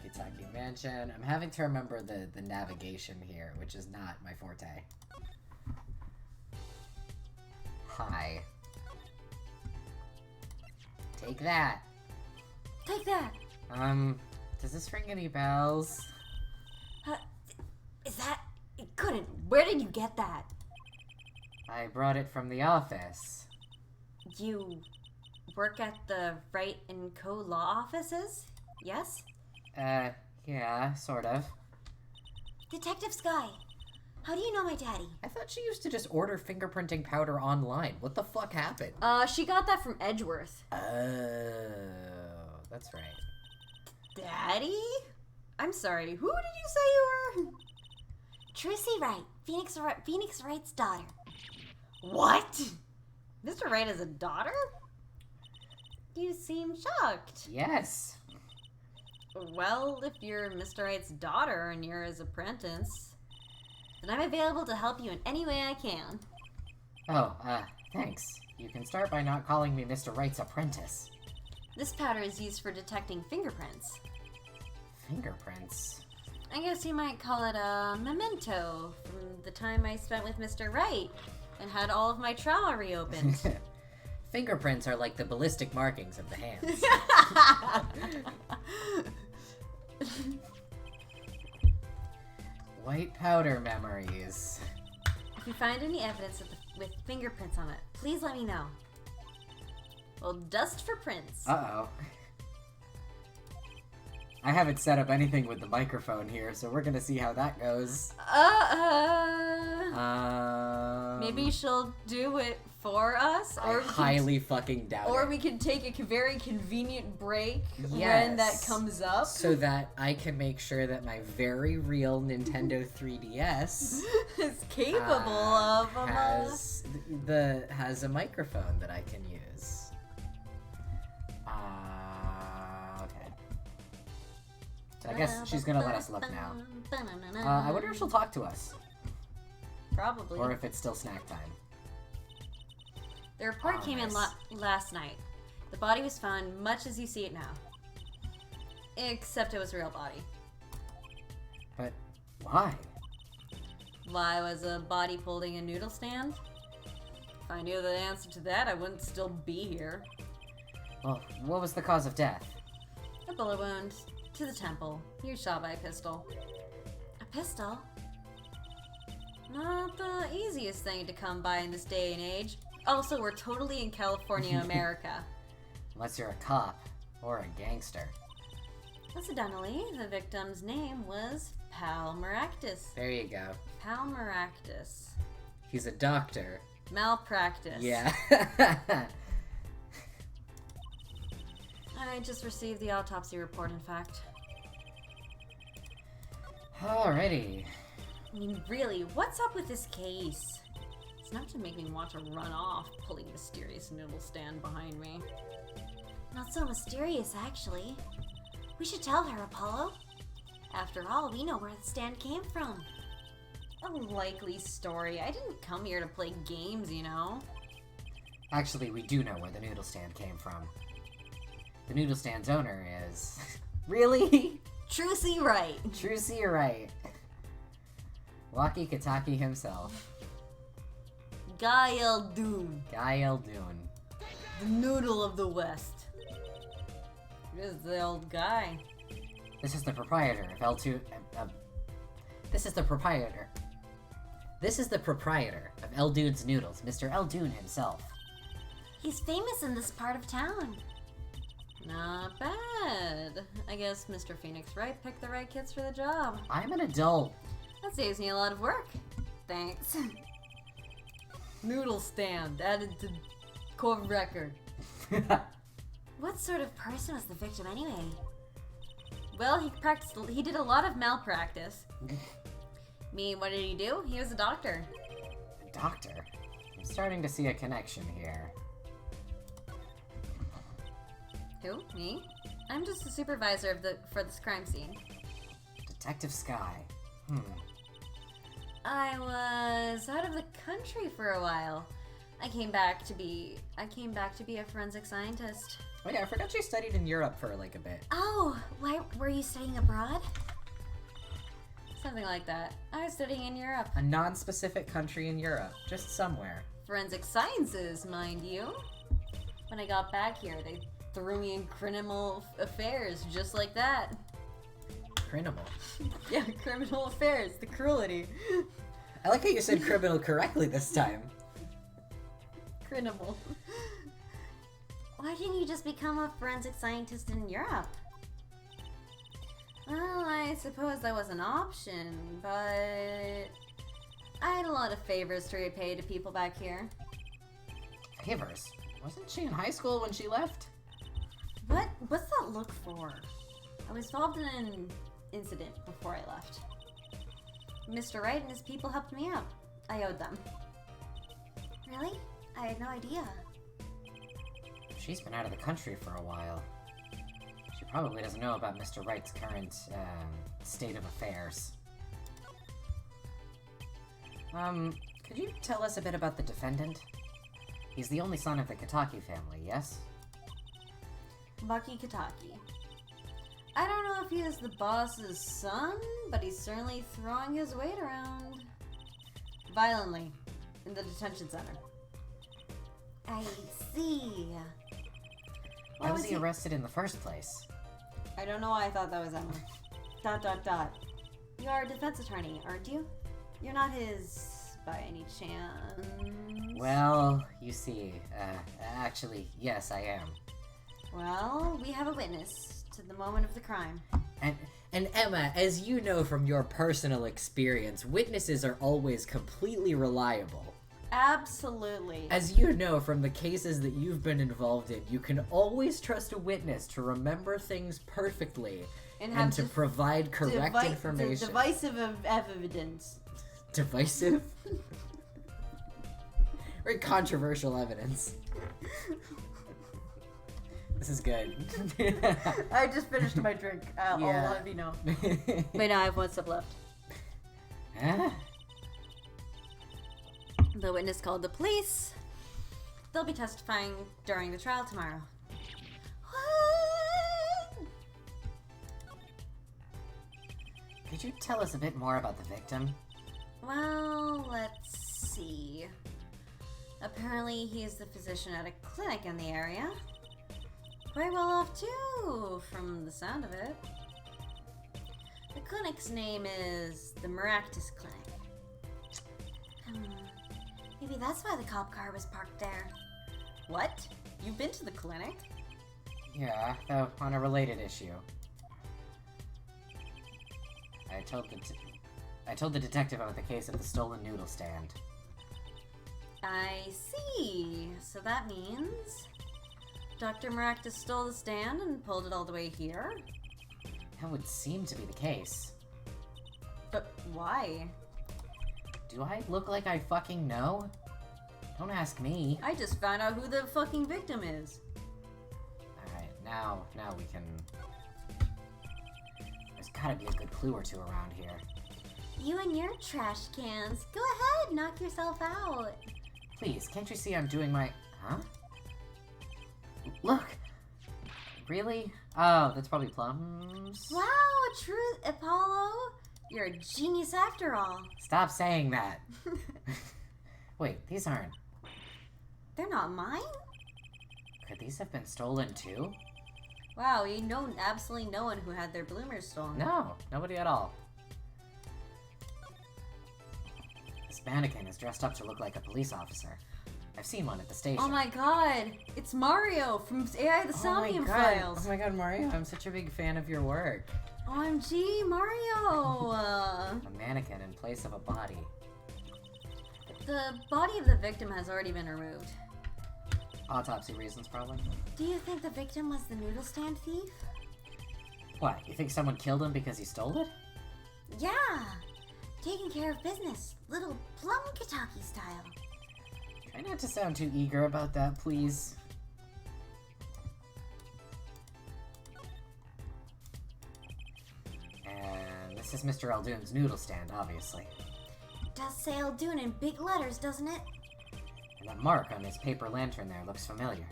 Kitaki Mansion. I'm having to remember the navigation here, which is not my forte. Hi. Take that. Take that. Does this ring any bells? Is that... It couldn't. Where did you get that? I brought it from the office. You work at the Wright & Co. law offices? Yes? Yeah, sort of. Detective Sky, how do you know my daddy? I thought she used to just order fingerprinting powder online. What the fuck happened? She got that from Edgeworth. Oh, that's right. Daddy? I'm sorry, who did you say you were? Trucy Wright, Phoenix Wright's daughter. What? Mr. Wright has a daughter? You seem shocked. Yes. Well, if you're Mr. Wright's daughter and you're his apprentice, then I'm available to help you in any way I can. Oh, thanks. You can start by not calling me Mr. Wright's apprentice. This powder is used for detecting fingerprints. Fingerprints? I guess you might call it a memento from the time I spent with Mr. Wright and had all of my trauma reopened. Fingerprints are like the ballistic markings of the hands. White powder memories. If you find any evidence with fingerprints on it, please let me know. Well, dust for prints. Uh-oh. I haven't set up anything with the microphone here, so we're gonna see how that goes. Maybe she'll do it for us, or I highly fucking doubt or it. we can take a very convenient break when Yes. that comes up. So that I can make sure that my very real Nintendo 3DS Is capable of has a microphone that I can use. Okay. So I guess she's gonna let us look now. I wonder if she'll talk to us, Probably. or if it's still snack time. The report Oh, came in nice. last night. The body was found much as you see it now. Except it was a real body. But why? Why was a body holding a noodle stand? If I knew the answer to that, I wouldn't still be here. Well, what was the cause of death? A bullet wound to the temple. He was shot by a pistol. A pistol? Not the easiest thing to come by in this day and age. Also, we're totally in California, America. Unless you're a cop or a gangster. Incidentally, the victim's name was Pal Maractus. There you go. Pal Maractus. He's a doctor. Malpractice. Yeah. I just received the autopsy report, in fact. Alrighty. I mean, really, what's up with this case? It's enough to make me want to run off, pulling mysterious noodle stand behind me. Not so mysterious, actually. We should tell her, Apollo. After all, we know where the stand came from. A likely story. I didn't come here to play games, you know. Actually, we do know where the noodle stand came from. The noodle stand's owner is... Really? Trucy Wright. Trucy, you're right. Waki Kataki himself. Guy Eldoon. Guy Eldoon. The noodle of the West. This is the old guy. This is the proprietor of L2... this is the proprietor. This is the proprietor of Eldoon's Noodles, Mr. Eldoon himself. He's famous in this part of town. Not bad. I guess Mr. Phoenix Wright picked the right kids for the job. I'm an adult. That saves me a lot of work. Thanks. Noodle stand added to core record. What sort of person was the victim anyway? Well, he did a lot of malpractice. What did he do? He was a doctor. Doctor? I'm starting to see a connection here. Who? Me? I'm just the supervisor for this crime scene. Detective Sky. I was out of the country for a while. I came back to be a forensic scientist. Oh yeah, I forgot you studied in Europe for like a bit. Oh, why were you studying abroad? Something like that. I was studying in Europe. A non-specific country in Europe, just somewhere. Forensic sciences, mind you. When I got back here, they threw me in criminal affairs, just like that. Criminal. Yeah, criminal affairs, the cruelty. I like how you said criminal correctly this time. Criminal. Why didn't you just become a forensic scientist in Europe? Well, I suppose that was an option, but I had a lot of favors to repay to people back here. Favors? Wasn't she in high school when she left? What's that look for? I was involved in an incident before I left. Mr. Wright and his people helped me out. I owed them. Really? I had no idea. She's been out of the country for a while. She probably doesn't know about Mr. Wright's current, state of affairs. Could you tell us a bit about the defendant? He's the only son of the Kataki family, yes? Maki Kataki. I don't know if he is the boss's son, but he's certainly throwing his weight around. Violently. In the detention center. I see. Why was he arrested in the first place? I don't know why I thought that was Emma. ... You are a defense attorney, aren't you? You're not his by any chance. Well, you see, actually, yes, I am. Well, we have a witness to the moment of the crime. And Emma, as you know from your personal experience, witnesses are always completely reliable. Absolutely. As you know from the cases that you've been involved in, you can always trust a witness to remember things perfectly and to provide correct information. Divisive evidence. Divisive? Very controversial evidence. This is good. I just finished my drink. I'll let you know. Wait, no, I have one sip left. Huh? The witness called the police. They'll be testifying during the trial tomorrow. What? Could you tell us a bit more about the victim? Well, let's see. Apparently, he is the physician at a clinic in the area. Quite well off, too, from the sound of it. The clinic's name is the Maractus Clinic. Maybe that's why the cop car was parked there. What? You've been to the clinic? Yeah, though on a related issue. I told the detective about the case of the stolen noodle stand. I see. So that means Dr. Maractus stole the stand and pulled it all the way here? That would seem to be the case. But why? Do I look like I fucking know? Don't ask me. I just found out who the fucking victim is. Alright, now we can... There's gotta be a good clue or two around here. You and your trash cans. Go ahead, knock yourself out. Please, can't you see I'm doing my... Huh? Look! Really? Oh, that's probably plums. Wow, true, Apollo. You're a genius after all. Stop saying that. Wait, these aren't... They're not mine? Could these have been stolen too? Wow, you know absolutely no one who had their bloomers stolen. No, nobody at all. This mannequin is dressed up to look like a police officer. I've seen one at the station. Oh my god, it's Mario from AI the Somnium Files. Oh my god, Mario, I'm such a big fan of your work. OMG, Mario! A mannequin in place of a body. The body of the victim has already been removed. Autopsy reasons, probably. Do you think the victim was the noodle stand thief? What, you think someone killed him because he stole it? Yeah! Taking care of business. Little plum Kitaki style. Try not to sound too eager about that, please. And this is Mr. Aldoon's noodle stand, obviously. Does say Aldoon in big letters, doesn't it? And that mark on his paper lantern there looks familiar.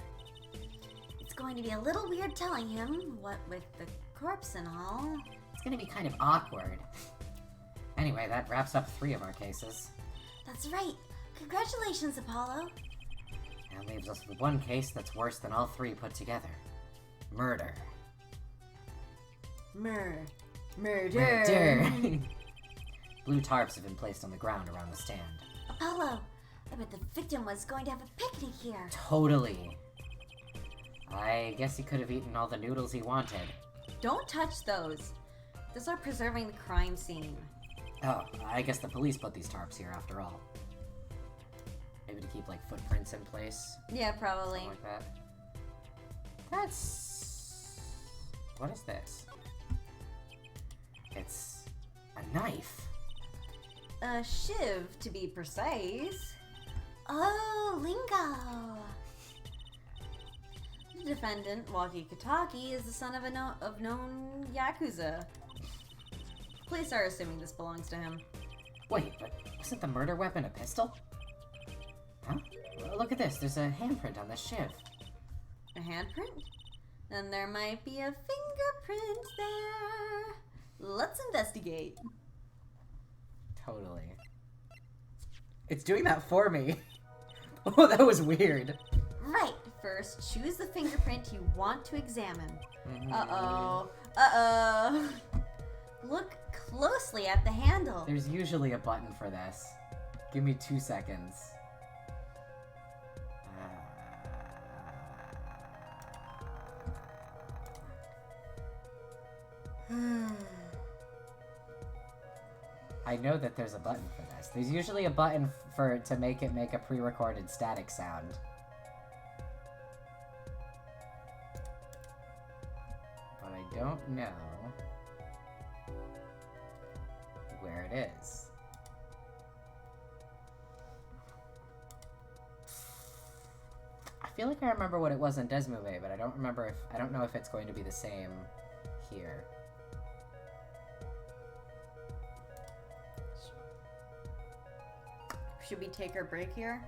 It's going to be a little weird telling him, what with the corpse and all. It's gonna be kind of awkward. Anyway, that wraps up 3 of our cases. That's right. Congratulations, Apollo. And leaves us with 1 case that's worse than all 3 put together. Murder. Murder. Blue tarps have been placed on the ground around the stand. Apollo, I bet the victim was going to have a picnic here. Totally. I guess he could have eaten all the noodles he wanted. Don't touch those. Those are preserving the crime scene. Oh, I guess the police put these tarps here after all. Maybe to keep, like, footprints in place. Yeah, probably. Something like that. That's... What is this? It's a knife. A shiv, to be precise. Oh, lingo. The defendant, Waki Kataki, is the son of a known Yakuza. Police are assuming this belongs to him. Wait, but wasn't the murder weapon a pistol? Huh? Well, look at this. There's a handprint on the shiv. A handprint? Then there might be a fingerprint there. Let's investigate. Totally. It's doing that for me. Oh, that was weird. Right. First, choose the fingerprint you want to examine. Uh-oh. Uh-oh. Look closely at the handle. There's usually a button for this. Give me 2 seconds. I know that there's a button for this. There's usually a button to make it make a pre-recorded static sound. But I don't know where it is. I feel like I remember what it was in Desmove, but I don't know if it's going to be the same here. Should we take our break here?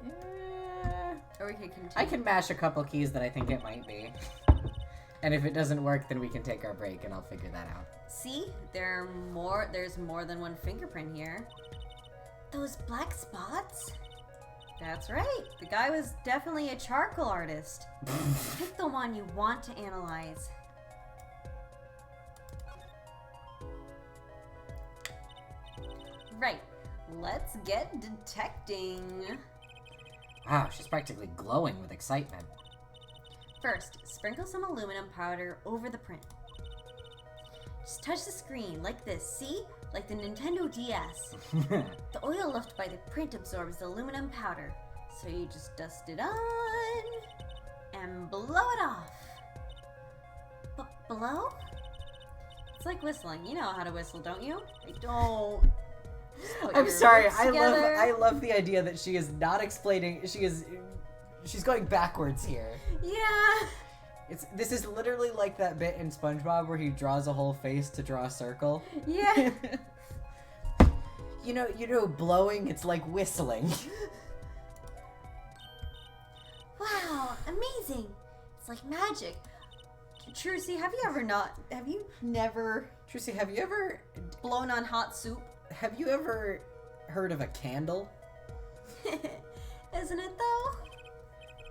Yeah. Or we could continue? I can mash a couple keys that I think it might be. And if it doesn't work, then we can take our break and I'll figure that out. See? There's more than one fingerprint here. Those black spots? That's right. The guy was definitely a charcoal artist. Pick the one you want to analyze. Right. Let's get detecting. Wow, she's practically glowing with excitement. First, sprinkle some aluminum powder over the print. Just touch the screen like this, see? Like the Nintendo DS. The oil left by the print absorbs the aluminum powder. So you just dust it on and blow it off. Blow? It's like whistling. You know how to whistle, don't you? I don't. Just put I'm your sorry. lips I together. love the idea that she is not explaining. She's going backwards here. Yeah. This is literally like that bit in SpongeBob where he draws a whole face to draw a circle. Yeah. You know, blowing, it's like whistling. Wow, amazing. It's like magic. Trucy, have you never Trucy, have you ever blown on hot soup? heard of a candle? Isn't it though?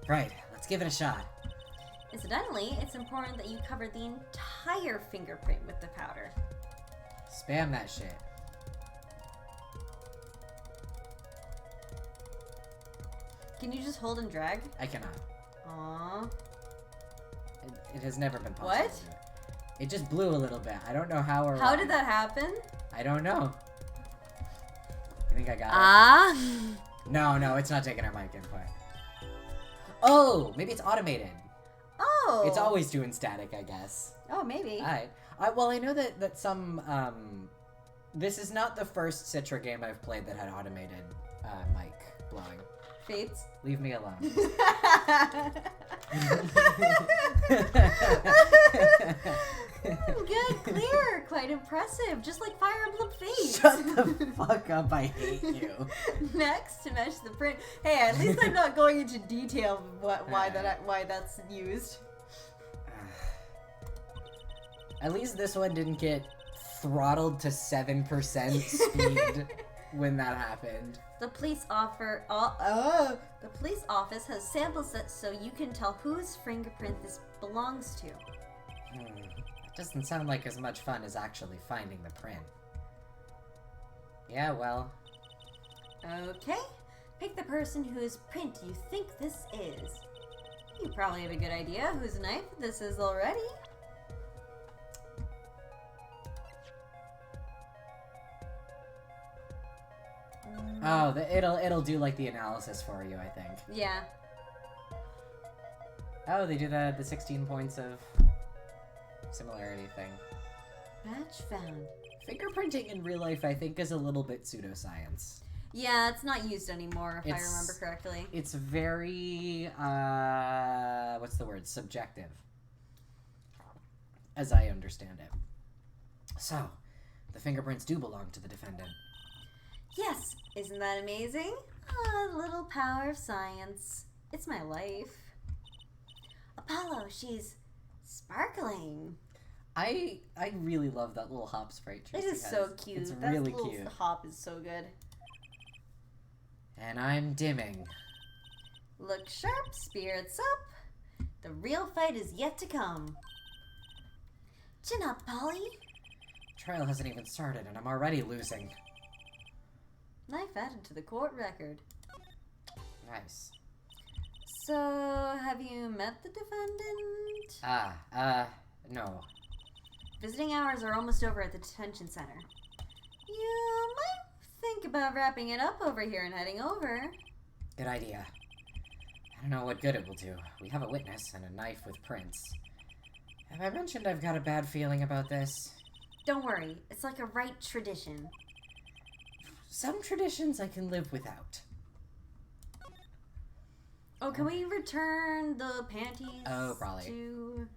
Right, let's give it a shot. Incidentally, it's important that you cover the entire fingerprint with the powder. Spam that shit. Can you just hold and drag? I cannot. Aww. It has never been possible. What? To do it. It just blew a little bit. I don't know how or How why. did that happen? I don't know. I think I got Ah. it. No, it's not taking our mic input. Oh, maybe it's automated. Oh. It's always doing static, I guess. Oh, maybe. Alright. Well, I know that some, this is not the first Citra game I've played that had automated, mic blowing. Fates. Leave me alone. Good, clear, quite impressive. Just like Fire Emblem Fates. Shut the fuck up, I hate you. Next, to match the print. Hey, at least I'm not going into detail of why that's used. At least this one didn't get throttled to 7% speed when that happened. The police office has samples so you can tell whose fingerprint this belongs to. It doesn't sound like as much fun as actually finding the print. Yeah, well. Okay, pick the person whose print you think this is. You probably have a good idea whose knife this is already. Oh, it'll do like the analysis for you, I think. Yeah. Oh, they do the 16 points of similarity thing. Match found. Fingerprinting in real life, I think, is a little bit pseudoscience. Yeah, it's not used anymore, if I remember correctly. It's very, what's the word? Subjective. As I understand it. So, the fingerprints do belong to the defendant. Yes, isn't that amazing? A little power of science. It's my life. Apollo, she's sparkling. I really love that little hop sprite. It is so cute. It's that really little cute. hop is so good. And I'm dimming. Look sharp, spirits up. The real fight is yet to come. Chin up, Polly. Trial hasn't even started, and I'm already losing. Knife added to the court record. Nice. So, have you met the defendant? No. Visiting hours are almost over at the detention center. You might think about wrapping it up over here and heading over. Good idea. I don't know what good it will do. We have a witness and a knife with prints. Have I mentioned I've got a bad feeling about this? Don't worry, it's like a right tradition. Some traditions I can live without. Oh, can we return the panties? Oh, probably. To...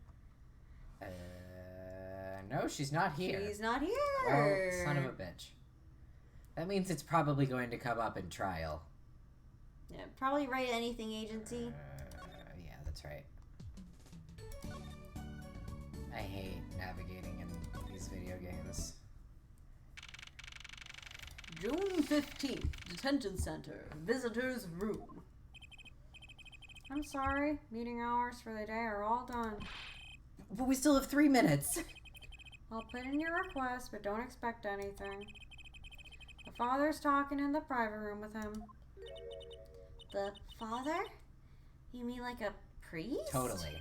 No, she's not here. She's not here. Well, son of a bitch. That means it's probably going to come up in trial. Yeah, probably Write Anything Agency. Yeah, that's right. I hate navigating in these video games. June 15th, Detention Center, Visitor's Room. I'm sorry, meeting hours for the day are all done. But we still have 3 minutes. I'll put in your request, but don't expect anything. The father's talking in the private room with him. The father? You mean like a priest? Totally.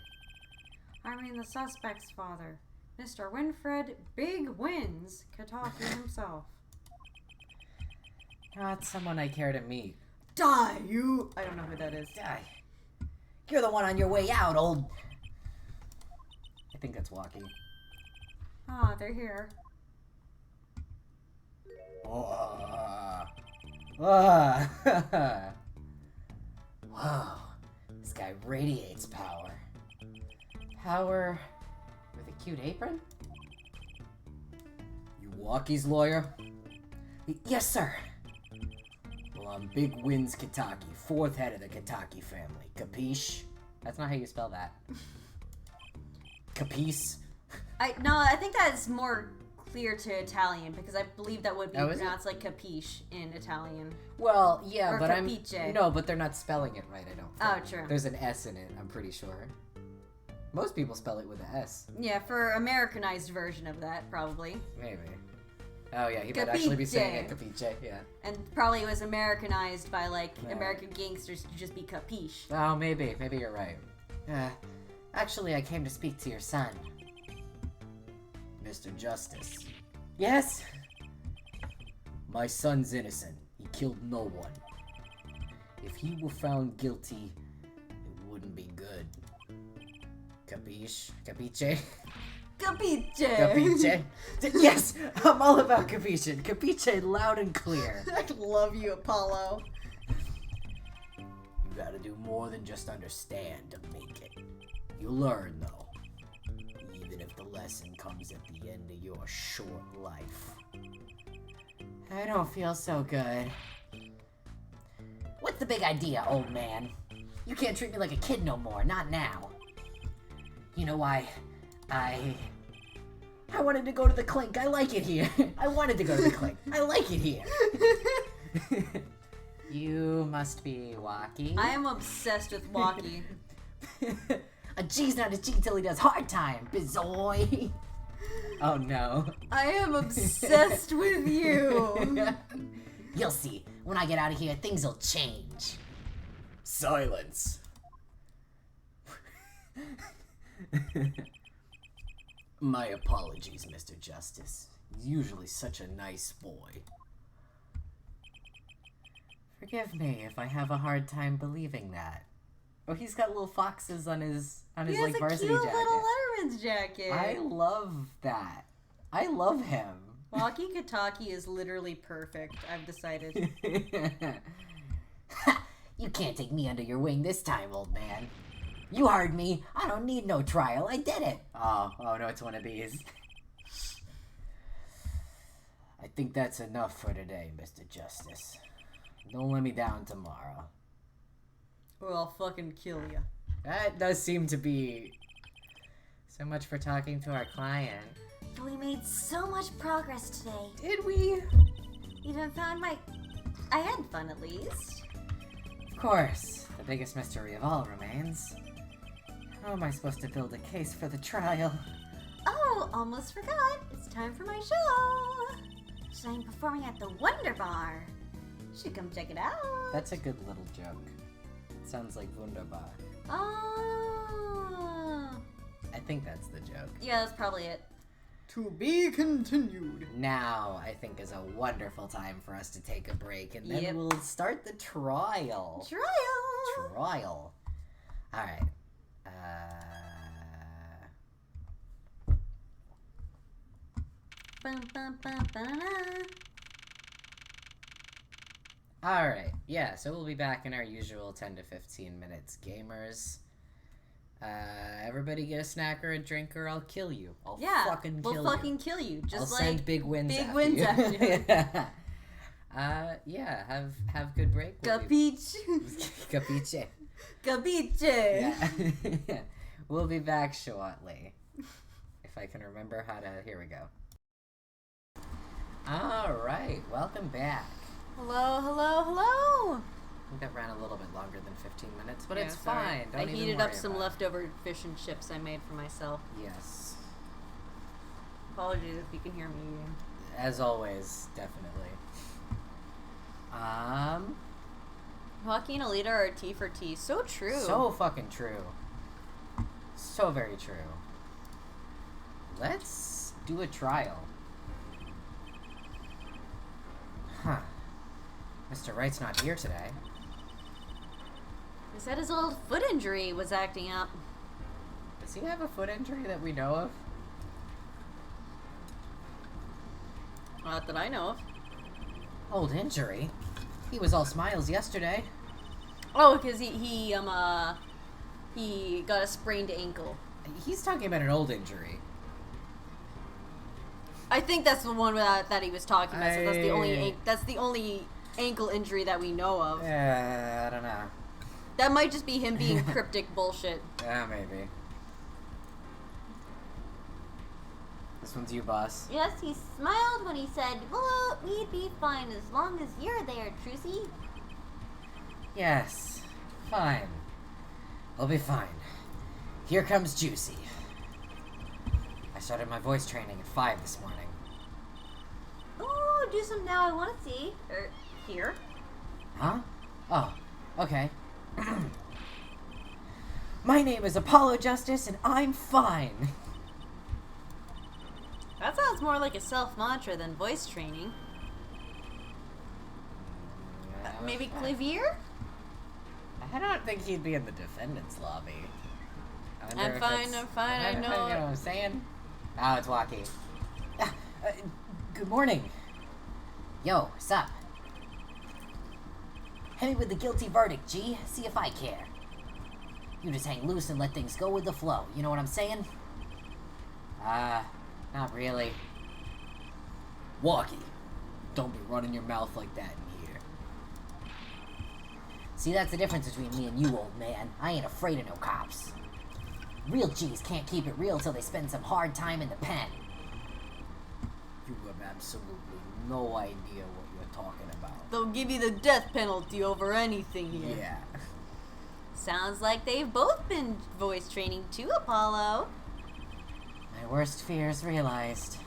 I mean the suspect's father, Mr. Winfred Big Wins Kataki himself. Not someone I care to meet. Die, you! I don't know who that is. Die. You're the one on your way out, old... I think that's Walkie. Ah, they're here. Whoa. This guy radiates power. Power with a cute apron? You Walkie's lawyer? Yes, sir. Well, I'm Big Wins Kataki, 4th head of the Kataki family. Capiche? That's not how you spell that. Capice? I think that's more clear to Italian because I believe that would be Oh, is it? pronounced like capiche in Italian. Well, yeah, Or but capiche. No, but they're not spelling it right, I don't think. Oh, true. There's an S in it, I'm pretty sure. Most people spell it with an S. Yeah, for Americanized version of that, probably. Maybe. Oh, yeah, he might actually be saying it Capiche. capiche, yeah. And probably it was Americanized by, like, Right. American gangsters to just be capiche. Oh, maybe. Maybe you're right. Actually, I came to speak to your son. Mr. Justice. Yes? My son's innocent. He killed no one. If he were found guilty, it wouldn't be good. Capiche? Capiche? Capiche! Capiche? Yes! I'm all about capiche. Capiche loud and clear. I love you, Apollo. You gotta do more than just understand to make it. You learn, though. Even if the lesson comes at the end of your short life. I don't feel so good. What's the big idea, old man? You can't treat me like a kid no more, not now. You know why? I wanted to go to the Clink. I like it here. I wanted to go to the Clink. I like it here. You must be Waki. I am obsessed with Waki. A G's not a G till he does hard time, bizoy. Oh no. I am obsessed with you. You'll see. When I get out of here, things will change. Silence. My apologies, Mr. Justice. He's usually such a nice boy. Forgive me if I have a hard time believing that. Oh, he's got little foxes on his He has like a varsity cute jacket. little Letterman's jacket. I love that. I love him. Waki Kataki is literally perfect, I've decided. You can't take me under your wing this time, old man. You heard me. I don't need no trial. I did it. Oh no, it's one of these. I think that's enough for today, Mr. Justice. Don't let me down tomorrow. Or I'll fucking kill you. That does seem to be so much for talking to our client. We made so much progress today. Did we? Even found my... I had fun at least. Of course. The biggest mystery of all remains. How am I supposed to build a case for the trial? Oh, almost forgot. It's time for my show. Today I'm performing at the Wonder Bar. Should come check it out. That's a good little joke. It sounds like wunderbar. Oh. I think that's the joke. Yeah, that's probably it. To be continued. Now, I think is a wonderful time for us to take a break, and then Yep. we'll start the trial. Trial. Trial. Alright. Bum, bum, bum, ba-da-da. Alright, yeah, so we'll be back in our usual 10 to 15 minutes, gamers. Everybody get a snack or a drink or I'll kill you. I'll Yeah, fucking kill we'll you. fucking kill you. Just I'll like send big wins big after wins you. after you. Yeah, have good break. We'll Capiche. Capiche. Capiche. Yeah. We'll be back shortly. If I can remember how to... Here we go. Alright, welcome back. Hello, hello, hello. I think that ran a little bit longer than 15 minutes, but Yeah, it's sorry. fine. Don't I even heated worry up some about it. leftover fish and chips I made for myself. Yes. Apologies if you can hear me eating. As always, definitely. Hockey and Alita are T for T. So true. So fucking true. So very true. Let's do a trial. Huh. Mr. Wright's not here today. He said his old foot injury was acting up. Does he have a foot injury that we know of? Not that I know of. Old injury? He was all smiles yesterday. Oh, because he got a sprained ankle. He's talking about an old injury. I think that's the one that he was talking about. So I- that's the only ankle injury that we know of. I don't know. That might just be him being cryptic bullshit. Yeah, maybe. This one's you, boss. Yes, he smiled when he said, well, we'd be fine as long as you're there, Trucy. Yes. Fine. I'll be fine. Here comes Juicy. I started my voice training at 5 this morning. Ooh, do some now, I want to see. Here. Huh? Oh, okay. My name is Apollo Justice, and I'm fine. That sounds more like a self mantra than voice training. Maybe Clavier? I I don't think he'd be in the defendant's lobby. I wonder I'm if fine, it's- I'm fine, I You know know. what I'm saying? Oh, it's Walkie. Good morning. Yo, what's up? Hit me with the guilty verdict, G. See if I care. You just hang loose and let things go with the flow. You know what I'm saying? Not really. Walkie, don't be running your mouth like that in here. See, that's the difference between me and you, old man. I ain't afraid of no cops. Real G's can't keep it real till they spend some hard time in the pen. You have absolutely no idea what you're talking about. They'll give you the death penalty over anything here. Yeah. Sounds like they've both been voice training too, Apollo. My worst fears realized.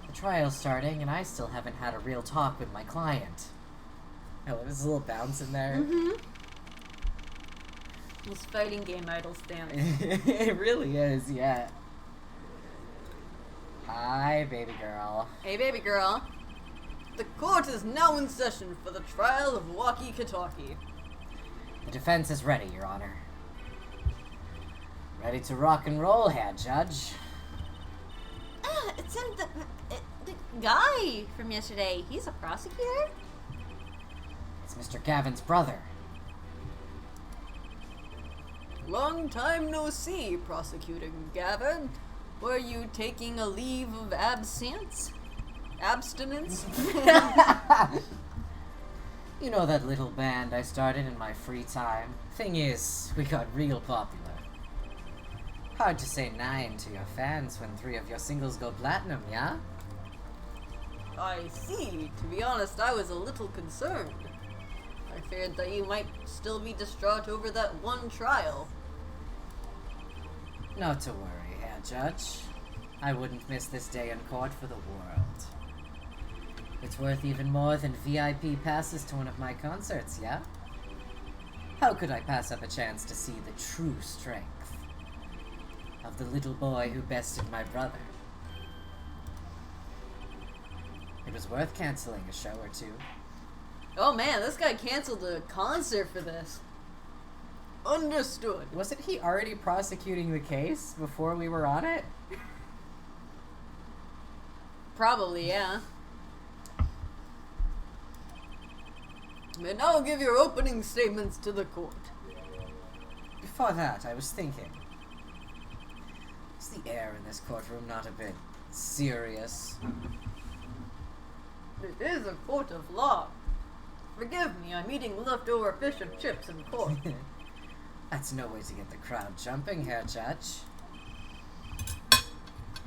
The trial's starting, and I still haven't had a real talk with my client. Oh, there's a little bounce in there. This fighting game idol stamp. It really is, yeah. Hi, baby girl. Hey, baby girl. The court is now in session for the trial of Walkie Kataki. The defense is ready, Your Honor. Ready to rock and roll here, Judge. It's him, the guy from yesterday. He's a prosecutor? It's Mr. Gavin's brother. Long time no see, prosecuting Gavin. Were you taking a leave of absence? Abstinence? You know that little band I started in my free time? Thing is, we got real popular. Hard to say nine to your fans when 3 of your singles go platinum, yeah? I see. To be honest, I was a little concerned. I feared that you might still be distraught over that one trial. Not to worry, Herr Judge. I wouldn't miss this day in court for the world. It's worth even more than VIP passes to one of my concerts, yeah? How could I pass up a chance to see the true strength of the little boy who bested my brother? It was worth canceling a show or two. Oh man, this guy canceled a concert for this. Understood. Wasn't he already prosecuting the case before we were on it? Probably, yeah. And now give your opening statements to the court. Before that, I was thinking. Is the air in this courtroom not a bit serious? It is a court of law. Forgive me, I'm eating leftover fish and chips in court. That's no way to get the crowd jumping, Herr Judge.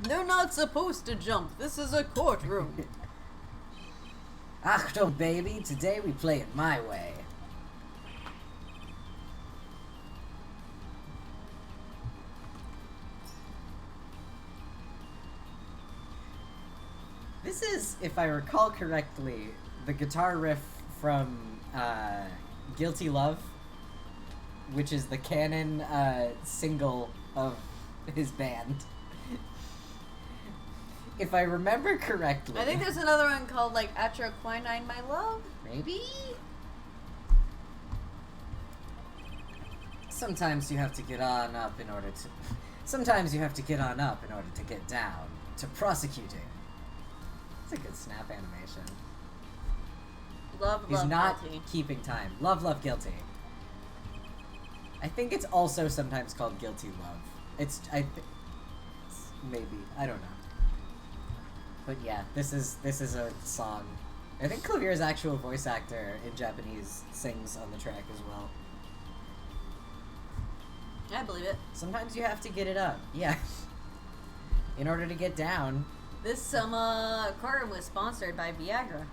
They're not supposed to jump. This is a courtroom. Achtung, baby, today we play it my way. This is, if I recall correctly, the guitar riff from Guilty Love, which is the canon single of his band. If I remember correctly. I think there's another one called like Atra Quinine My Love. Maybe? Sometimes you have to get on up in order to... Sometimes you have to get on up in order to get down. To prosecuting. It's a good snap animation. Love, He's love, not guilty. keeping time. Love, love, guilty. I think it's also sometimes called Guilty Love. Maybe. I don't know. But yeah, this is a song. I think Clavir's actual voice actor in Japanese sings on the track as well. I believe it. Sometimes you have to get it up. Yeah. In order to get down. This courtroom was sponsored by Viagra.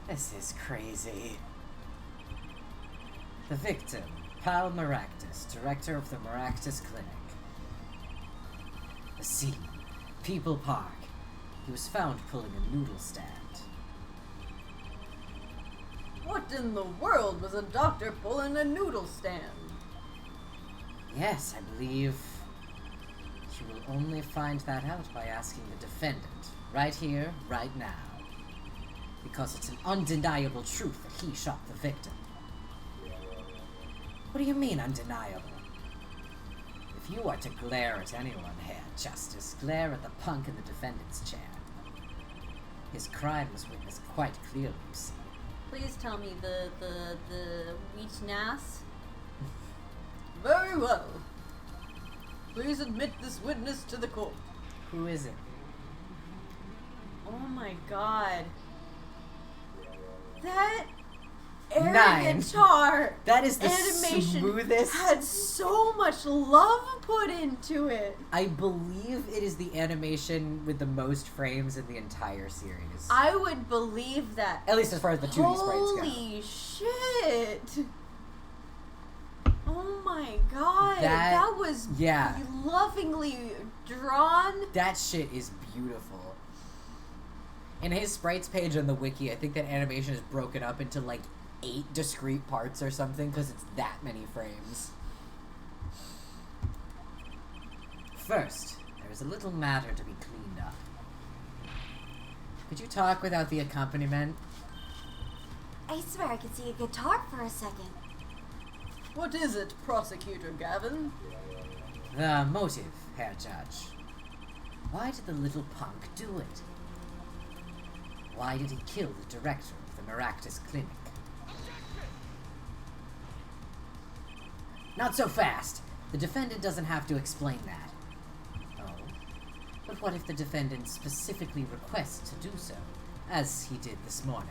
This is crazy. The victim, Pal Maractus, director of the Maractus Clinic. The scene, People Park. He was found pulling a noodle stand. What in the world was a doctor pulling a noodle stand? Yes, I believe you will only find that out by asking the defendant, right here, right now. Because it's an undeniable truth that he shot the victim. What do you mean, undeniable? If you are to glare at anyone here, Justice, glare at the punk in the defendant's chair. His crime was witnessed quite clearly, you see. Please tell me the Weech Nass. Very well. Please admit this witness to the court. Who is it? Oh my god. That Nine. air guitar That is the animation smoothest. had so much love put into it. I believe it is the animation with the most frames in the entire series. I would believe that. At least as far as the 2D sprites go. Holy shit! Oh my god, That- that was yeah. lovingly drawn. That shit is beautiful. In his sprites page on the wiki, I think that animation is broken up into like 8 discrete parts or something because it's that many frames. First, there is a little matter to be cleaned up. Could you talk without the accompaniment? I swear I could see a guitar for a second. What is it, Prosecutor Gavin? The motive, Herr Judge. Why did the little punk do it? Why did he kill the director of the Maractus Clinic? Not so fast! The defendant doesn't have to explain that. Oh. But what if the defendant specifically requests to do so, as he did this morning?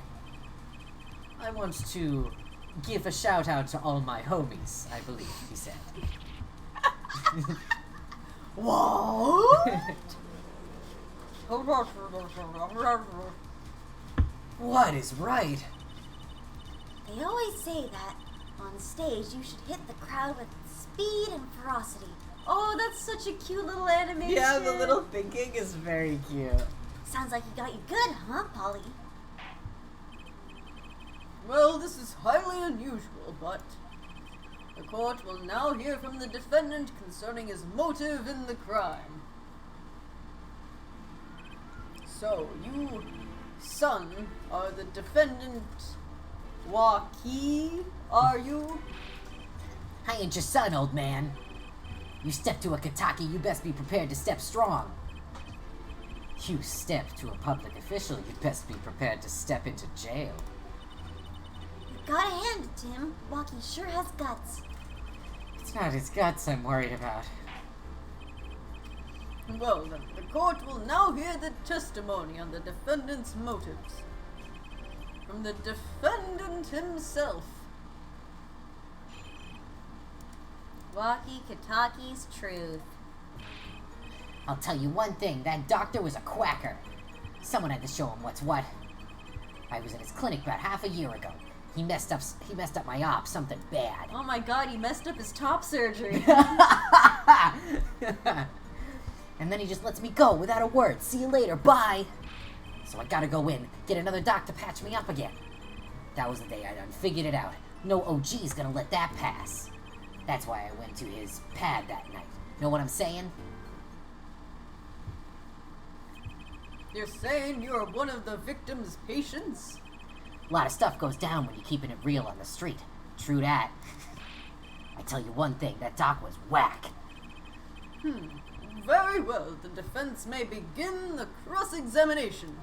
I want to give a shout out to all my homies, I believe he said. What? What is right? They always say that on stage you should hit the crowd with speed and ferocity. Oh, that's such a cute little animation. Yeah, the little thinking is very cute. Sounds like he got you good, huh, Polly? Well, this is highly unusual, but the court will now hear from the defendant concerning his motive in the crime. So, you, son, are the defendant Waki, are you? I ain't your son, old man. You step to a Kataki, you best be prepared to step strong. You step to a public official, you best be prepared to step into jail. You gotta hand it to him. Waki sure has guts. It's not his guts I'm worried about. Well then, the court will now hear the testimony on the defendant's motives. From the defendant himself. Walkie Kataki's truth. I'll tell you one thing, that doctor was a quacker. Someone had to show him what's what. I was in his clinic about half a year ago. He messed up my op, something bad. Oh my god, he messed up his top surgery. And then he just lets me go without a word. See you later, bye! So I gotta go in, get another doc to patch me up again. That was the day I done figured it out. No OG's gonna let that pass. That's why I went to his pad that night. Know what I'm saying? You're saying you're one of the victim's patients? A lot of stuff goes down when you're keeping it real on the street. True that. I tell you one thing, that doc was whack. Very well, the defense may begin the cross-examination.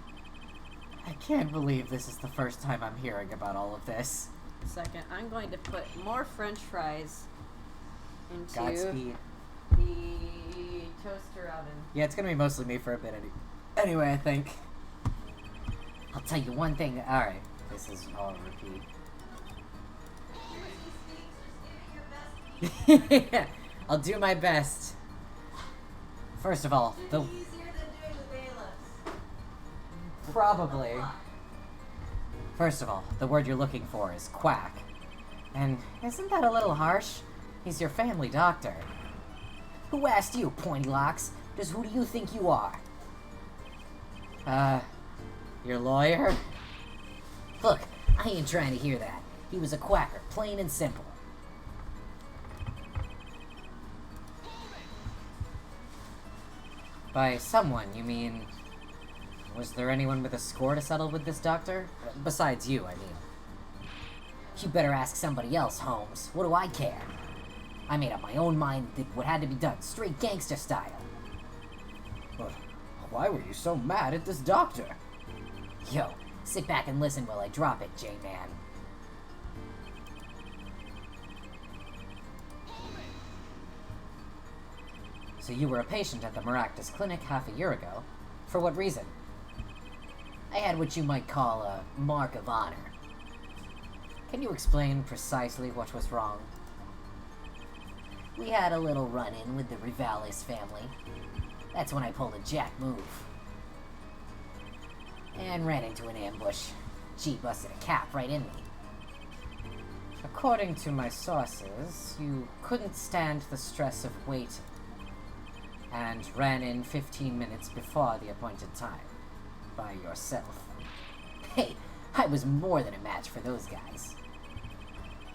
I can't believe this is the first time I'm hearing about all of this. Second, I'm going to put more french fries into Godspeed. the toaster oven. Yeah, it's gonna be mostly me for a bit anyway, I think. I'll tell you one thing. Alright, this is all repeat. I'll do my best. First of all, the... Probably. First of all, the word you're looking for is quack. And isn't that a little harsh? He's your family doctor. Who asked you, pointy locks? Just who do you think you are? Your lawyer? Look, I ain't trying to hear that. He was a quacker, plain and simple. By someone, you mean... Was there anyone with a score to settle with this doctor? Besides you, I mean. You better ask somebody else, Holmes. What do I care? I made up my own mind, did what had to be done, straight gangster style. But why were you so mad at this doctor? Yo, sit back and listen while I drop it, J-Man. So you were a patient at the Maractus Clinic half a year ago. For what reason? I had what you might call a mark of honor. Can you explain precisely what was wrong? We had a little run-in with the Rivales family. That's when I pulled a jack move. And ran into an ambush. G busted a cap right in me. According to my sources, you couldn't stand the stress of waiting, and ran in 15 minutes before the appointed time. By yourself. Hey, I was more than a match for those guys.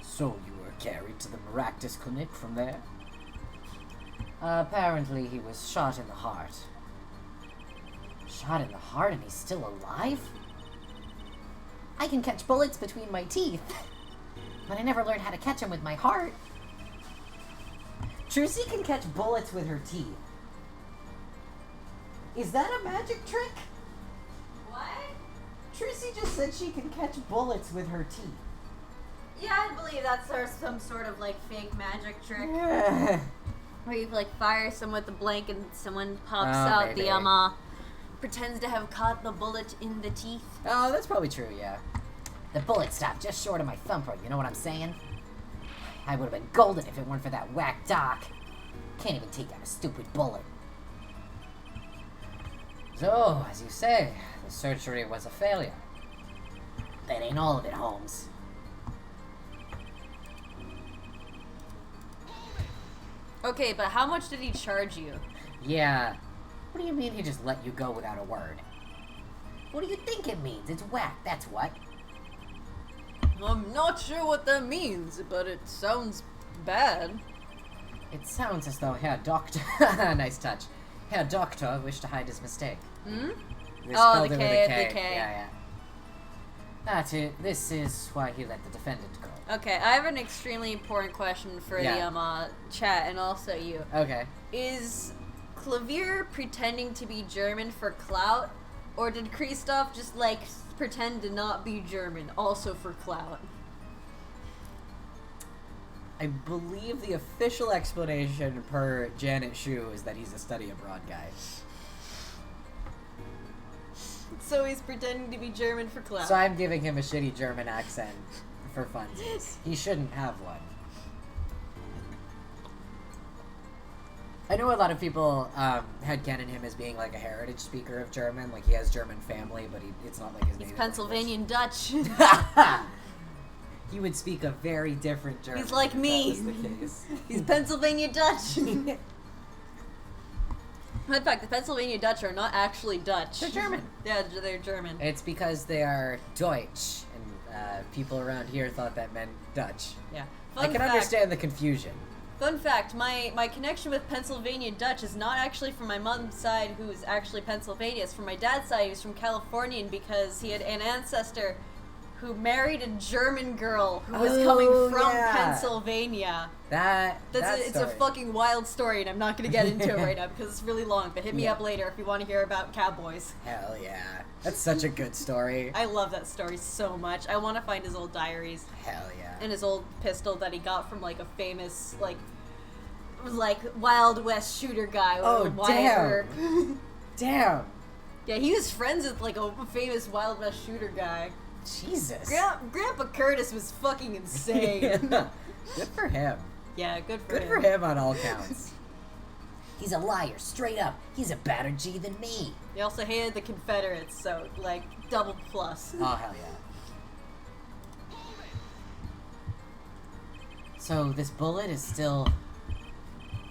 So you were carried to the Maractus Clinic from there? Apparently he was shot in the heart. Shot in the heart and he's still alive? I can catch bullets between my teeth, but I never learned how to catch them with my heart. Trucy can catch bullets with her teeth. Is that a magic trick? What? Trucy just said she can catch bullets with her teeth. Yeah, I believe that's some sort of like fake magic trick. Where you like fire someone with a blank and someone pops Oh, out maybe. the pretends to have caught the bullet in the teeth. Oh, that's probably true, yeah. The bullet stopped just short of my thumper, you know what I'm saying? I would have been golden if it weren't for that whack doc. Can't even take out a stupid bullet. So, as you say, the surgery was a failure. That ain't all of it, Holmes. Okay, but how much did he charge you? Yeah. What do you mean he just let you go without a word? What do you think it means? It's whack, that's what. I'm not sure what that means, but it sounds bad. It sounds as though Herr Doctor... nice touch. Herr Doctor wished to hide his mistake. Hmm? They Oh, spelled the it with K, a the K. Yeah. That's it. This is why he let the defendant go. Okay, I have an extremely important question for Yeah. the chat and also you. Okay. Is Clavier pretending to be German for clout, or did Kristoff just like pretend to not be German also for clout? I believe the official explanation per Janet Shu is that he's a study abroad guy. So he's pretending to be German for clout. So I'm giving him a shitty German accent for funsies. He shouldn't have one. I know a lot of people headcanon him as being like a heritage speaker of German, like he has German family, but it's not like his He's native Pennsylvanian Dutch. language. He would speak a very different German. He's like if me. That was the case. He's Pennsylvania Dutch. In fact, the Pennsylvania Dutch are not actually Dutch. They're German. Yeah, they're German. It's because they are Deutsch, and people around here thought that meant Dutch. Yeah. I can understand the confusion. Fun fact, my connection with Pennsylvania Dutch is not actually from my mom's side, who is actually Pennsylvania. It's from my dad's side, who's from Californian, because he had an ancestor who married a German girl who was coming from yeah. Pennsylvania. It's a story. fucking wild story, and I'm not going to get into it right now because it's really long, but hit me Yeah. up later if you want to hear about cowboys. Hell yeah. That's such a good story. I love that story so much. I want to find his old diaries Hell yeah. and his old pistol that he got from like a famous like Wild West shooter guy. Oh, Wyatt damn. Earp. Damn. Yeah, he was friends with like a famous Wild West shooter guy. Jesus. Grandpa Curtis was fucking insane. Good for him. Yeah, good for Good him. for him on all counts. He's a liar, straight up. He's a badder G than me. He also hated the Confederates, so like double plus. Oh, hell yeah. So this bullet is still...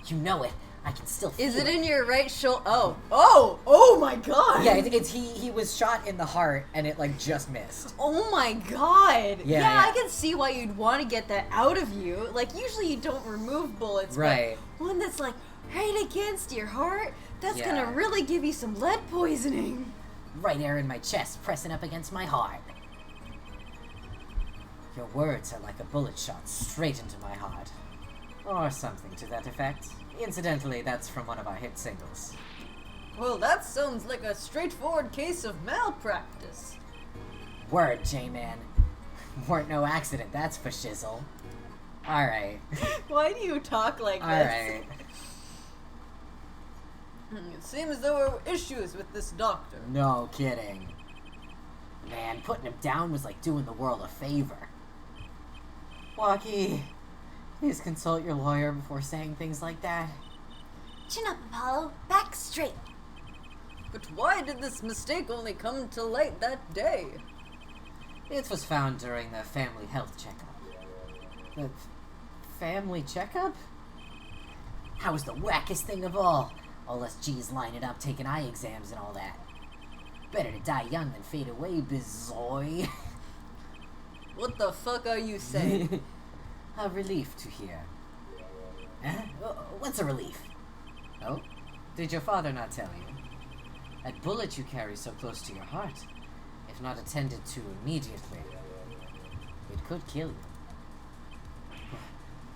You know it. I can still feel Is it in your right shoulder? Oh my god! Yeah, he was shot in the heart, and it, like, just missed. Oh my god! Yeah. I can see why you'd want to get that out of you. Like, usually you don't remove bullets, Right. but one that's like right against your heart, that's Yeah. gonna really give you some lead poisoning. right there in my chest, pressing up against my heart. Your words are like a bullet shot straight into my heart. Or something to that effect. Incidentally, that's from one of our hit singles. Well, that sounds like a straightforward case of malpractice. Word, J-Man. Weren't no accident, that's for shizzle. Alright. Why do you talk like this? Alright. It seems there were issues with this doctor. No kidding. Man, putting him down was like doing the world a favor. Walkie, please consult your lawyer before saying things like that. Chin up, Apollo. Back straight. But why did this mistake only come to light that day? It was found during the family health checkup. The family checkup? That was the wackest thing of all. All us G's lining up, taking eye exams and all that. Better to die young than fade away, bizoy. What the fuck are you saying? A relief to hear. Huh? What's a relief? Oh? Did your father not tell you? That bullet you carry so close to your heart, if not attended to immediately, it could kill you.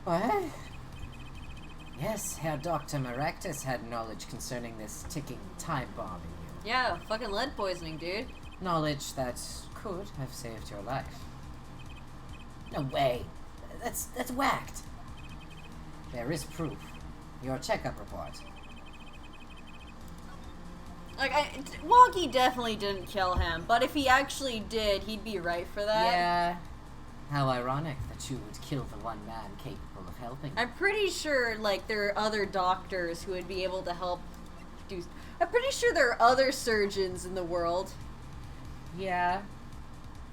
What? Yes, Herr Dr. Maractus had knowledge concerning this ticking time bomb in you. Yeah, fucking lead poisoning, dude. Knowledge that could have saved your life. No way. That's whacked. There is proof. Your checkup report. Like, Walkie definitely didn't kill him, but if he actually did, he'd be right for that. Yeah. How ironic that you would kill the one man capable of helping. I'm pretty sure, like, there are other doctors who would be able to help do... I'm pretty sure there are other surgeons in the world. Yeah.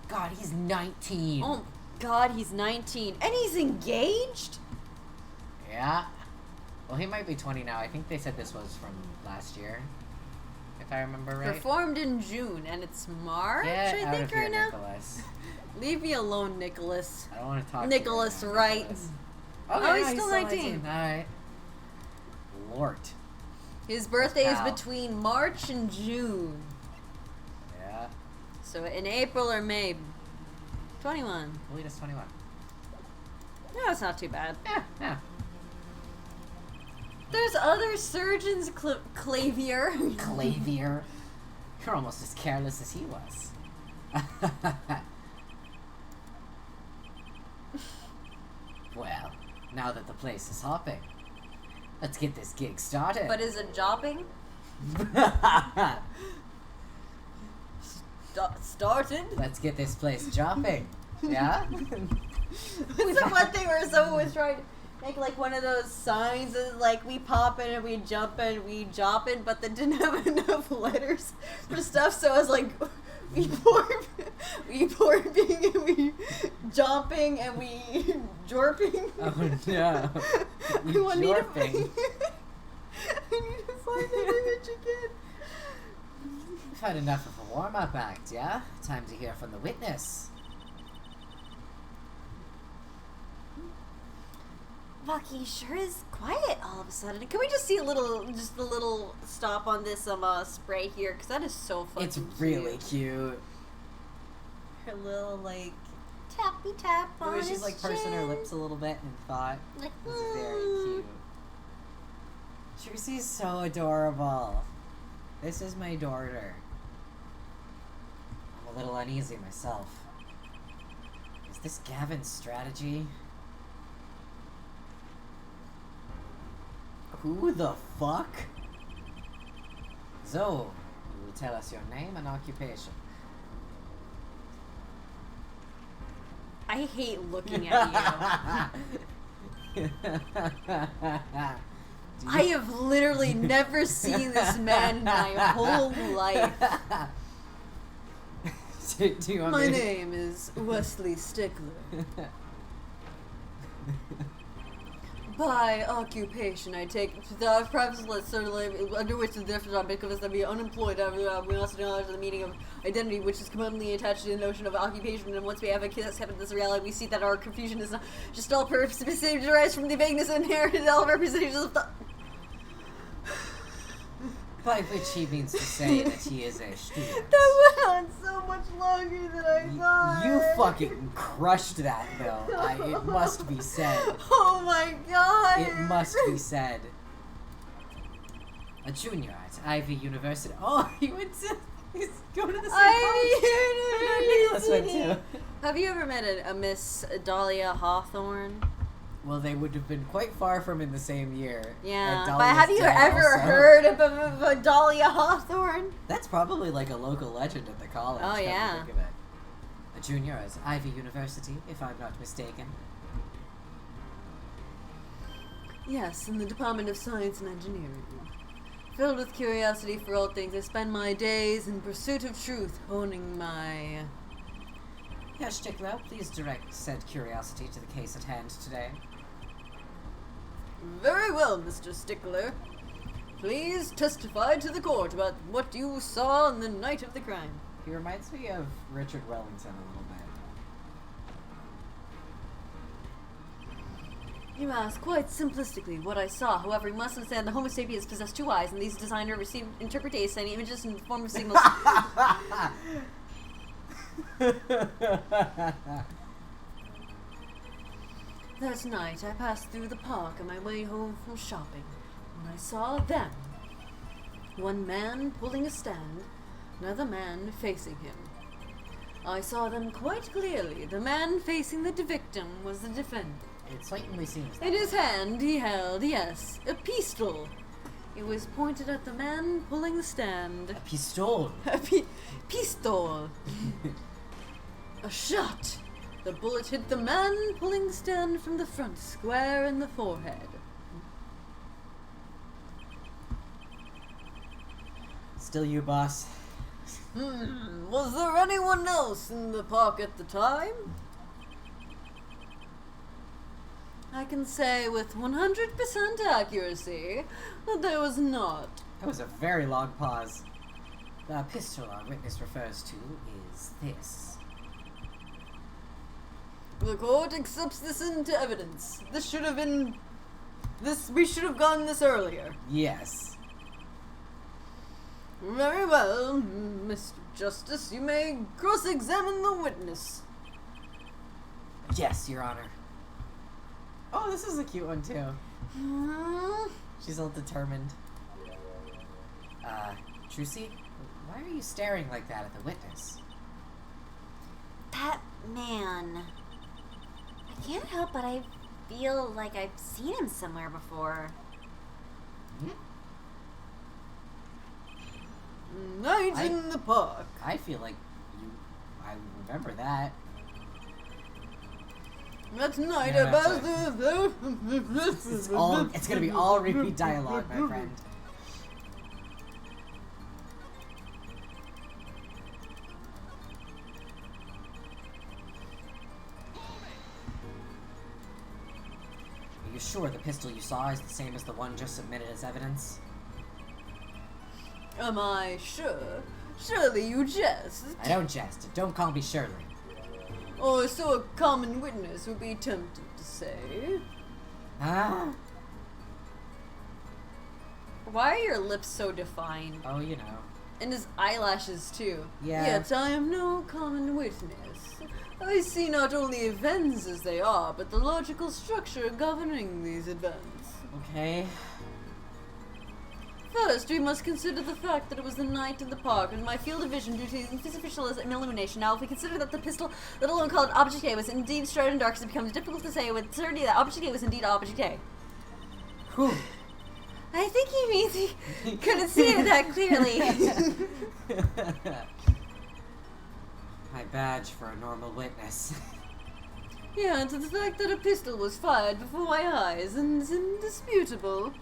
God, he's 19. Oh, God, he's 19. And he's engaged? Yeah. Well, he might be 20 now. I think they said this was from last year. If I remember right. Performed in June, and it's March, Get I out think, of here, right now? Nicholas. Leave me alone, Nicholas. I don't want to talk Nicholas to you. Wright. Nicholas. Oh, yeah, he's still 19. Alright. Lord. His birthday is Wow. between March and June. Yeah. So in April or May. 21. I believe it's 21. No, it's not too bad. Yeah, yeah. There's other surgeons, Clavier. Clavier. You're almost as careless as he was. Well, now that the place is hopping, let's get this gig started. But is it jobbing? Started? Let's get this place dropping. Yeah? It's the one thing where someone was trying to make like one of those signs that like we pop in and we jump in, we drop in, but they didn't have enough letters for stuff, so I was like, we porping and we jumping and we jorping. Oh no. I You need to jorping. I need to find that image again. We've had enough of a warm-up act, yeah? Time to hear from the witness. Walkie sure is Quiet all of a sudden. Can we just see a little stop on this spray here? Because that is so fucking It's really cute. Her little like tappy tap The on way she's his like pursing her chin. lips a little bit in thought. Like, It's very cute. Trusie's so adorable. This is my daughter. I'm a little uneasy myself. Is this Gavin's strategy? Who the fuck? Zoe, you will tell us your name and occupation. I hate looking at you. I have literally never seen this man in my whole life. Do you want My me to- name is Wesley Stickler. By occupation, I take the preface list certainly under which the difference on because to be unemployed. We also acknowledge the meaning of identity, which is commonly attached to the notion of occupation. And once we have accepted this reality, we see that our confusion is not just all specific derives from the vagueness inherent in all representations of thought. By which he means to say that he is a student. That on so much longer than I thought. You fucking crushed that, though. It must be said. Oh my god. It must be said. A junior at Ivy University. Oh, he went to. He's going to the same college. Nicholas went to. Have you ever met a Miss Dahlia Hawthorne? Well, they would have been quite far from in the same year. Yeah, And but Dahlia's have you dead ever also. heard of a Dahlia Hawthorne? That's probably like a local legend at the college. Oh, come to yeah. think of it. A junior at Ivy University, if I'm not mistaken. Yes, in the Department of Science and Engineering. Filled with curiosity for all things, I spend my days in pursuit of truth, honing my... Herr Stickler, please direct said curiosity to the case at hand today. Very well, Mr. Stickler. Please testify to the court about what you saw on the night of the crime. He reminds me of Richard Wellington a little bit. You ask quite simplistically what I saw. However, you must understand the Homo sapiens possess two eyes, and these designers receive interpretation and images in the form of signals. That night, I passed through the park on my way home from shopping, when I saw them. One man pulling a stand, another man facing him. I saw them quite clearly. The man facing the victim was the defendant. It certainly seems that. In his hand he held, yes, a pistol. It was pointed at the man pulling the stand. A pistol. A pistol. A shot. The bullet hit the man pulling the stand from the front, square in the forehead. Still you, boss. Was there anyone else in the park at the time? I can say with 100% accuracy that there was not. That was a very long pause. The pistol our witness refers to is this. The court accepts this into evidence. We should have gotten this earlier. Yes. Very well, Mr. Justice, you may cross-examine the witness. Yes, Your Honor. Oh, this is a cute one, too. She's all determined. Trucy? Why are you staring like that at the witness? That man. I can't help but I feel like I've seen him somewhere before. Night in the park. I feel like I remember that. That night Yeah, about It's gonna be all repeat dialogue, my friend. Are you sure the pistol you saw is the same as the one just submitted as evidence? Am I sure? Surely you jest. I don't jest. Don't call me Shirley. Or so a common witness would be tempted to say. Ah? Why are your lips so defined? Oh, you know. And his eyelashes too. Yeah. Yet I am no common witness. I see not only events as they are, but the logical structure governing these events. Okay. First, we must consider the fact that it was the night in the park, and my field of vision due to insufficient illumination. Now, if we consider that the pistol, let alone called Object A, was indeed shrouded in darkness, it becomes difficult to say with certainty that Object A was indeed Object A. Whew. I think he means he couldn't see it that clearly. My badge for a normal witness. Yeah, and to the fact that a pistol was fired before my eyes and is indisputable.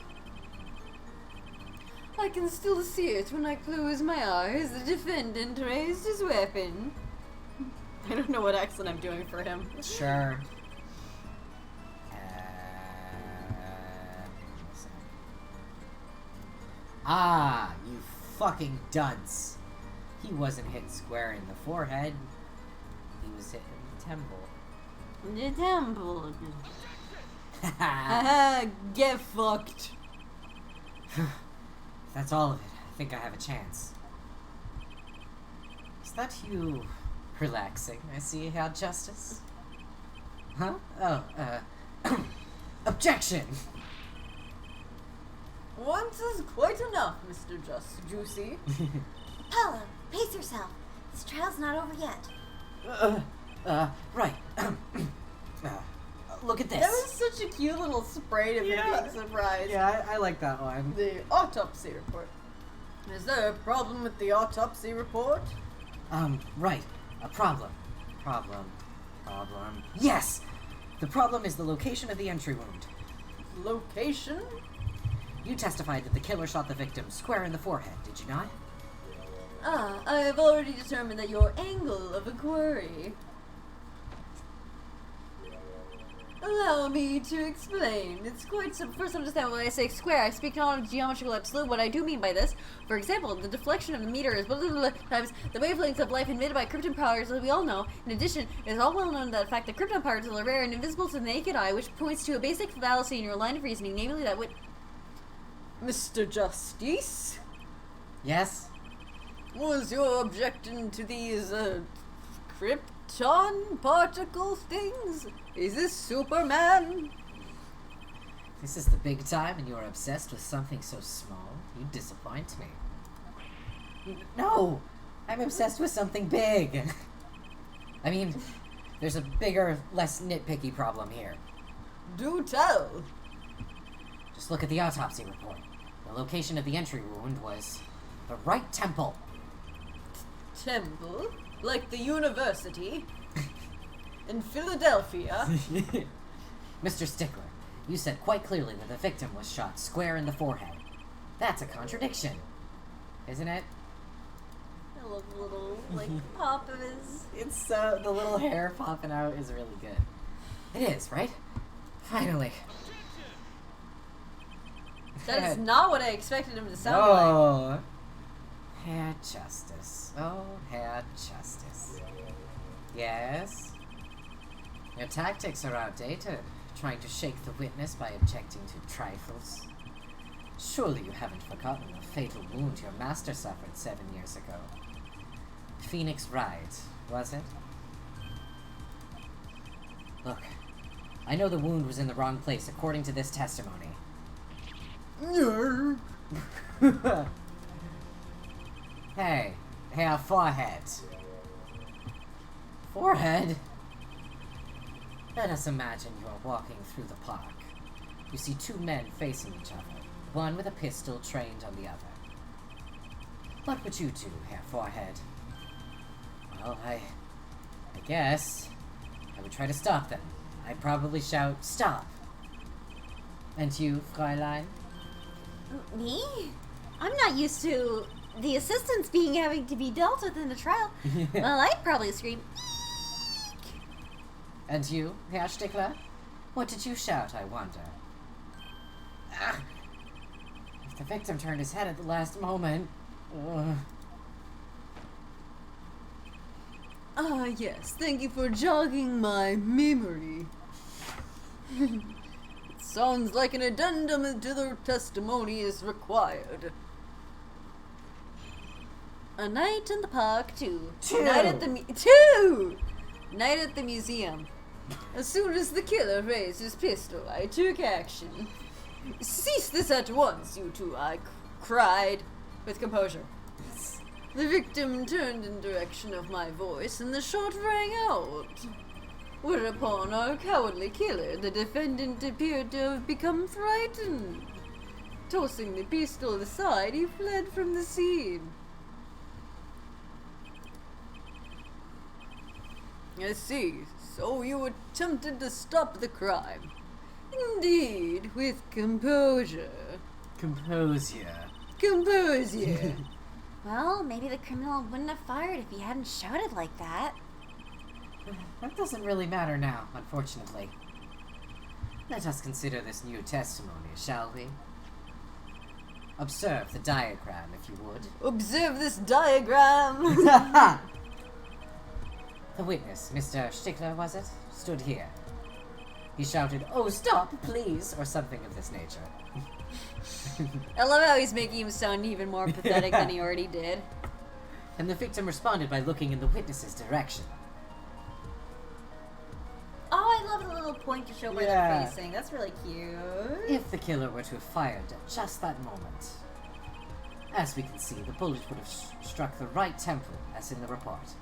I can still see it when I close my eyes. The defendant raised his weapon. I don't know what accent I'm doing for him. Sure. Ah, you fucking dunce. He wasn't hit square in the forehead. He was hit in the temple. The temple. If Get fucked. that's all of it, I think I have a chance. Is that you relaxing, I see, Herr Justice? Huh? Oh, objection! Once is quite enough, Mr. Juicy. Paolo, pace yourself. This trial's not over yet. Right. Look at this. That was such a cute little sprite of Yeah. you being surprised. Yeah, I like that one. The autopsy report. Is there a problem with the autopsy report? Right. A problem. Yes! The problem is the location of the entry wound. Location? You testified that the killer shot the victim square in the forehead, did you not? Ah, I have already determined that your angle of inquiry. Allow me to explain. It's quite simple. First, understand when I say square, I speak not of geometrical absolute. What I do mean by this, for example, the deflection of the meter is blah, blah, blah, times the wavelengths of light emitted by krypton particles, as we all know. In addition, it is all well known that the fact that krypton particles are rare and invisible to the naked eye, which points to a basic fallacy in your line of reasoning, namely that Mr. Justice? Yes? Was your objection to these, krypton particle things? Is this Superman? This is the big time and you're obsessed with something so small? You disappoint me. No! I'm obsessed with something big! I mean, there's a bigger, less nitpicky problem here. Do tell. Just look at the autopsy report. The location of the entry wound was the right temple. Temple? Like the university? In Philadelphia? Mr. Stickler, you said quite clearly that the victim was shot square in the forehead. That's a contradiction, isn't it? I love the little, pop of his... It's, the little hair popping out is really good. It is, right? Finally. That is not what I expected him to sound like. Oh, Herr Justice. Oh, Herr Justice. Yes? Your tactics are outdated, trying to shake the witness by objecting to trifles. Surely you haven't forgotten the fatal wound your master suffered 7 years ago. Phoenix Wright, was it? Look, I know the wound was in the wrong place according to this testimony. Hey, Herr Forehead. Forehead? Let us imagine you are walking through the park. You see two men facing each other, one with a pistol trained on the other. What would you do, Herr Forehead? Well, I guess I would try to stop them. I'd probably shout, "Stop!" And you, Fräulein? Me? I'm not used to the assistants having to be dealt with in a trial. Well, I'd probably scream, "Eek!" And you, Herr Stickler? What did you shout, I wonder? Ah! If the victim turned his head at the last moment... Ah, yes. Thank you for jogging my memory. It sounds like an addendum to the testimony is required. A night in the park, two. Night at the Night at the museum. As soon as the killer raised his pistol, I took action. Cease this at once, you two, I cried with composure. The victim turned in direction of my voice, and the shot rang out. Whereupon our cowardly killer, the defendant, appeared to have become frightened. Tossing the pistol aside, he fled from the scene. I see. So you attempted to stop the crime. Indeed, with composure. Composure. Composure. Well, maybe the criminal wouldn't have fired if he hadn't shouted like that. That doesn't really matter now, unfortunately. Let us consider this new testimony, shall we? Observe the diagram, if you would. Observe this diagram. The witness, Mr. Stickler, was it? Stood here. He shouted, "Oh, stop, please," or something of this nature. I love how he's making him sound even more pathetic than he already did. and the victim responded by looking in the witness's direction. Oh, I love the little point to show where Yeah. they're facing. That's really cute. If the killer were to have fired at just that moment. As we can see, the bullet would have struck the right temple, as in the report.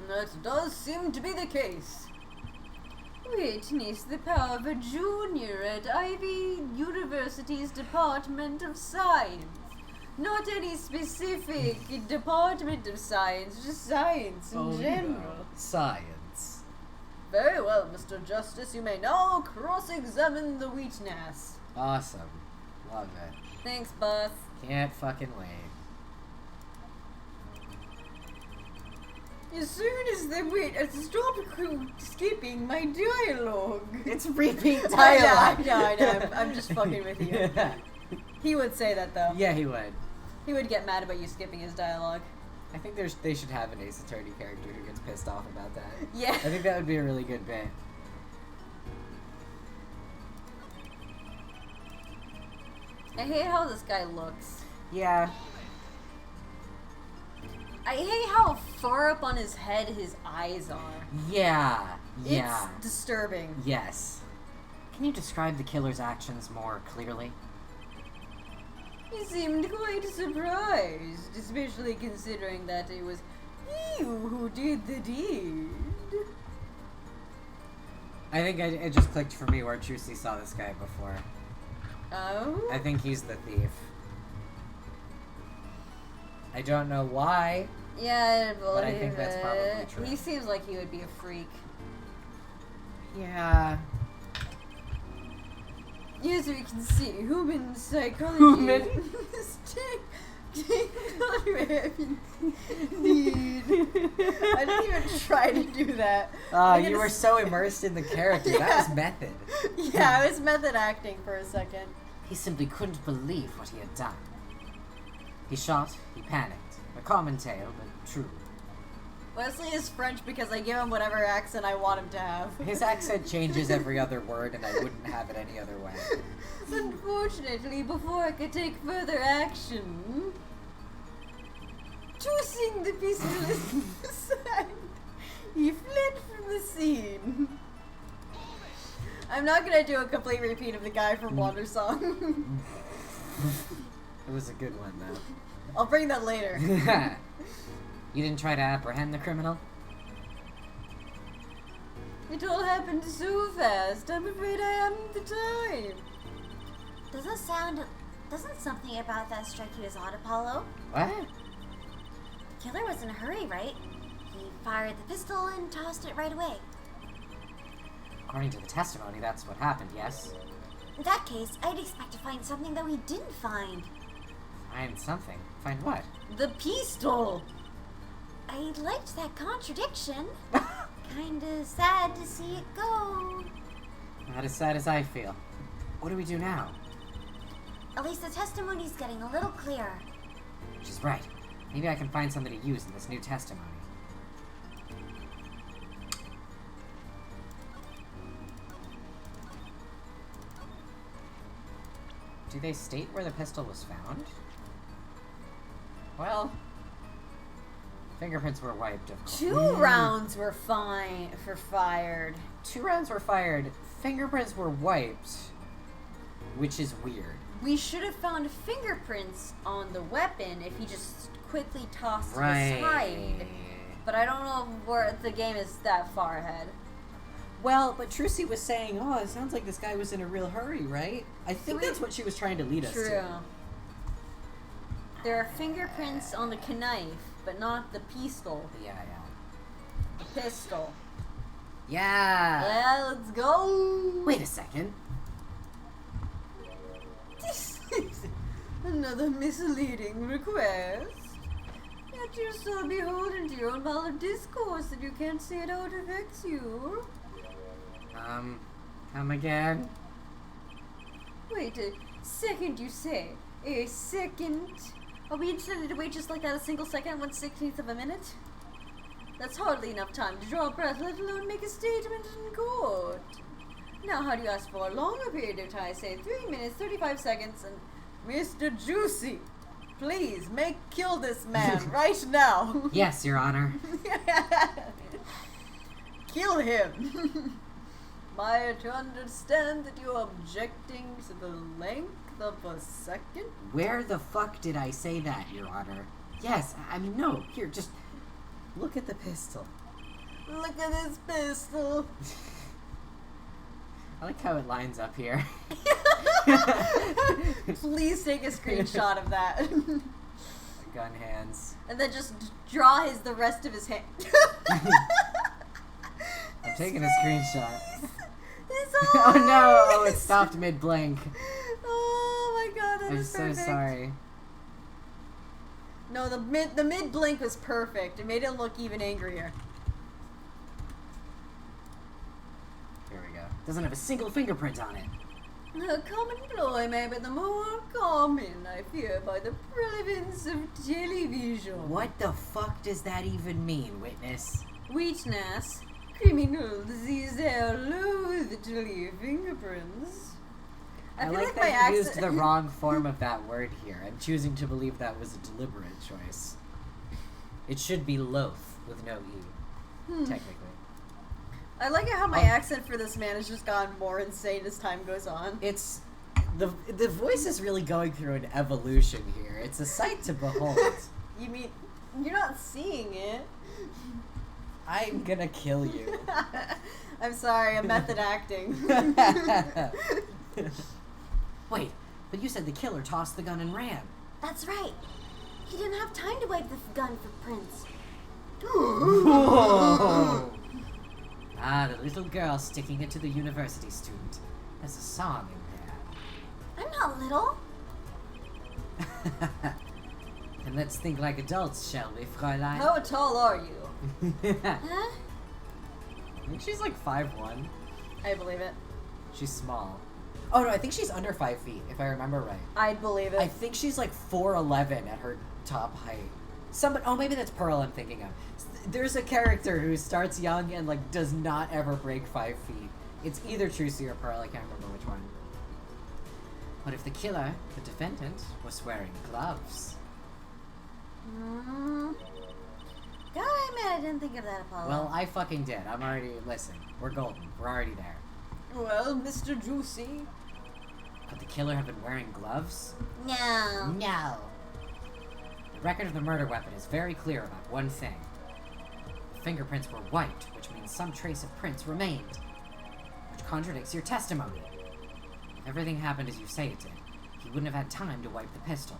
That does seem to be the case. Witness the power of a junior at Ivy University's Department of Science. Not any specific department of science, just science in general. Science. Very well, Mr. Justice. You may now cross-examine the witness. Awesome. Love it. Thanks, boss. Can't fucking wait. As soon as the witness stop skipping my dialogue. It's repeat I dialogue. know. I'm just fucking with you. He would say that though. Yeah, he would. He would get mad about you skipping his dialogue. I think they should have an Ace Attorney character who gets pissed off about that. Yeah. I think that would be a really good bit. I hate how this guy looks. Yeah. I hate how far up on his head his eyes are. Yeah. Yeah. It's disturbing. Yes. Can you describe the killer's actions more clearly? He seemed quite surprised, especially considering that it was you who did the deed. I think it just clicked for me where Trucy saw this guy before. Oh? I think he's the thief. I don't know why. Yeah, But I think that's probably true. He seems like he would be a freak. Yeah. Yes, we can see human psychology. Human? Need. I didn't even try to do that. You were so immersed in the character. That was method. Yeah, I was method acting for a second. He simply couldn't believe what he had done. He shot, he panicked. A common tale, but true. Wesley is French because I give him whatever accent I want him to have. His accent changes every other word, and I wouldn't have it any other way. Unfortunately, before I could take further action, tossing the pistol aside, he fled from the scene. I'm not gonna do a complete repeat of the guy from Wander Song. It was a good one, though. I'll bring that later. You didn't try to apprehend the criminal? It all happened so fast, I'm afraid I haven't the time. Doesn't something about that strike you as odd, Apollo? What? The killer was in a hurry, right? He fired the pistol and tossed it right away. According to the testimony, that's what happened, yes? In that case, I'd expect to find something that we didn't find. Find something. Find what? The pistol! I liked that contradiction. Kinda sad to see it go. Not as sad as I feel. What do we do now? At least the testimony's getting a little clearer. She's right. Maybe I can find something to use in this new testimony. Do they state where the pistol was found? Well, fingerprints were wiped, of course. 2 rounds were fired. 2 rounds were fired. Fingerprints were wiped, which is weird. We should have found fingerprints on the weapon if he just quickly tossed it Right. aside. But I don't know where the game is that far ahead. Well, but Trucy was saying, oh, it sounds like this guy was in a real hurry, right? I think Sweet. that's what she was trying to lead us True. to. There are fingerprints on the knife, but not the pistol. Yeah. The pistol. Yeah. Yeah, let's go. Wait a second. This is another misleading request. Yet you're so beholden to your own ball of discourse that you can't see it how it affects you. Come again? Wait a second, you say? A second? Are we intended to wait just like that a single second, 1/16th of a minute? That's hardly enough time to draw a breath, let alone make a statement in court. Now, how do you ask for a longer period of time? I say 3 minutes, 35 seconds, and Mr. Juicy, Please, kill this man right now. Yes, Your Honor. Kill him. Am I to understand that you're objecting to the length of a second? Where the fuck did I say that, Your Honor? Yes, I mean, no. Here, just Look at the pistol. Look at this pistol. I like how it lines up here. Please take a screenshot of that. Gun hands. And then just draw the rest of his hand. I'm taking a screenshot. His Oh no! Oh, it eyes. stopped mid-blink. Oh my god, that I'm was so perfect. sorry. No, the mid blink was perfect. It made it look even angrier. Here we go. doesn't have a single fingerprint on it. A common ploy may be the more common, I fear, by the prevalence of television. What the fuck does that even mean, witness? Weakness. Criminals these days loathe to leave fingerprints. I feel like my that you used accent- the wrong form of that word here. I'm choosing to believe that was a deliberate choice. It should be loath with no E, technically. I like how my accent for this man has just gotten more insane as time goes on. It's the voice is really going through an evolution here. It's a sight to behold. You mean you're not seeing it? I'm gonna kill you. I'm sorry, I'm method acting. Wait, but you said the killer tossed the gun and ran. That's right. He didn't have time to wipe the gun for prints. Whoa. Ah, the little girl sticking it to the university student. There's a song in I'm not little. there. And let's think like adults, shall we, Fräulein? How tall are you? Huh? I think she's like 5'1". I believe it. She's small. Oh no, I think she's under 5 feet, if I remember right. I'd believe it. I think she's like 4'11" at her top height. Oh, maybe that's Pearl I'm thinking of. There's a character who starts young and like does not ever break 5 feet. It's either Trucy or Pearl, I can't remember which one. What if the killer, the defendant, was wearing gloves? God, I admit I didn't think of that, Apollo. Well, I fucking did. I'm already, listen, we're golden. We're already there. Well, Mr. Juicy. Could the killer have been wearing gloves? no. No. The record of the murder weapon is very clear about one thing. The fingerprints were white, which means some trace of prints remained, which contradicts your testimony. If everything happened as you say it did, he wouldn't have had time to wipe the pistol.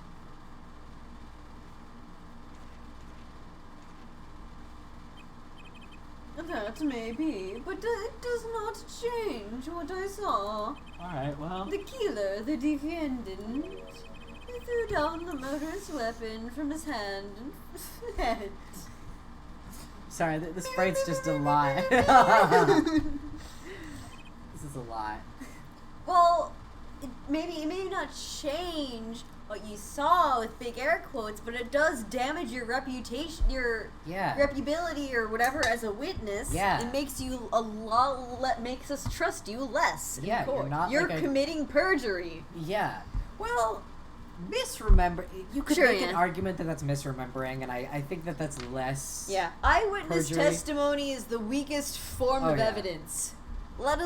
That may be, but it does not change what I saw. Alright, well. The killer, the defendant, he threw down the murderous weapon from his hand and fled. Sorry, the sprite's just a lot. This is a lot. Well, it may not change what you saw with big air quotes, but it does damage your reputation, your Yeah. reputability or whatever as a witness. Yeah. It makes you makes us trust you less. in Yeah, you're court. not You're like a- committing perjury. Yeah. Well, misremember. You could Sure, make an yeah. argument that that's misremembering, and I think that that's less. Yeah. Eyewitness Perjury. testimony is the weakest form Oh, of yeah. evidence. Let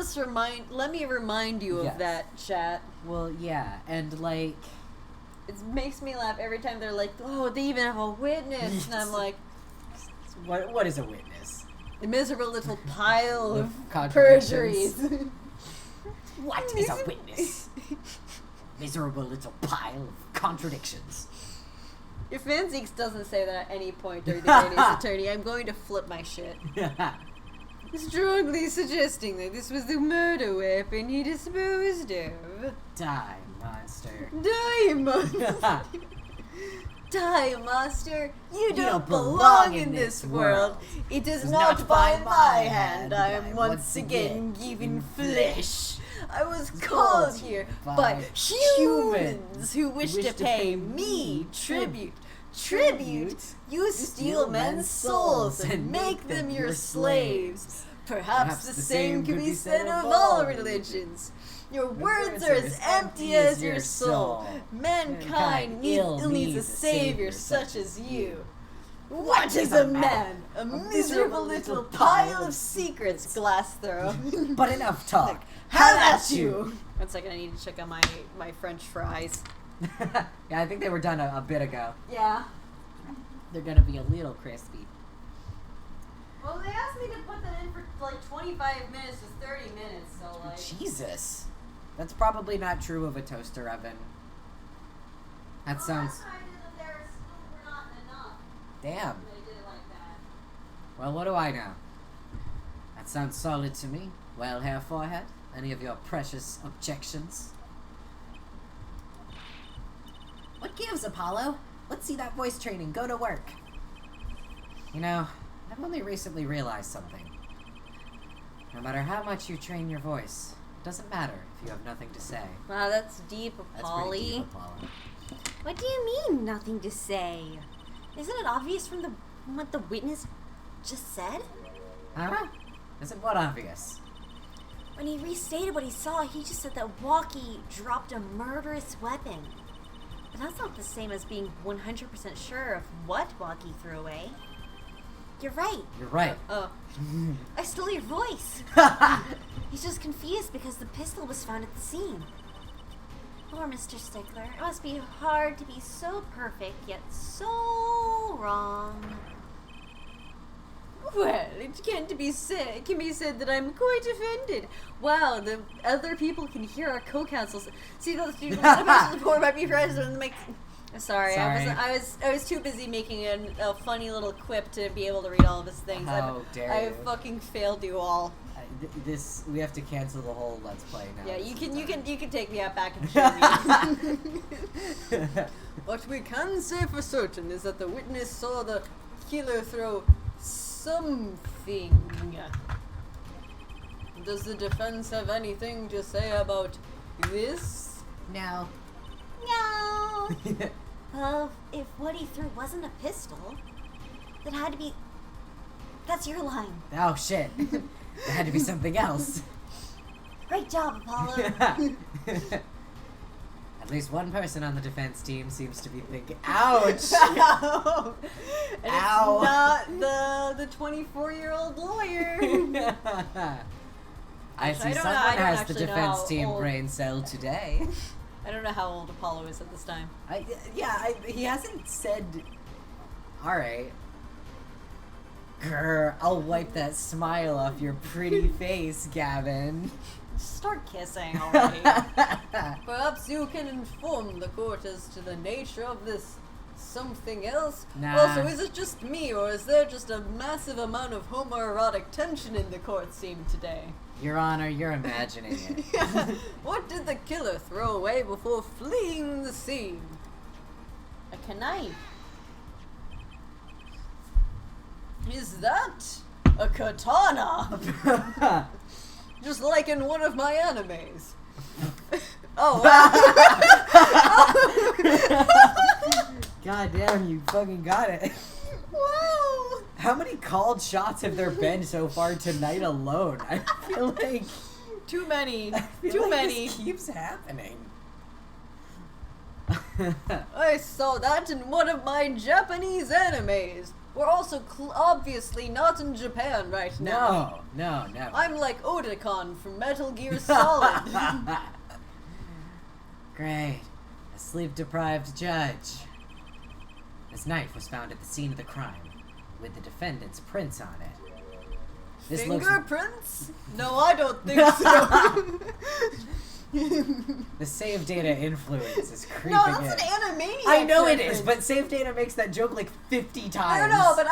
me remind you Yes. of that, chat. Well, yeah, and like. It makes me laugh every time they're like, "Oh, they even have a witness," and I'm like, What is a witness? "A miserable little pile of Contradictions. perjuries." What is a witness? Miserable little pile of contradictions. If Fanzeeks doesn't say that at any point during the Canadian attorney, I'm going to flip my shit. Strongly suggesting that this was the murder weapon he disposed of. Die, monster. Die, monster! Die, monster! You don't belong belong in in this this world. world. It is Does not not by by my my hand hand I am I once once again again given given flesh. I was called called here by by humans who wish to pay me tribute. Tribute? You steal men's souls and make them your slaves. Perhaps the same can be said of all religions. Your words are as empty as your soul. Mankind needs a savior such as you. What is a man? A miserable little pile of secrets, Glass Throw. But enough talk. How at you? 1 second, I need to check on my French fries. Yeah, I think they were done a bit ago. Yeah. They're gonna be a little crispy. Well, they asked me to put them in for like 25 minutes to 30 minutes, so like... Jesus. That's probably not true of a toaster oven. That sounds... Damn. Well, what do I know? That sounds solid to me. Well, Herr Forehead, any of your precious objections? What gives, Apollo? Let's see that voice training. Go to work. You know, I've only recently realized something. No matter how much you train your voice, it doesn't matter if you have nothing to say. Wow, that's deep, That's pretty Polly. deep, Apollo. What do you mean, nothing to say? Isn't it obvious from what the witness just said? Huh? Isn't what obvious? When he restated what he saw, he just said that Walkie dropped a murderous weapon. But that's not the same as being 100% sure of what Walkie threw away. You're right. You're right. Oh. I stole your voice. He's just confused because the pistol was found at the scene. Poor Mr. Stickler. It must be hard to be so perfect, yet so wrong. Well, it can be said that I'm quite offended. Wow, the other people can hear our co-counsels. See those people that report might be present and make. Sorry. I was too busy making a funny little quip to be able to read all of his things. How dare I you. fucking failed you all. This we have to cancel the whole Let's Play now. Yeah, This you is can take me out back and show me. What we can say for certain is that the witness saw the killer throw something. Does the defense have anything to say about this? No. No. Well, if what he threw wasn't a pistol, then it had to be. That's your line. Oh shit. It had to be something else. Great job, Apollo. At least one person on the defense team seems to be thinking, ouch! Ow. And Ow. it's not the 24-year-old lawyer. I see I don't someone know- I don't has the actually know defense how team old- brain cell today. I don't know how old Apollo is at this time. He hasn't said. Alright. Grr, I'll wipe that smile off your pretty face, Gavin. Start kissing already. Perhaps you can inform the court as to the nature of this something else. Nah. Also, is it just me, or is there just a massive amount of homoerotic tension in the court scene today? Your Honor, you're imagining it. What did the killer throw away before fleeing the scene? A knife. Is that a katana? Just like in one of my animes. Oh. God damn, you fucking got it. Wow. How many called shots have there been so far tonight alone? I feel like Too many. feel Too like many. This keeps happening. I saw that in one of my Japanese animes. We're also obviously not in Japan right now. No. I'm like Otakon from Metal Gear Solid. Great. A sleep-deprived judge. This knife was found at the scene of the crime, with the defendant's prints on it. This looks. Fingerprints? No, I don't think so. The save data influence is creeping No, that's in. an Animaniacs I know it reference. is, but save data makes that joke like 50 times. I don't know, but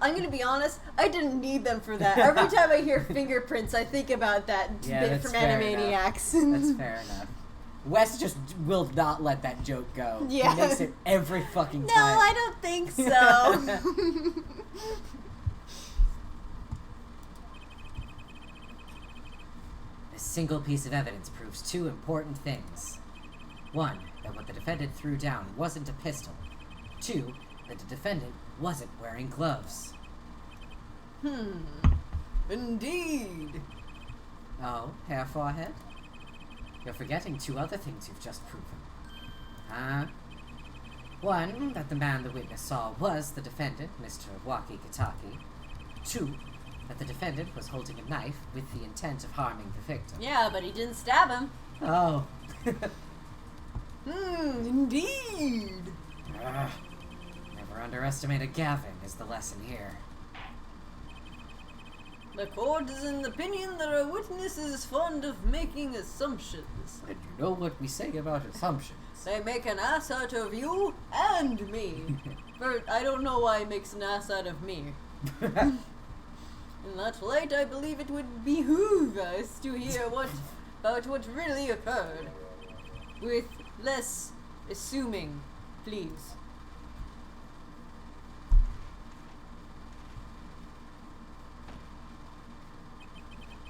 I'm gonna be honest. I didn't need them for that. Every time I hear fingerprints, I think about that Yeah, bit that's from fair Animaniacs. That's fair enough. Wes just will not let that joke go. Yeah. He makes it every fucking No, time. I don't think so. This single piece of evidence proves two important things. One, that what the defendant threw down wasn't a pistol. Two, that the defendant wasn't wearing gloves. Indeed. Oh, Herr Forehead? You're forgetting 2 other things you've just proven. One, that the man the witness saw was the defendant, Mr. Waki Kitaki. 2, that the defendant was holding a knife with the intent of harming the victim. Yeah, but he didn't stab him. Oh. Indeed. Ugh. Never underestimate a Gavin is the lesson here. The court is in the opinion that a witness is fond of making assumptions. And you know what we say about assumptions. They make an ass out of you and me. But I don't know why it makes an ass out of me. In that light, I believe it would behoove us to hear about what really occurred. With less assuming, please.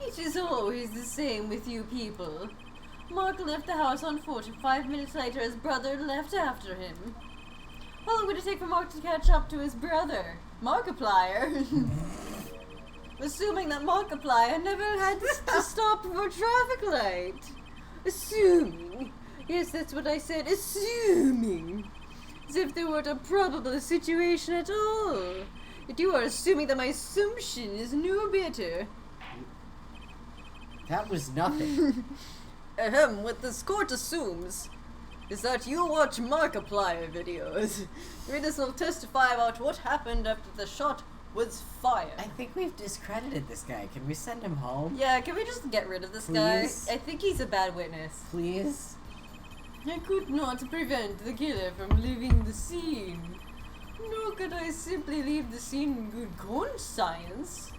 It is always the same with you people. Mark left the house on foot. 5 minutes later, his brother left after him. How long would it take for Mark to catch up to his brother? Markiplier. Assuming that Markiplier never had to stop for a traffic light. Assuming. Yes, that's what I said. Assuming. As if there weren't a probable situation at all. Yet you are assuming that my assumption is no better. That was nothing. Ahem, what this court assumes is that you watch Markiplier videos. Witness will testify about what happened after the shot was fired. I think we've discredited this guy. Can we send him home? Yeah, can we just get rid of this Please? guy? I think he's a bad witness. Please? I could not prevent the killer from leaving the scene. Nor could I simply leave the scene in good conscience.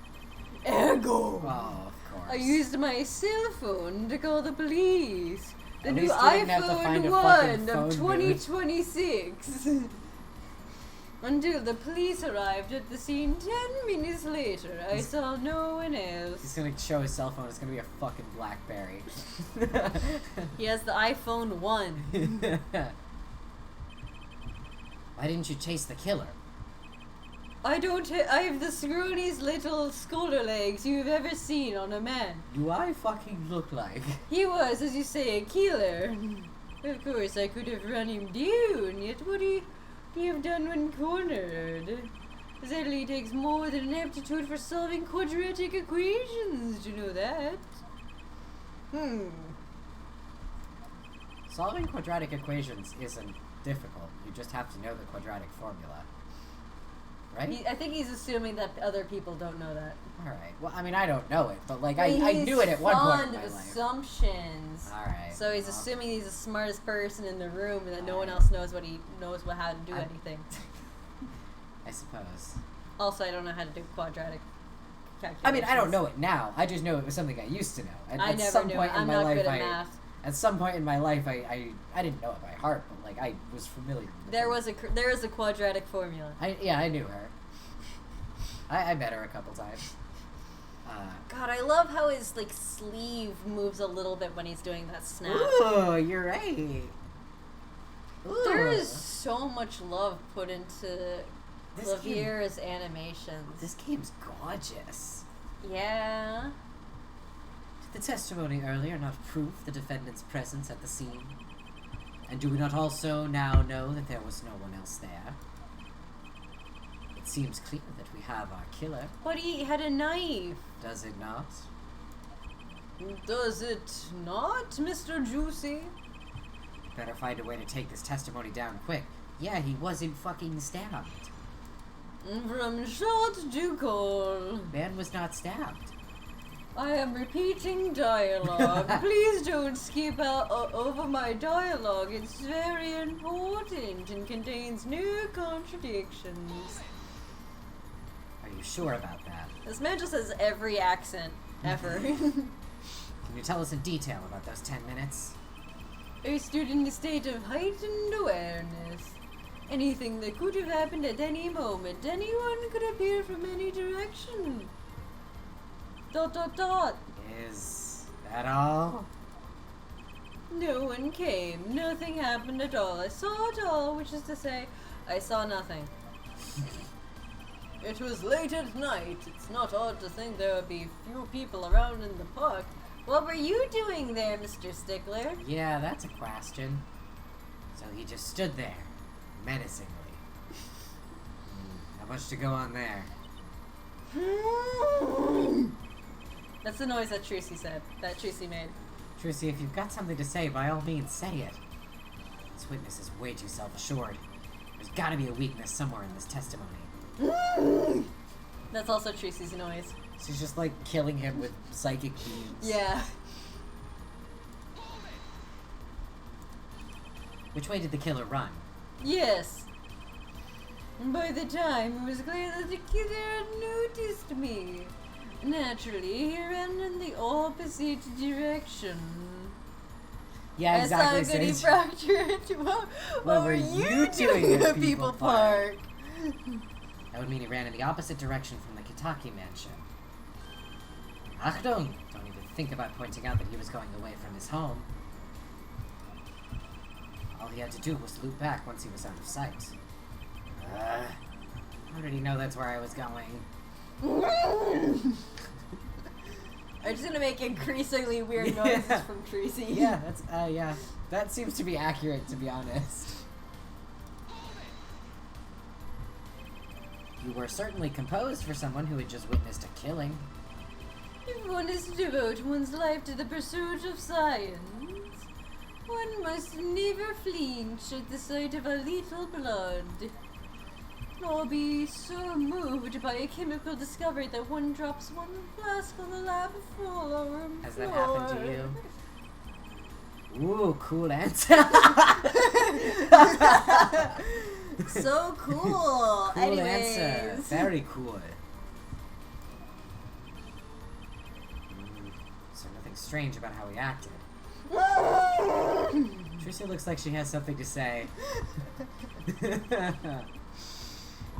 Ergo! Oh, of course. I used my cell phone to call the police. The At new least you didn't have to find iPhone a 1 fucking of phone booth. 2026. Until the police arrived at the scene 10 minutes later, I saw no one He's else. gonna show his cell phone. It's gonna be a fucking BlackBerry. He has the iPhone 1. Why didn't you chase the killer? I have the scrawniest little shoulder legs you've ever seen on a man. Do I fucking look like? He was, as you say, a killer. Of course, I could have run him down, yet what do you have done when cornered? Certainly takes more than an aptitude for solving quadratic equations to know that. Solving quadratic equations isn't difficult. You just have to know the quadratic formula. Right? I think he's assuming that other people don't know that. Alright. Well, I mean, I don't know it, but like, But I he's knew it at one point in fond my of life. assumptions. Alright. So he's well, assuming he's the smartest person in the room and that no one else knows how to do I- anything. I suppose. Also, I don't know how to do quadratic I calculations. mean, I don't know it now. I just know it was something I used to know. And I at never some knew point it. in I'm my not life, good at math. At some point in my life, I didn't know it by heart, but like I was familiar. With it. There is a quadratic formula. I knew her. I met her a couple times. God, I love how his like sleeve moves a little bit when he's doing that snap. Ooh, you're right. Ooh. There is so much love put into This game- Lavier's animations. This game's gorgeous. Yeah. Did the testimony earlier not prove the defendant's presence at the scene? And do we not also now know that there was no one else there? It seems clear that we have our killer, But he had a knife. does it not? Does it not, Mr. Juicy? Better find a way to take this testimony down quick. Yeah, he wasn't fucking stabbed. From shot to call. Man was not stabbed. I am repeating dialogue. Please don't skip over my dialogue. It's very important and contains no contradictions. Are you sure about that? This man just has every accent ever. Can you tell us in detail about those 10 minutes? I stood in a state of heightened awareness. Anything that could have happened at any moment. Anyone could appear from any direction. ... Is that all? No one came. Nothing happened at all. I saw it all, which is to say, I saw nothing. It was late at night. It's not odd to think there would be few people around in the park. What were you doing there, Mr. Stickler? Yeah, that's a question. So he just stood there, menacingly. Not much to go on there. That's the noise that Tracy made. Tracy, if you've got something to say, by all means, say it. This witness is way too self-assured. There's gotta be a weakness somewhere in this testimony. That's also Tracy's noise. She's just like killing him with psychic beams. Yeah. Which way did the killer run? Yes. By the time it was clear that the killer had noticed me, naturally he ran in the opposite direction. Yeah, exactly. Sagani Sage. Proctor, what were you doing at People Park? That would mean he ran in the opposite direction from the Kitaki mansion. Achtung! Don't even think about pointing out that he was going away from his home. All he had to do was loop back once he was out of sight. How did he know that's where I was going? I'm just gonna make increasingly weird noises from Tracy. Yeah, that's yeah. That seems to be accurate, to be honest. You were certainly composed for someone who had just witnessed a killing. If one is to devote one's life to the pursuit of science, one must never flinch at the sight of a little blood, nor be so moved by a chemical discovery that one drops one flask on the lab floor. Has that happened to you? Ooh, cool answer. So cool. Cool Anyways. answer. Very cool. So nothing strange about how he acted. Tracy looks like she has something to say.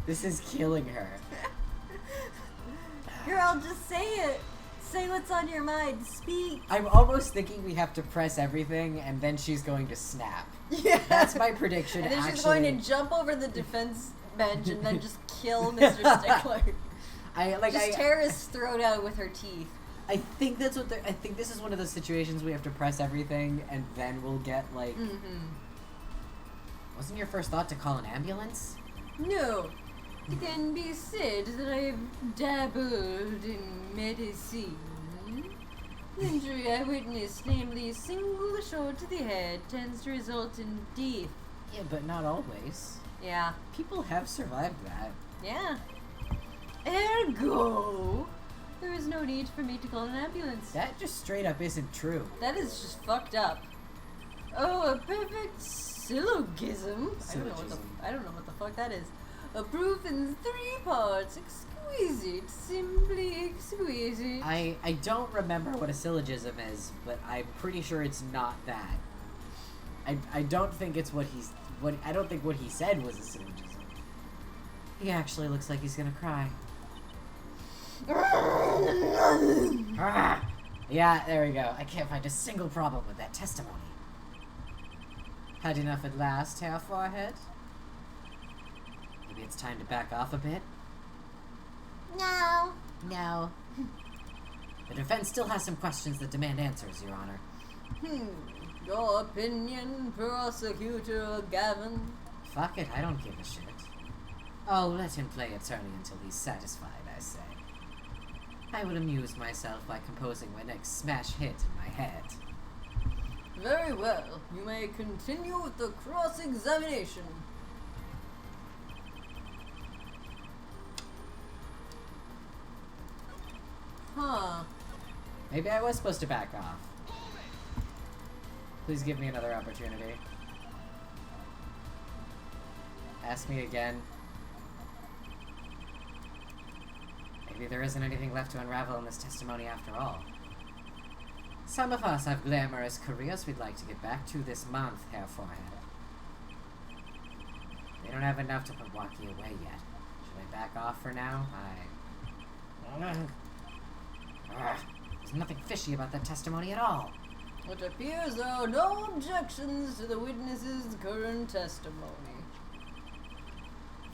This is killing her. Girl, just say it. Say what's on your mind. Speak. I'm almost thinking we have to press everything, and then she's going to snap. Yeah. That's my prediction. And then actually, she's going to jump over the defense bench and then just kill Mr. Stickler. Just tear his throat out with her teeth. I think that's what. I think this is one of those situations we have to press everything, and then we'll get like. Mm-hmm. Wasn't your first thought to call an ambulance? No, it can be said that I've dabbled in medicine. The injury I witnessed, namely a single shot to the head, tends to result in death. Yeah, but not always. Yeah. People have survived that. Yeah. Ergo, there is no need for me to call an ambulance. That just straight up isn't true. That is just fucked up. Oh, a perfect syllogism. Syllogism. I don't know what the fuck that is. A proof in 3 parts. Exquisite. Simply exquisite. I don't remember what a syllogism is, but I'm pretty sure it's not that. I don't think it's what he's. I don't think what he said was a syllogism. He actually looks like he's gonna cry. Yeah, there we go. I can't find a single problem with that testimony. Had enough at last, Herr Forehead? Maybe it's time to back off a bit? No. No. The defense still has some questions that demand answers, Your Honor. Your opinion, Prosecutor Gavin? Fuck it, I don't give a shit. Oh, let him play attorney until he's satisfied, I say. I will amuse myself by composing my next smash hit in my head. Very well. You may continue with the cross-examination. Huh. Maybe I was supposed to back off. Please give me another opportunity. Ask me again. Maybe there isn't anything left to unravel in this testimony after all. Some of us have glamorous careers we'd like to get back to this month, Herr Forehead. They don't have enough to put Waki away yet. Should I back off for now? There's nothing fishy about that testimony at all. It appears there are no objections to the witness's current testimony.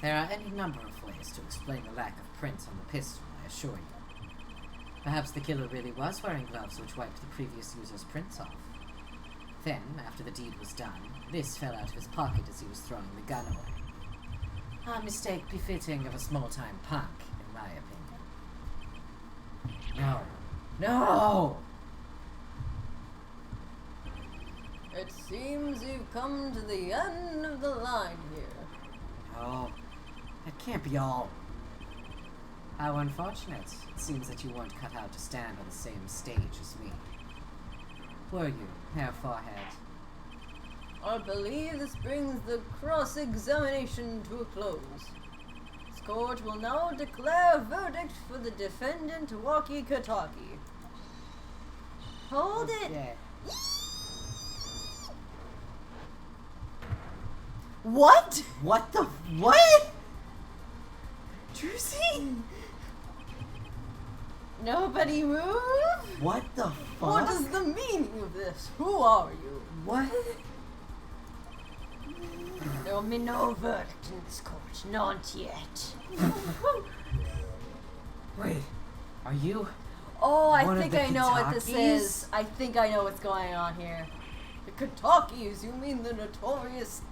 There are any number of ways to explain the lack of prints on the pistol, I assure you. Perhaps the killer really was wearing gloves which wiped the previous user's prints off. Then, after the deed was done, this fell out of his pocket as he was throwing the gun away. A mistake befitting of a small-time punk, in my opinion. No. No! It seems you've come to the end of the line here. No. That can't be all. How unfortunate. It seems that you weren't cut out to stand on the same stage as me. Were you, Herr Forehead? I believe this brings the cross-examination to a close. This court will now declare a verdict for the defendant, Walkie Kataki. Hold it. Yeah. What? What the? What? Druzy? Nobody move? What the fuck? What is the meaning of this? Who are you? What? There will be no verdict in this court. Not yet. Wait, are you? Oh, I One of think the I know what this Katakis? is. I think I know what's going on here. The Katakis? You mean the notorious,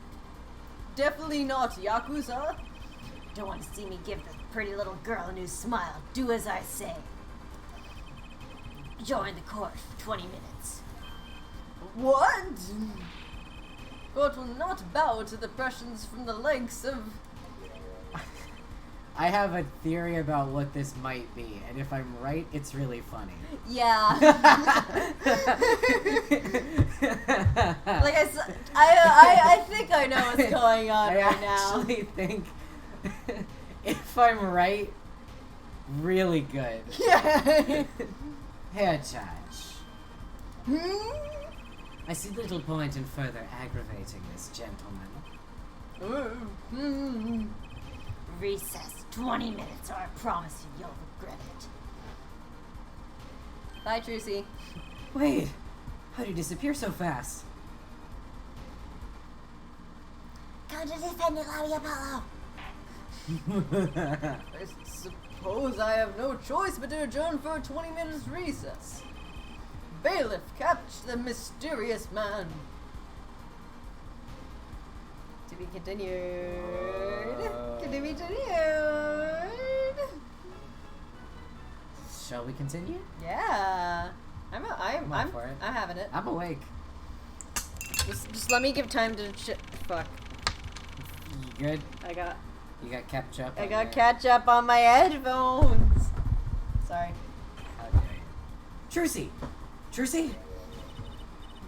definitely not Yakuza? Don't want to see me give the pretty little girl a new smile. Do as I say. Join the court for 20 minutes. What? Court will not bow to the pressures from the likes of... I have a theory about what this might be, and if I'm right, it's really funny. Yeah. Like I think I know what's going on I right now. actually think, if I'm right, really good. Yeah. Herr Judge, I see little point in further aggravating this gentleman. Recess. 20 minutes or I promise you you'll regret it. Bye, Trucy. Wait, how did he disappear so fast? Come to defend it, Lobby Apollo. I suppose I have no choice but to adjourn for a 20 minutes recess. Bailiff, catch the mysterious man. To be continued. To be continued. Shall we continue? Yeah. I'm up for it. I'm having it. I'm awake. Just let me give time to fuck. You good? You got catch up? I on got your- catch up on my headphones. Sorry. How dare you. Trucy! Trucy!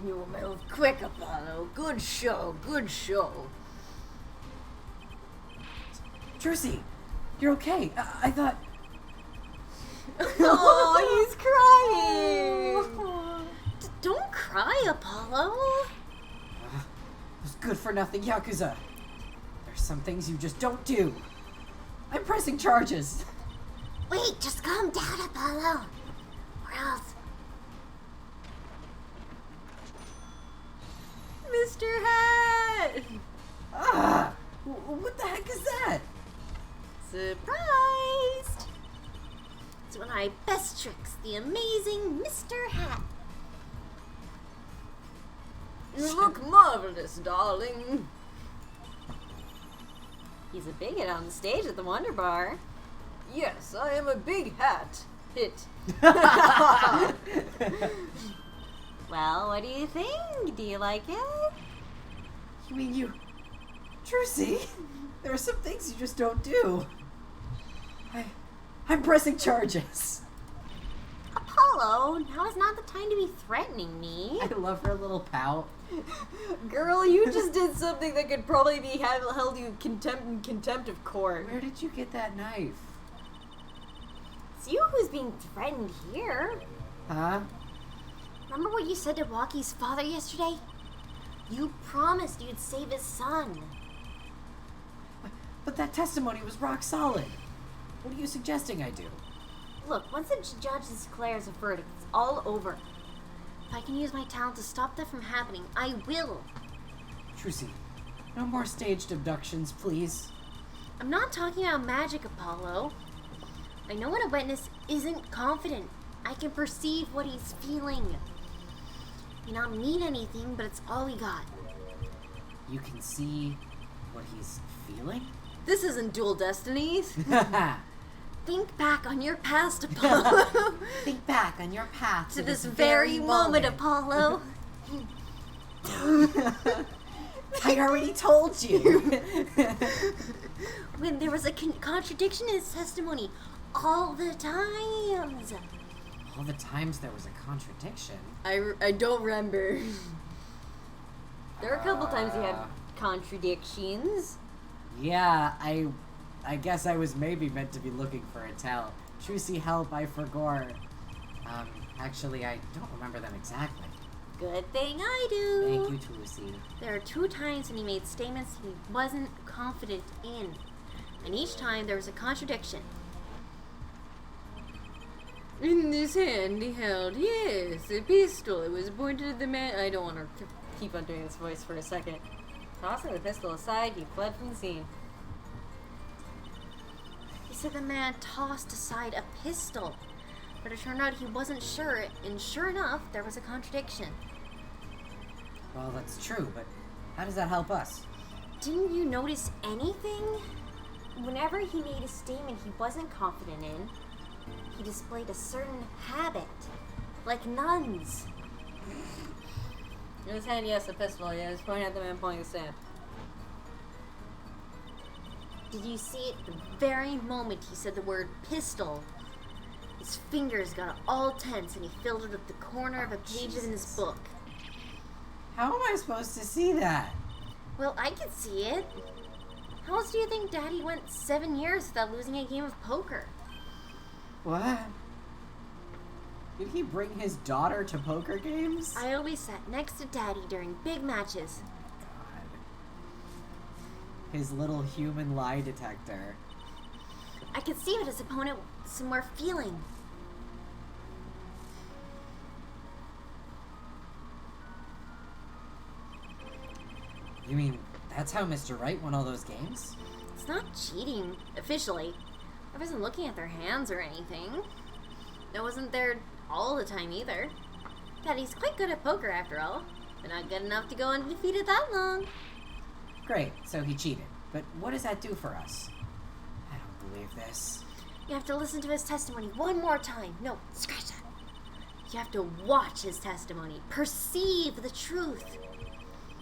You move quick, Apollo. Good show, good show. Trucy! You're okay. I thought... Oh, he's crying. Don't cry, Apollo. Those good-for-nothing Yakuza. There's some things you just don't do. I'm pressing charges. Wait, just calm down, Apollo. Or else. Mr. Hat! Ah! What the heck is that? Surprised! It's one of my best tricks, the amazing Mr. Hat. You look marvelous, darling. He's a big hit on the stage at the Wonder Bar. Yes, I am a big hat. Hit. Well, what do you think? Do you like it? You mean you... Trucy? There are some things you just don't do. I'm pressing charges. Apollo, now is not the time to be threatening me. I love her little pout. Girl, you just did something that could probably be held you in contempt of court. Where did you get that knife? It's you who's being threatened here. Huh? Remember what you said to Walkie's father yesterday? You promised you'd save his son. But that testimony was rock solid. What are you suggesting I do? Look, once the judge declares a verdict, it's all over. If I can use my talent to stop that from happening, I will. Trucy, no more staged abductions, please. I'm not talking about magic, Apollo. I know when a witness isn't confident. I can perceive what he's feeling. May not mean anything, but it's all we got. You can see what he's feeling? This isn't Dual Destinies. Think back on your past, Apollo. Think back on your path To this very moment, Apollo. I already told you. When there was a contradiction in his testimony all the times. All the times there was a contradiction. I don't remember. There were a couple times he had contradictions. Yeah, I guess I was maybe meant to be looking for a tell. Trucy, help, I forgot. Actually, I don't remember them exactly. Good thing I do. Thank you, Trucy. There are 2 times when he made statements he wasn't confident in. And each time there was a contradiction. In his hand he held, yes, a pistol. It was pointed at the man. I don't want to keep on doing this voice for a second. Tossing the pistol aside, he fled from the scene. He said the man tossed aside a pistol. But it turned out he wasn't sure, and sure enough, there was a contradiction. Well, that's true, but how does that help us? Didn't you notice anything? Whenever he made a statement he wasn't confident in, he displayed a certain habit. Like nuns. In his hand, yes, a pistol. Yeah, he's pointing at the man pulling the stamp. Did you see it the very moment he said the word pistol? His fingers got all tense and he filled it with the corner of a page in his book. How am I supposed to see that? Well, I could see it. How else do you think Daddy went 7 years without losing a game of poker? What? Did he bring his daughter to poker games? I always sat next to Daddy during big matches. God. His little human lie detector. I could see what his opponent were feeling. You mean that's how Mr. Wright won all those games? It's not cheating, officially. I wasn't looking at their hands or anything. I wasn't there all the time either. Daddy's quite good at poker after all, but not good enough to go undefeated that long. Great, so he cheated. But what does that do for us? I don't believe this. You have to listen to his testimony one more time. No, scratch that. You have to watch his testimony. Perceive the truth.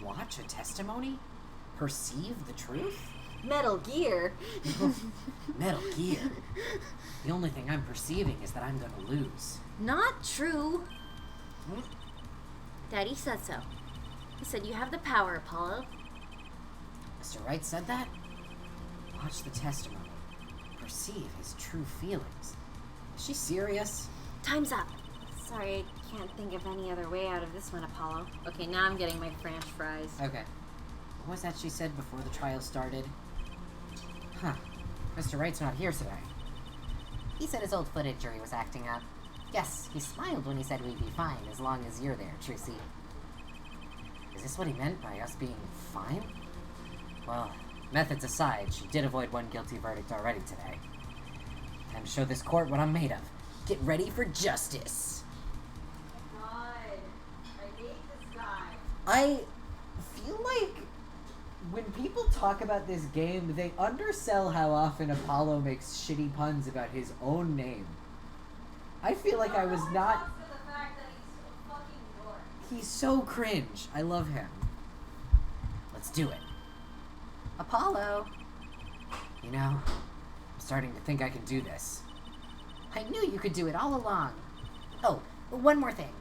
Watch a testimony? Perceive the truth? Metal Gear. Metal Gear. The only thing I'm perceiving is that I'm gonna lose. Not true. Daddy said so. He said you have the power, Apollo. Mr. Wright said that? Watch the testimony. Perceive his true feelings. Is she serious? Time's up. Sorry, I can't think of any other way out of this one, Apollo. Okay, now I'm getting my French fries. Okay. What was that she said before the trial started? Huh. Mr. Wright's not here today. He said his old footage jury was acting up. Yes, he smiled when he said we'd be fine as long as you're there, Trucy. Is this what he meant by us being fine? Well, methods aside, she did avoid one guilty verdict already today. Time to show this court what I'm made of. Get ready for justice. God, I hate this guy. I feel like when people talk about this game, they undersell how often Apollo makes shitty puns about his own name. I feel like I was not... He's so cringe. I love him. Let's do it. Apollo! You know, I'm starting to think I can do this. I knew you could do it all along. Oh, one more thing.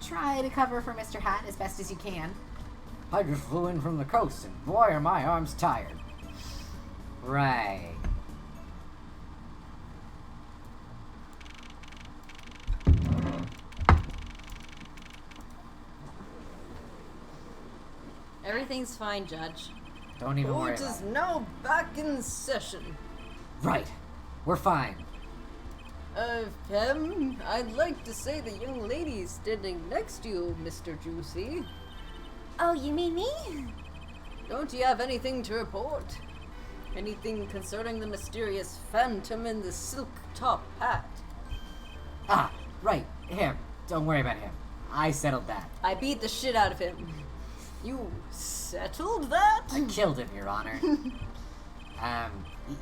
Try to cover for Mr. Hat as best as you can. I just flew in from the coast, and boy are my arms tired. Right. Everything's fine, Judge. Don't even worry Court about is it. now back in session. Right. We're fine. I'd like to say the young lady standing next to you, Mr. Juicy. Oh, you mean me? Don't you have anything to report? Anything concerning the mysterious phantom in the silk top hat? Ah, right, him. Don't worry about him. I settled that. I beat the shit out of him. You settled that? I killed him, Your Honor.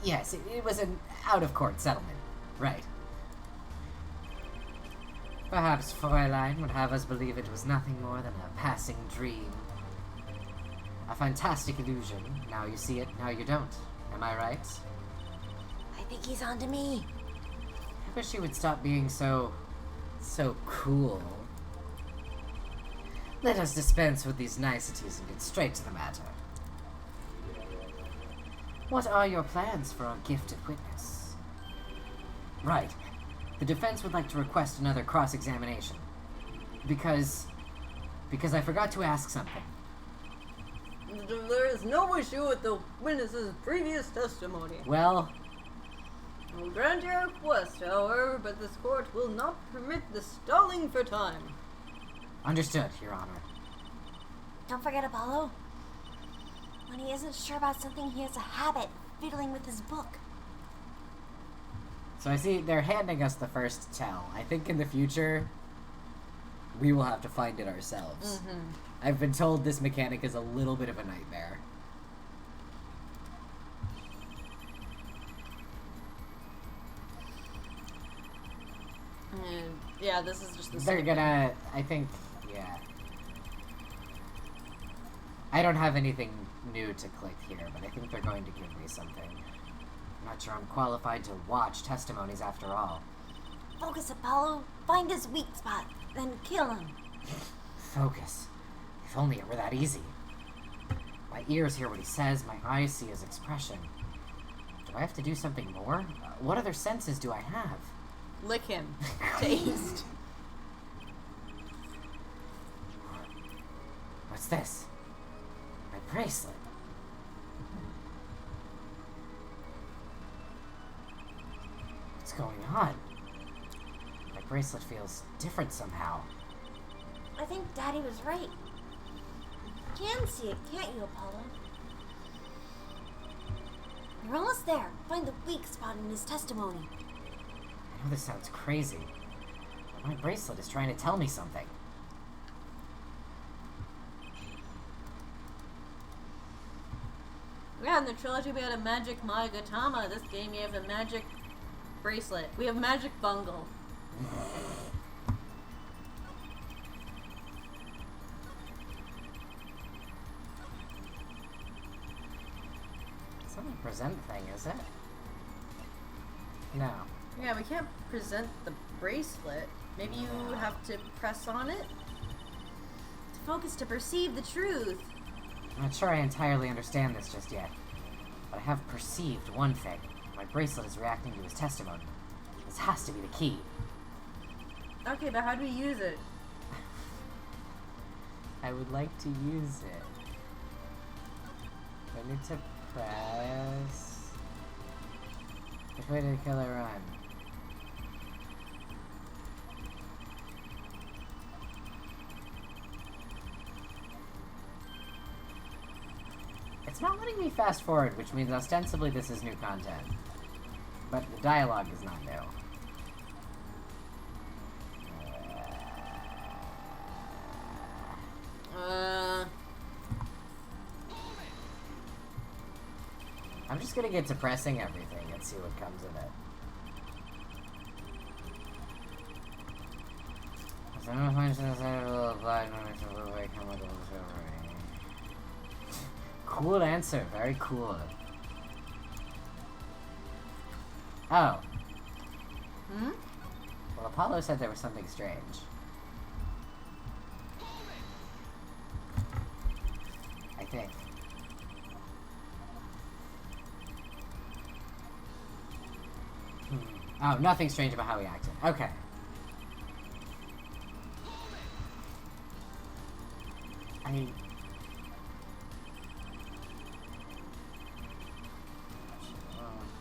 Yes, it was an out-of-court settlement. Right. Perhaps Fräulein would have us believe it was nothing more than a passing dream. A fantastic illusion. Now you see it, now you don't. Am I right? I think he's on to me. I wish you would stop being so cool. Let us dispense with these niceties and get straight to the matter. What are your plans for our gifted witness? Right. The defense would like to request another cross-examination. Because I forgot to ask something. There is no issue with the witness's previous testimony. Well, I'll grant your request, however, but this court will not permit the stalling for time. understood, Your Honor. Don't forget Apollo. When he isn't sure about something, he has a habit of fiddling with his book. So I see they're handing us the first tell. I think in the future, we will have to find it ourselves. I've been told this mechanic is a little bit of a nightmare. And yeah, this is just the They're same. gonna, I think, yeah. I don't have anything new to click here, but I think they're going to give me something. I'm not sure I'm qualified to watch testimonies after all. Focus, Apollo. Find his weak spot, then kill him. Focus. If only it were that easy. My ears hear what he says, my eyes see his expression. Do I have to do something more? What other senses do I have? Lick him. Taste. What's this? My bracelet. What's going on? My bracelet feels different somehow. I think Daddy was right. You can see it, can't you, Apollo? You're almost there. Find the weak spot in his testimony. I know this sounds crazy, but my bracelet is trying to tell me something. Yeah, in the trilogy we had a magic Magatama. This game you have a magic bracelet. We have magic bungle. It's not a present thing, is it? No. Yeah, we can't present the bracelet. Maybe you have to press on it? To focus to perceive the truth. I'm not sure I entirely understand this just yet, but I have perceived one thing. My bracelet is reacting to his testimony. This has to be the key. Okay, but how do we use it? I would like to use it. I need to press... Which way did the killer run? It's not letting me fast forward, which means ostensibly this is new content. But the dialogue is not new. I'm just gonna get to pressing everything and see what comes of it. Cool answer, very cool. Oh. Well, Apollo said there was something strange. I think. Oh, nothing strange about how he acted. Okay.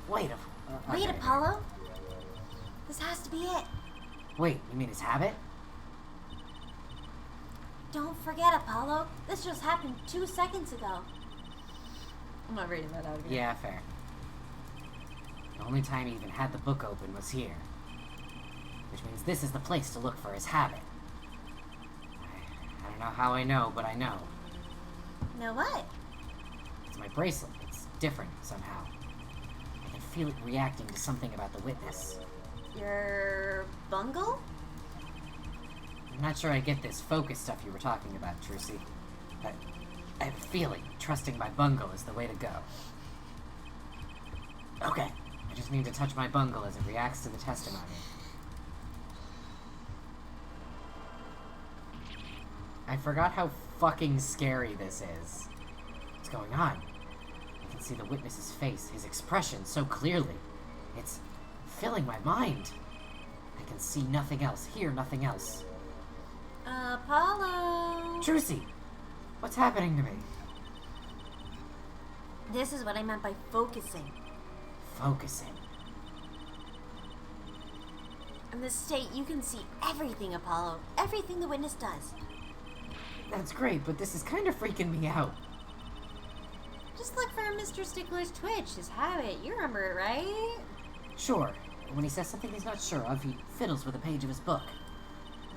Wait. Wait, Apollo. This has to be it. Wait, you mean his habit? Don't forget, Apollo. This just happened 2 seconds ago. I'm not reading that out again. Yeah, fair. The only time he even had the book open was here. Which means this is the place to look for his habit. I don't know how I know, but I know. Know what? It's my bracelet. It's different somehow. I can feel it reacting to something about the witness. Your bungle? I'm not sure I get this focus stuff you were talking about, Trucy. But I have a feeling trusting my bungle is the way to go. Okay, I just need to touch my bungle as it reacts to the testimony. I forgot how fucking scary this is. What's going on? I can see the witness's face, his expression so clearly. It's filling my mind. I can see nothing else, hear nothing else. Apollo! Trucy, what's happening to me? This is what I meant by focusing. Focusing. In this state, you can see everything, Apollo. Everything the witness does. That's great, but this is kind of freaking me out. Just look for Mr. Stickler's twitch, his habit. You remember it, right? Sure, but when he says something he's not sure of, he fiddles with a page of his book.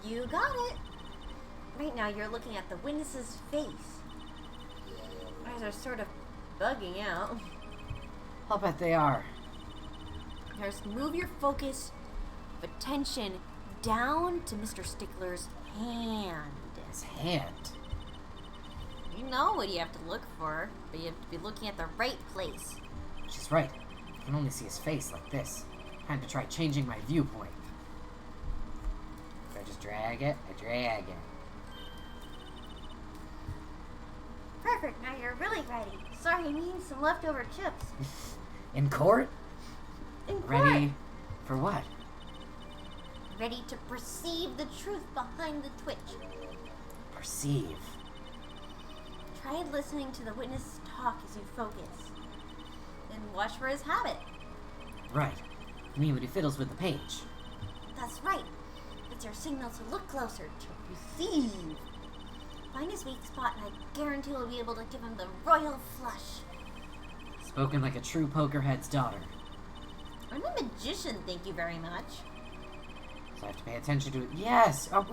You got it. Right now, you're looking at the witness's face. Eyes are sort of bugging out. I'll bet they are. Just move your focus of attention down to Mr. Stickler's hand. His hand. You know what you have to look for, but you have to be looking at the right place. She's right. I can only see his face like this. Time to try changing my viewpoint. If I just drag it, I drag it. Perfect, now you're really ready. Sorry, I need some leftover chips. In court? In court. Ready for what? Ready to perceive the truth behind the twitch. Perceive. Try listening to the witness talk as you focus. Then watch for his habit. Right. You mean when he fiddles with the page? That's right. It's your signal to look closer, to perceive. Find his weak spot and I guarantee we'll be able to give him the royal flush. Spoken like a true pokerhead's daughter. I'm a magician, thank you very much. So I have to pay attention to it. Yes! Oh,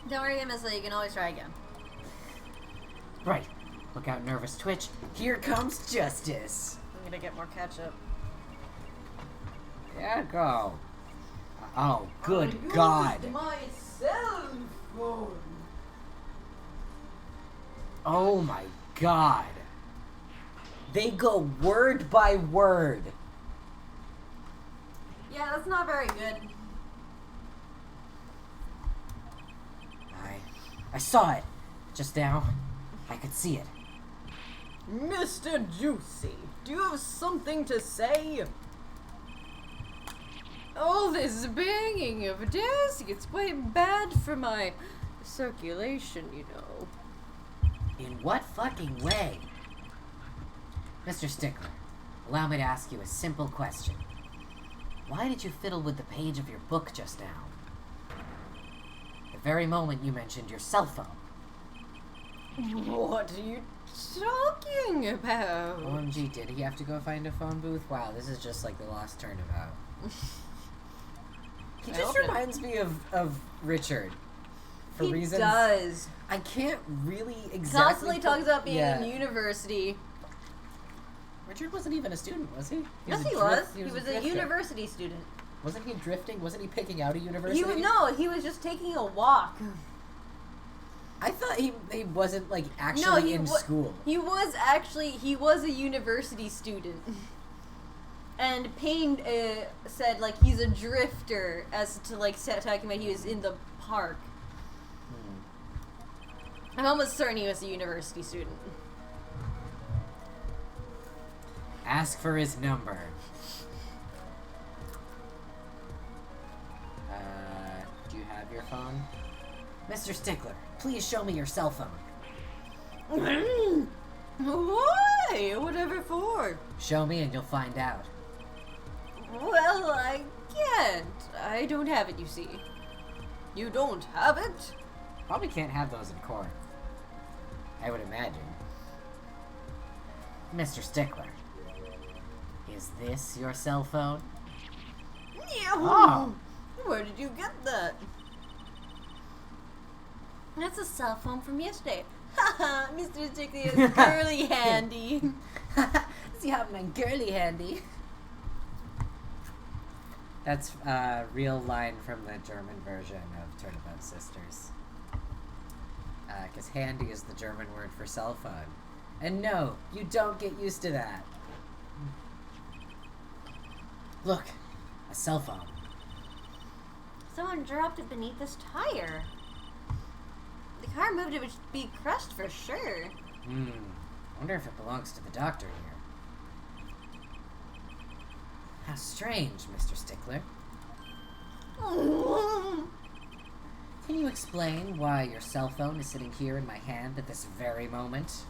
Don't worry, Emily, you can always try again. Right. Look out, nervous twitch. Here comes justice. I'm gonna get more ketchup. Yeah, go. Oh, good God. My cell phone. Oh my God. They go word by word. Yeah, that's not very good. I saw it. Just now. I could see it. Mr. Juicy, do you have something to say? All this banging of a desk, it's quite bad for my circulation, you know. In what fucking way? Mr. Stickler, allow me to ask you a simple question. Why did you fiddle with the page of your book just now? The very moment you mentioned your cell phone. What are you talking about? OMG, did he have to go find a phone booth? Wow, this is just like the Lost Turnabout. He I just hope it- reminds me of Richard. For He reasons does. I can't really exactly Constantly talks about being yeah. in university. Richard wasn't even a student, was he? Yes, a he drift- was. He was a drifter. university student. Wasn't he drifting? Wasn't he picking out a university? He was just taking a walk. I thought he wasn't like actually in school. He was a university student. And Payne said like he's a drifter as to like talking about he was in the park. I'm almost certain he was a university student. Ask for his number. Do you have your phone? Mr. Stickler, please show me your cell phone. Why? Whatever for? Show me and you'll find out. Well, I can't. I don't have it, you see. You don't have it? Probably can't have those in court. I would imagine. Mr. Stickler, Is this your cell phone? Yeah. Oh. Where did you get that? That's a cell phone from yesterday. Haha, Mr. Stickler is girly handy. Sie haben ein girly handy. That's a real line from the German version of Turnabout Sisters. Because handy is the German word for cell phone. And no, you don't get used to that. Look, a cell phone. Someone dropped it beneath this tire. The car moved, it would be crushed for sure. Wonder if it belongs to the doctor here. How strange, Mr. Stickler. Can you explain why your cell phone is sitting here in my hand at this very moment?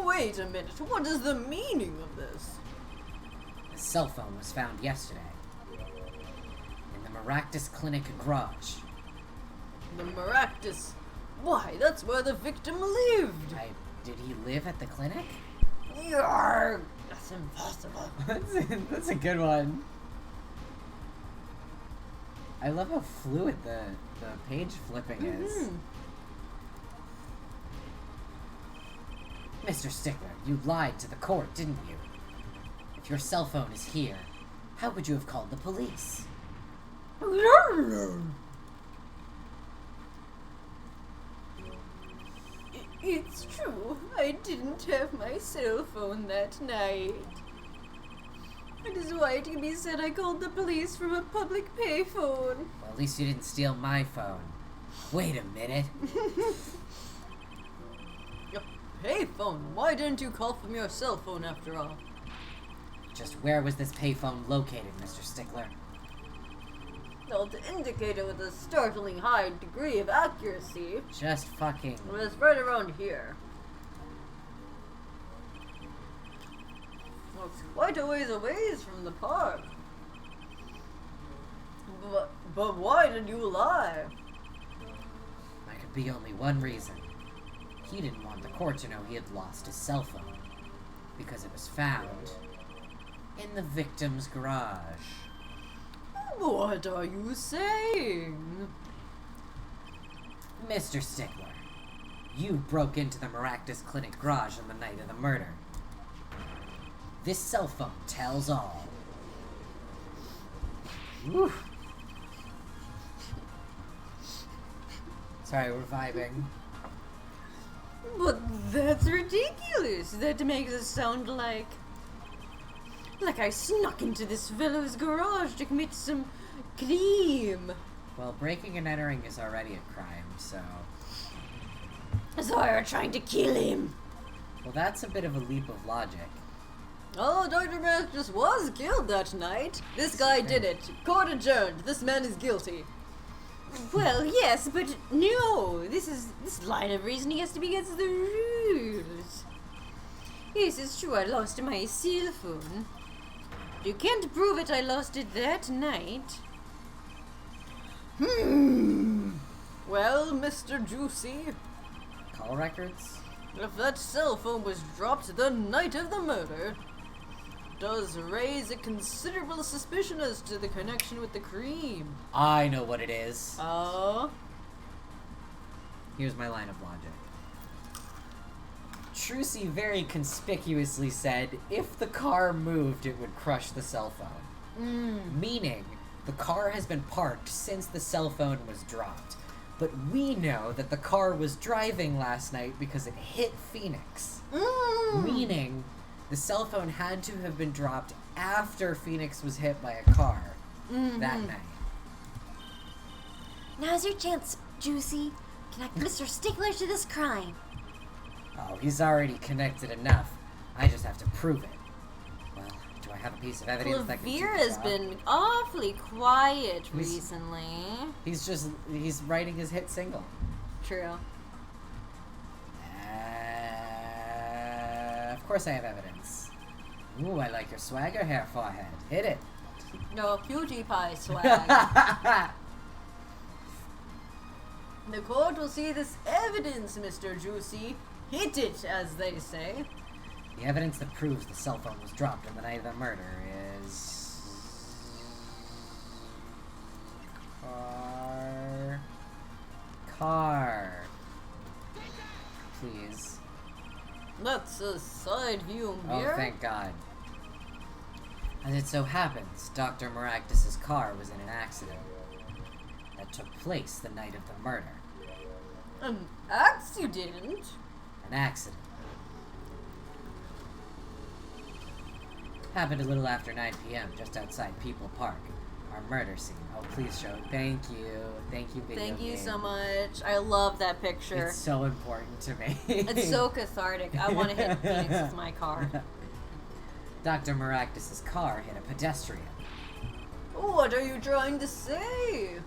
Wait a minute, what is the meaning of this? The cell phone was found yesterday. In the Maractus Clinic garage. The Maractus. Why, that's where the victim lived. Did he live at the clinic? Yarg, that's impossible. That's a good one. I love how fluid the page flipping is. Mr. Stickler, you lied to the court, didn't you? If your cell phone is here, how would you have called the police? It's true, I didn't have my cell phone that night. That is why it can be said I called the police from a public payphone. Well, at least you didn't steal my phone. Wait a minute. A payphone? Why didn't you call from your cell phone after all? Just where was this payphone located, Mr. Stickler? Well, to indicate it with a startling high degree of accuracy, Just fucking... it was right around here. Well, it's quite a ways away from the park. But why did you lie? There could be only one reason. He didn't want the court to know he had lost his cell phone. Because it was found in the victim's garage. What are you saying? Mr. Stickler, you broke into the Maractus Clinic garage on the night of the murder. This cell phone tells all. Woo. Sorry, we're vibing. But that's ridiculous. That makes it sound like I snuck into this fellow's garage to commit some crime. Well, breaking and entering is already a crime, so... So you're trying to kill him. Well, that's a bit of a leap of logic. Oh, Dr. Maractus was killed that night. This guy did it. Court adjourned. This man is guilty. Well, yes, but no. This line of reasoning has to be against the rules. Yes, it's true. I lost my cell phone. You can't prove it. I lost it that night. Well, Mr. Juicy, Call records? if that cell phone was dropped the night of the murder, does raise a considerable suspicion as to the connection with the crime. I know what it is. Oh? Here's my line of logic. Trucy very conspicuously said, if the car moved, it would crush the cell phone. Meaning, the car has been parked since the cell phone was dropped. But we know that the car was driving last night because it hit Phoenix. Meaning, the cell phone had to have been dropped after Phoenix was hit by a car that night. Now's your chance, Juicy. Connect Mr. Stickler to this crime. Oh, he's already connected enough. I just have to prove it. Well, do I have a piece of evidence that can do Clavier the has job? been awfully quiet He's- recently. He's writing his hit single. True. Of course I have evidence. Ooh, I like your swagger hair, forehead. Hit it. No, cutie pie swag. The court will see this evidence, Mr. Juicy. Hit it, as they say. The evidence that proves the cell phone was dropped on the night of the murder is... Car. Please. That's a side view mirror. Oh, thank God. As it so happens, Dr. Maragdis' car was in an accident that took place the night of the murder. An accident? An accident. Happened a little after 9 p.m. just outside People Park. Our murder scene. Oh, please show it. Thank you. Thank you, video Thank you game. so much. I love that picture. It's so important to me. It's so cathartic. I want to hit Phoenix with my car. Dr. Maragdis' car hit a pedestrian. What are you trying to say?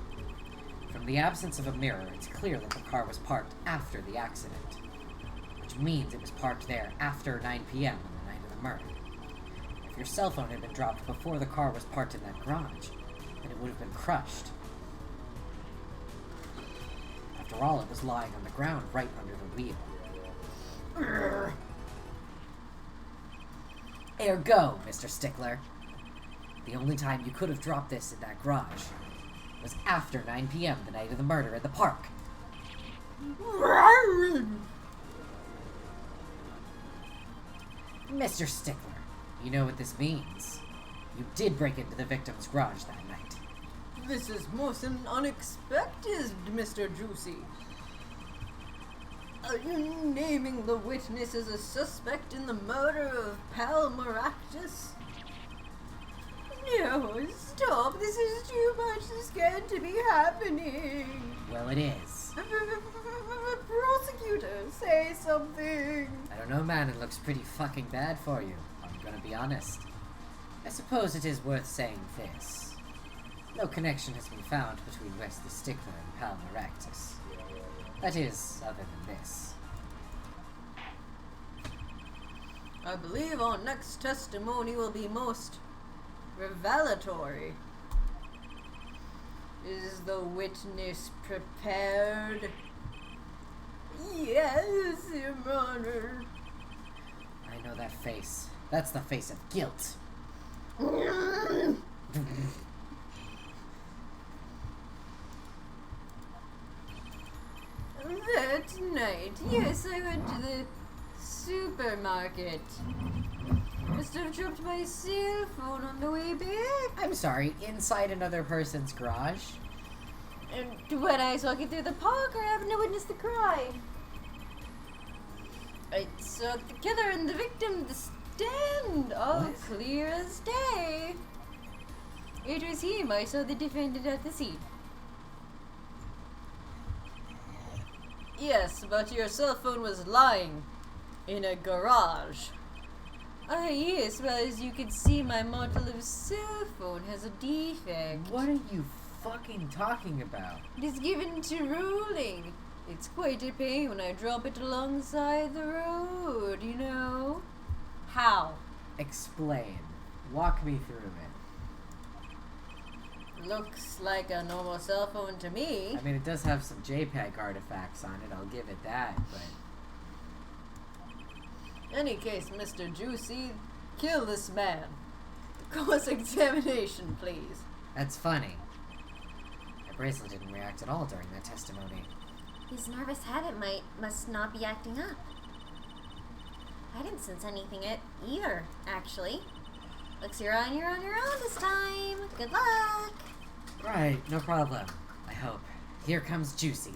From the absence of a mirror, it's clear that the car was parked after the accident, which means it was parked there after 9 p.m. on the night of the murder. If your cell phone had been dropped before the car was parked in that garage, then it would have been crushed. After all, it was lying on the ground right under the wheel. Ergo, Mr. Stickler, the only time you could have dropped this in that garage was after 9 p.m. the night of the murder at the park. Mr. Stickler, you know what this means. You did break into the victim's garage that night. This is most unexpected, Mr. Juicy. Are you naming the witness as a suspect in the murder of Pal Maragdis? No, stop. This is too much. This can't be happening. Well, it is. Prosecutor, say something. I don't know, man, it looks pretty fucking bad for you. I'm gonna be honest. I suppose it is worth saying this. No connection has been found between Wesley Stickler and Pal Maragdis. That is, other than this. I believe our next testimony will be most revelatory. Is the witness prepared? Yes, Your Honor. I know that face. That's the face of guilt. That night, yes, I went to the supermarket. Must have dropped my cell phone on the way back. I'm sorry, inside another person's garage? And when I was walking through the park, I happened to witness the crime. I saw the killer and the victim stand, all What? clear as day. It was him. I saw the defendant at the scene. Yes, but your cell phone was lying in a garage. Ah, yes, well, as you can see, my model of cell phone has a defect. What are you fucking talking about? It is given to rolling. It's quite a pain when I drop it alongside the road, you know. How? Explain. Walk me through it. Looks like a normal cell phone to me. I mean, it does have some JPEG artifacts on it, I'll give it that, but... Any case, Mr. Juicy, kill this man. Cross-examination, please. That's funny. My bracelet didn't react at all during that testimony. His nervous habit must not be acting up. I didn't sense anything either, actually. Looks you're on your own this time. Good luck. Right, no problem. I hope. Here comes Juicy.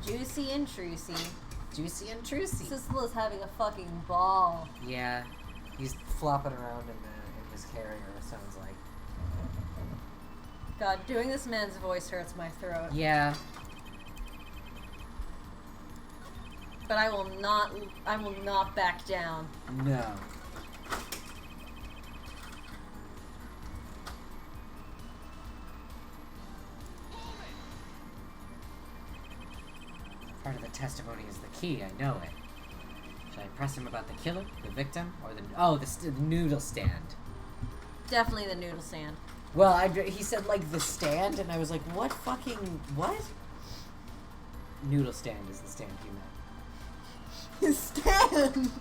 Juicy and Trucy. Juicy and Trucy. Sissel's having a fucking ball. Yeah, he's flopping around in his carrier, it sounds like. God, doing this man's voice hurts my throat. Yeah. But I will not back down. No. Part of the testimony is the key, I know it. Should I press him about the killer, the victim, or the noodle stand? Definitely the noodle stand. Well, he said, like, the stand, and I was like, what fucking... what? Noodle stand is the stand he meant. Stand!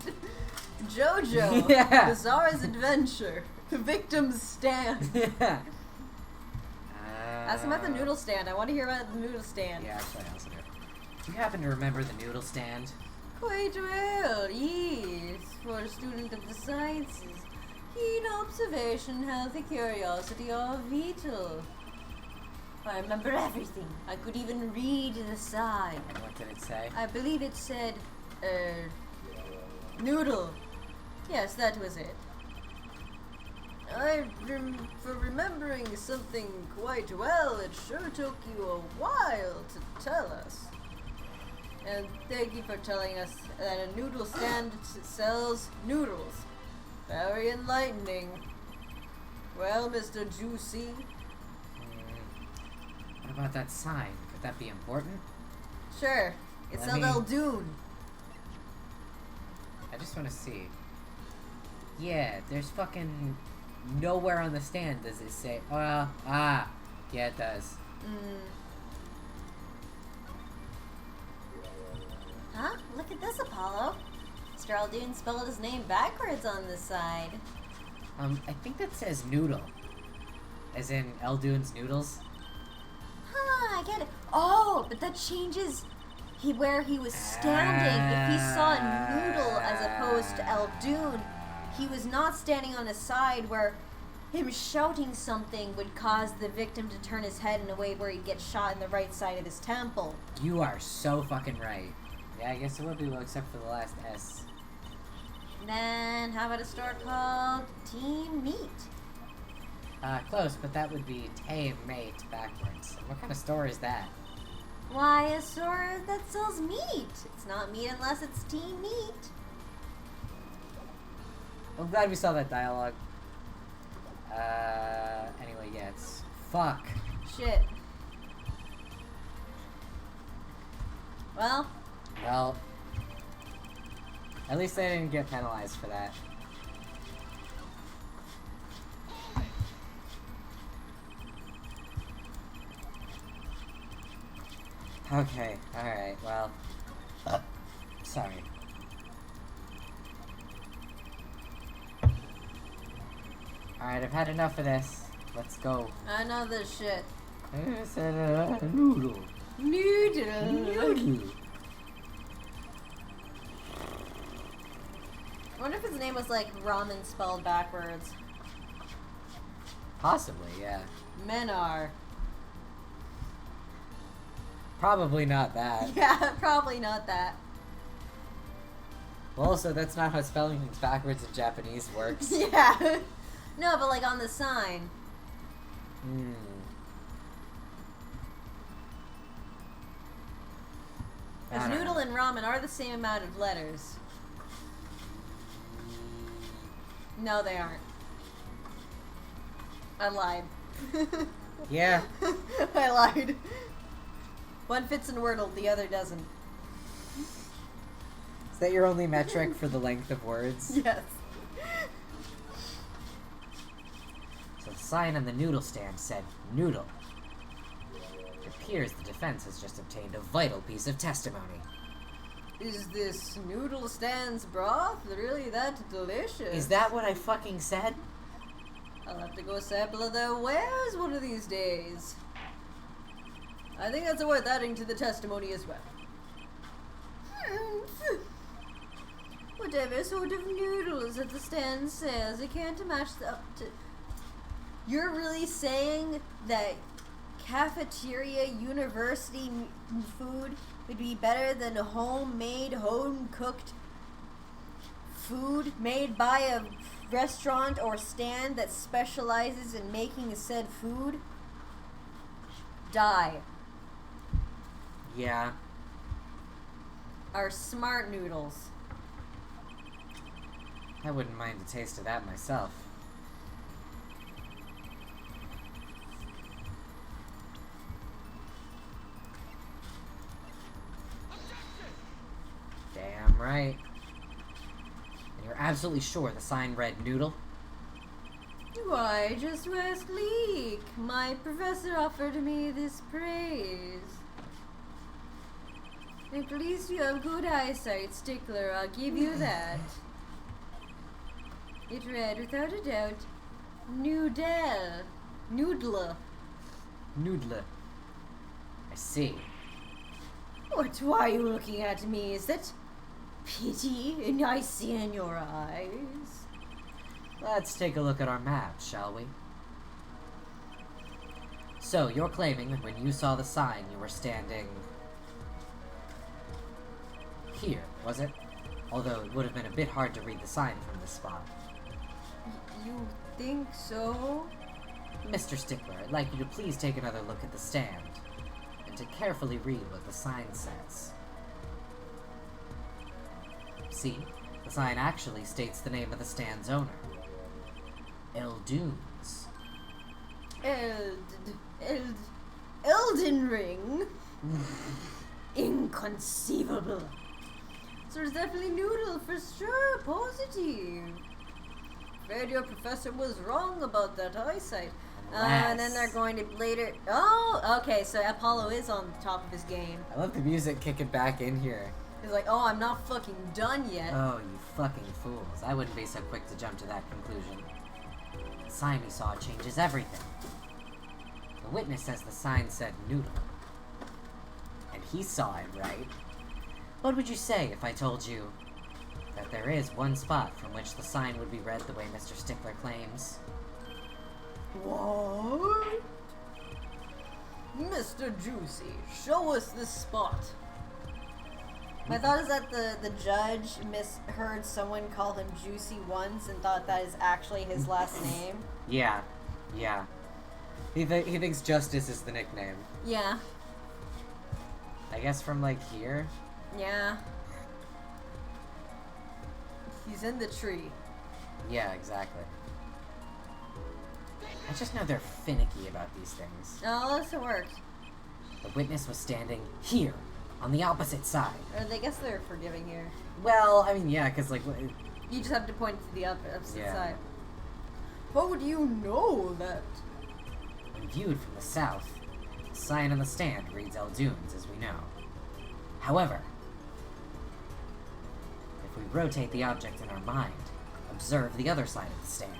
JoJo! Yeah. Bizarre's Adventure. The victim's stand. Yeah. Ask him about the noodle stand. I want to hear about the noodle stand. Yeah, actually, I also do. Do you happen to remember the noodle stand? Quite well, yes. For a student of the sciences, keen observation, healthy curiosity are vital. I remember everything. I could even read the sign. And what did it say? I believe it said, noodle. Yes, that was it. For remembering something quite well, it sure took you a while to tell us. And thank you for telling us that a noodle stand sells noodles. Very enlightening. Well, Mr. Juicy. What about that sign? Could that be important? Sure, it Let sold me- Eldoon. I just want to see. Yeah, there's fucking nowhere on the stand does it say. Yeah, it does. Huh? Look at this, Apollo. Mr. Eldoon spelled his name backwards on the side. I think that says noodle. As in Eldoon's noodles. Huh, I get it. Oh, but that changes where he was standing. If he saw Noodle as opposed to Eldoon, he was not standing on his side where him shouting something would cause the victim to turn his head in a way where he'd get shot in the right side of his temple. You are so fucking right. Yeah, I guess it would be, well, except for the last S. And then, how about a store called Team Meat? Close, but that would be tame mate backwards. What kind of store is that? Why, a store that sells meat. It's not meat unless it's Team Meat. I'm glad we saw that dialogue. Anyway, yeah, it's... Fuck. Shit. Well, Well... At least they didn't get penalized for that. Okay, alright, well... sorry. Alright, I've had enough of this. Let's go. I know this shit. I said noodle. Noodle. Noodle. I wonder if his name was like ramen spelled backwards. Possibly, yeah. Menar. Probably not that. Yeah, probably not that. Well, also, that's not how spelling things backwards in Japanese works. Yeah. No, but like on the sign. Hmm. I As don't noodle know. and ramen are the same amount of letters. No, they aren't. I lied. Yeah. I lied. One fits in Wordle, the other doesn't. Is that your only metric for the length of words? Yes. So the sign on the noodle stand said, noodle. It appears the defense has just obtained a vital piece of testimony. Is this noodle stand's broth really that delicious? Is that what I fucking said? I'll have to go sample their wares one of these days. I think that's worth adding to the testimony as well. Whatever sort of noodles that the stand says, it can't match up to... You're really saying that cafeteria university food would be better than homemade, home-cooked food made by a restaurant or stand that specializes in making said food? Die. Yeah. Are smart noodles. I wouldn't mind a taste of that myself. Damn right. And you're absolutely sure the sign read noodle? Why, just last week, my professor offered me this praise. At least you have good eyesight, Stickler, I'll give you that. It read, without a doubt, Noodle. Noodler. Noodler. I see. What, why are you looking at me? Is that pity I see in your eyes? Let's take a look at our map, shall we? So, you're claiming that when you saw the sign, you were standing... here, was it? Although it would have been a bit hard to read the sign from this spot. You think so? Mr. Stickler, I'd like you to please take another look at the stand, and to carefully read what the sign says. See, the sign actually states the name of the stand's owner. Eldunes. Elden Ring? Inconceivable. So it's definitely Noodle for sure, positive. Afraid your professor was wrong about that eyesight. And then they're going to later... Oh, okay, so Apollo is on the top of his game. I love the music kicking back in here. He's like, oh, I'm not fucking done yet. Oh, you fucking fools. I wouldn't be so quick to jump to that conclusion. The sign we saw changes everything. The witness says the sign said noodle. And he saw it, right? What would you say if I told you that there is one spot from which the sign would be read the way Mr. Stickler claims? What? Mr. Juicy, show us this spot. My thought is that the judge misheard someone call him Juicy once and thought that is actually his last name. Yeah. He thinks Justice is the nickname. Yeah. I guess from, like, here? Yeah. He's in the tree. Yeah, exactly. I just know they're finicky about these things. Oh, this worked. The witness was standing here, on the opposite side. Or I guess they're forgiving here. Well, I mean, yeah, because, like... You just have to point to the opposite Yeah. side. How would you know that? When viewed from the south, the sign on the stand reads Eldunes, as we know. However, if we rotate the object in our mind, observe the other side of the stand.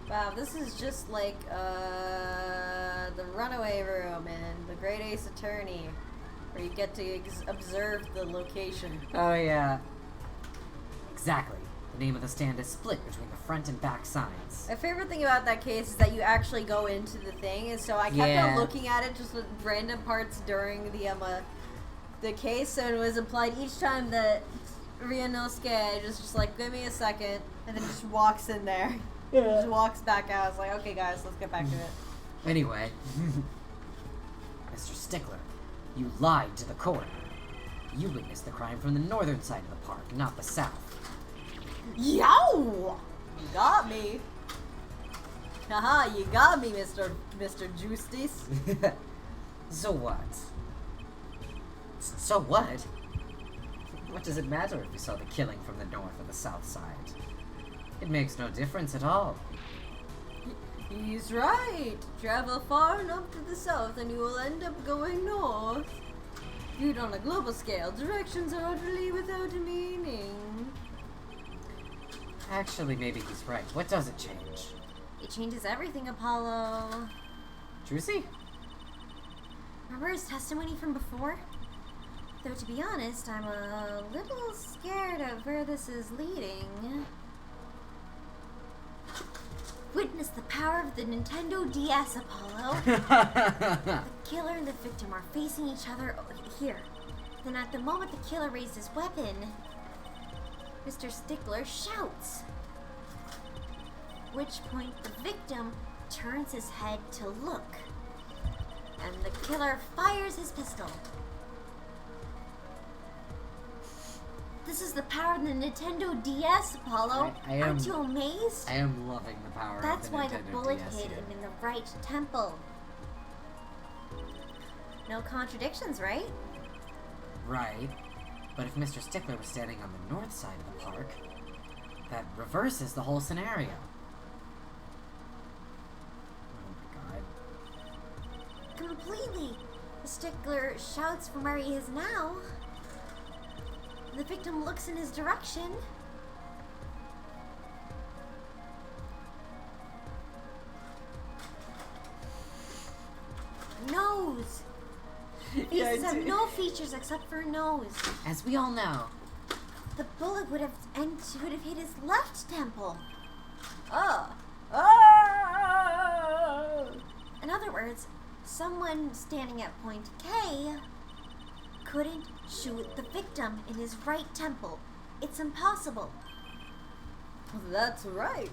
Wow, this is just like the runaway room in The Great Ace Attorney, where you get to observe the location. Oh, yeah. Exactly. The name of the stand is split between the front and back signs. My favorite thing about that case is that you actually go into the thing, and so I kept Yeah. on looking at it just with random parts during the case, and it was implied each time that Ryunosuke just like, give me a second, and then just walks in there. Just walks back out. I was like, okay guys, let's get back to it. Anyway, Mr. Stickler, you lied to the court. You witnessed the crime from the northern side of the park, not the south. Yow! You got me. Haha, you got me, Mr. Justice. So what? So what? What does it matter if we saw the killing from the north or the south side? It makes no difference at all. He's right. Travel far enough to the south and you will end up going north. Viewed on a global scale, directions are utterly without a meaning. Actually, maybe he's right. What does it change? It changes everything, Apollo. Juicy? Remember his testimony from before? Though to be honest, I'm a little scared of where this is leading. Witness the power of the Nintendo DS, Apollo. The killer and the victim are facing each other here. Then at the moment the killer raised his weapon, Mr. Stickler shouts. At which point the victim turns his head to look. And the killer fires his pistol. This is the power of the Nintendo DS, Apollo. I Aren't you amazed? I am loving the power That's of the why Nintendo the bullet DS hit here. him in the right temple. No contradictions, right? Right. But if Mr. Stickler was standing on the north side of the park, that reverses the whole scenario. Oh my god. Completely. The Stickler shouts from where he is now. The victim looks in his direction. Nose. Faces have no features except for a nose. As we all know. The bullet would have hit his left temple. Oh. In other words, someone standing at point K couldn't shoot the victim in his right temple. It's impossible. That's right.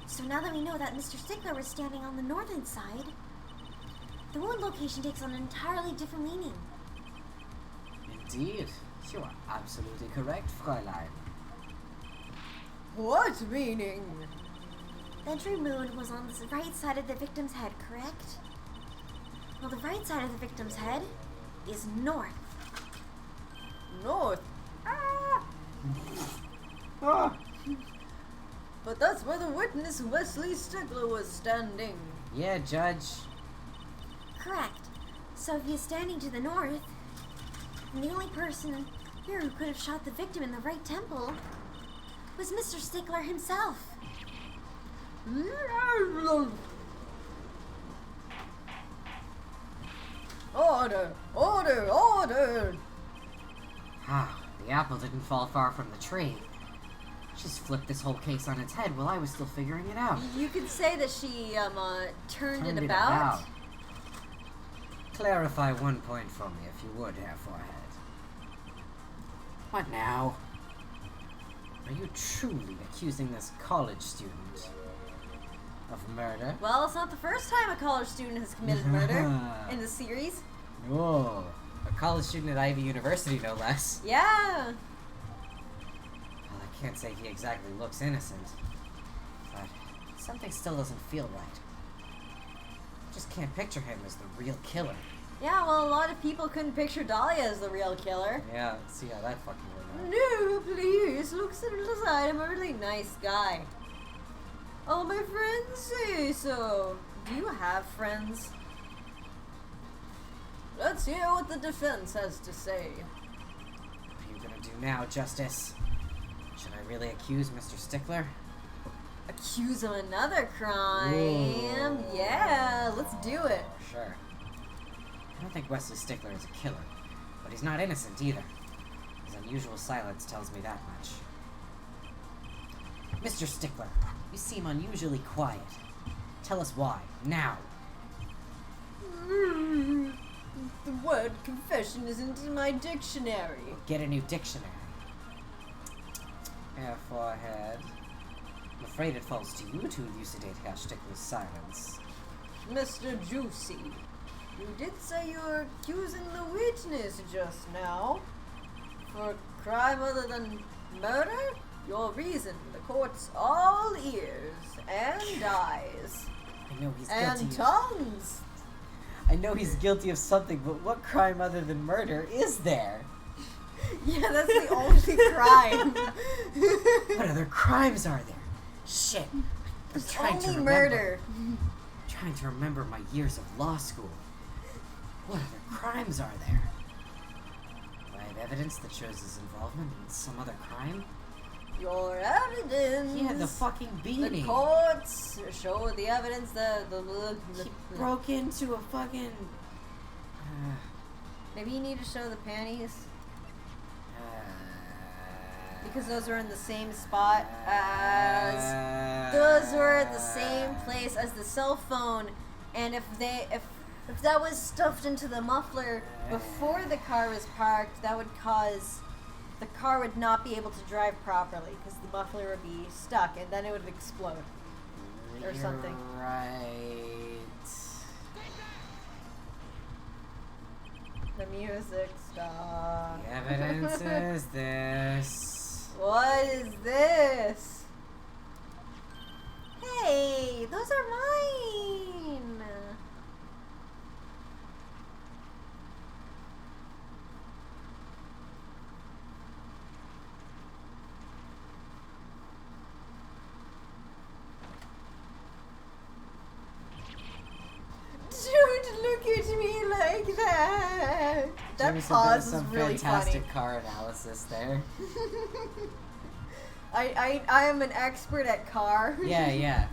So now that we know that Mr. Stickler was standing on the northern side, the wound location takes on an entirely different meaning. Indeed. You are absolutely correct, Fräulein. What meaning? The entry wound was on the right side of the victim's head, correct? Well, the right side of the victim's head is north. North. But that's where the witness Wesley Stickler was standing. Yeah, Judge. Correct. So if he is standing to the north, then the only person here who could have shot the victim in the right temple was Mr. Stickler himself. Order! Order! Order! Ah, the apple didn't fall far from the tree. Just flipped this whole case on its head while I was still figuring it out. You could say that she turned it Turned about. Clarify one point for me, if you would, Herr Forehead. What now? Are you truly accusing this college student of murder? Well, it's not the first time a college student has committed murder in the series. Oh, a college student at Ivy University, no less. Yeah. Well, I can't say he exactly looks innocent, but something still doesn't feel right. Just can't picture him as the real killer. Yeah, well, a lot of people couldn't picture Dahlia as the real killer. Yeah, let's see how that fucking worked out. No, please, look to the side. I'm a really nice guy. All my friends say so. Do you have friends? Let's hear what the defense has to say. What are you gonna do now, Justice? Should I really accuse Mr. Stickler? Accuse of another crime. Ooh. Yeah, let's do it. Sure. I don't think Wesley Stickler is a killer, but he's not innocent either. His unusual silence tells me that much. Mr. Stickler, you seem unusually quiet. Tell us why, now. The word confession isn't in my dictionary. Get a new dictionary. Herr Forehead. I'm afraid it falls to you to elucidate Herr Stickler's silence. Mr. Juicy, you did say you were accusing the witness just now. For a crime other than murder? Your reason, the court's all ears and eyes. I know he's And guilty. tongues. I know he's guilty of something, but what crime other than murder is there? Yeah, that's the only crime. What other crimes are there? Shit. I'm It's trying to only remember. murder. Trying to remember my years of law school. What other crimes are there? Do I have evidence that shows his involvement in some other crime? Your evidence. He had the fucking The beanie. courts show the evidence that He broke into a fucking. Maybe you need to show the panties because those are in the same spot as those were at the same place as the cell phone, and if that was stuffed into the muffler before the car was parked, that would cause the car would not be able to drive properly because the muffler would be stuck and then it would explode or something. Right. The music stopped. The evidence is this. What is this? Hey, those are mine. Don't look at me like that. That Doing pause is some really fantastic funny. car analysis there. I am an expert at car. Yeah.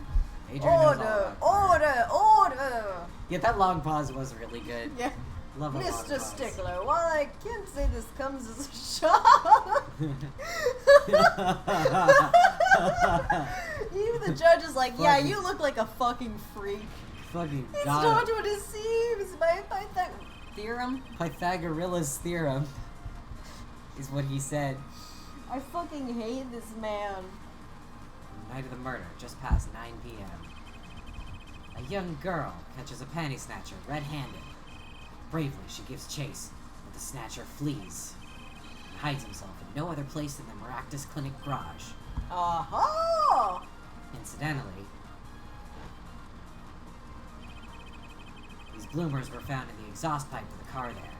Adrian knows all Order, about car. order. Yeah, that long pause was really good. Yeah. Love a long Mr. pause. Stickler, while I can't say this comes as a shock, even the judge is like, yeah, you look like a fucking freak. Fucking It's got not it. what it seems. My Theorem? Pythagoras theorem is what he said. I fucking hate this man. On the night of the murder, just past 9 p.m. A young girl catches a panty snatcher red-handed. Bravely, she gives chase, but the snatcher flees and hides himself in no other place than the Maractus Clinic garage. Aha! Incidentally, these bloomers were found in the exhaust pipe of the car there.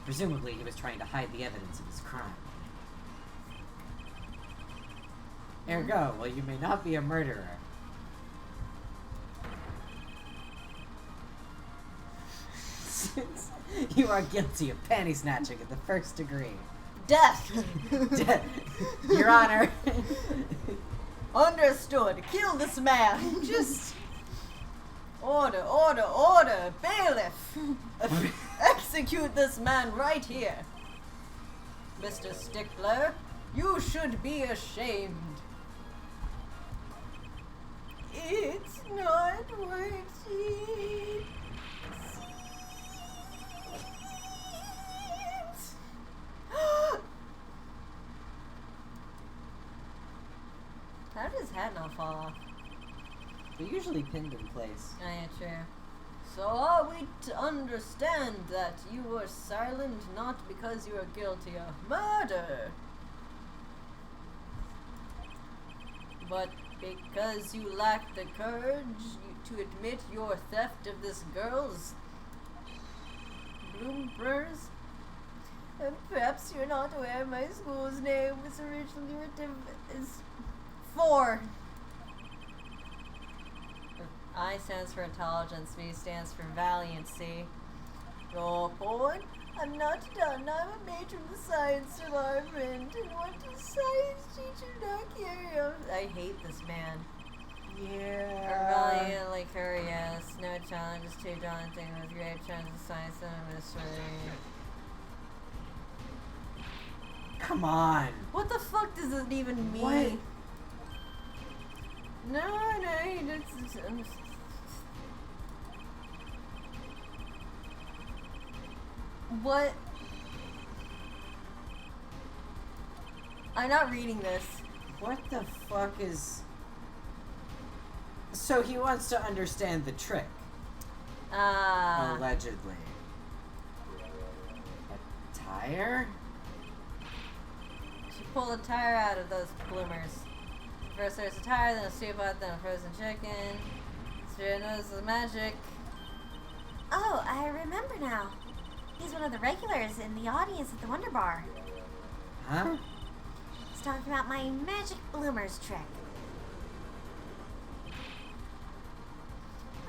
Presumably, he was trying to hide the evidence of his crime. Ergo, well, you may not be a murderer. Since you are guilty of panty snatching in the first degree. Death! Your Honor. Understood. Kill this man. Just. Order. Bailiff! Execute this man right here. Mr. Stickler, you should be ashamed. It's not working. How did his hat not fall off? They're usually pinned in place. Oh, yeah, true. So are we to understand that you were silent not because you are guilty of murder, but because you lack the courage to admit your theft of this girl's bloomers? And perhaps you're not aware my school's name was originally written as 4. I stands for intelligence, V stands for valiancy. Roll forward. I'm not done. I'm a major in the science department and want a science teacher, not curious. I hate this man. Yeah. Valiantly curious. No challenges too daunting with great chance of science and mystery. Come on. What the fuck does it even mean? What? No, that's. What? I'm not reading this. What the fuck is... So he wants to understand the trick, allegedly. A tire? She pulled a tire out of those bloomers. First there's a tire, then a stew pot, then a frozen chicken. Spirit knows the magic. Oh, I remember now. He's one of the regulars in the audience at the Wonder Bar. Huh? He's talking about my magic bloomers trick.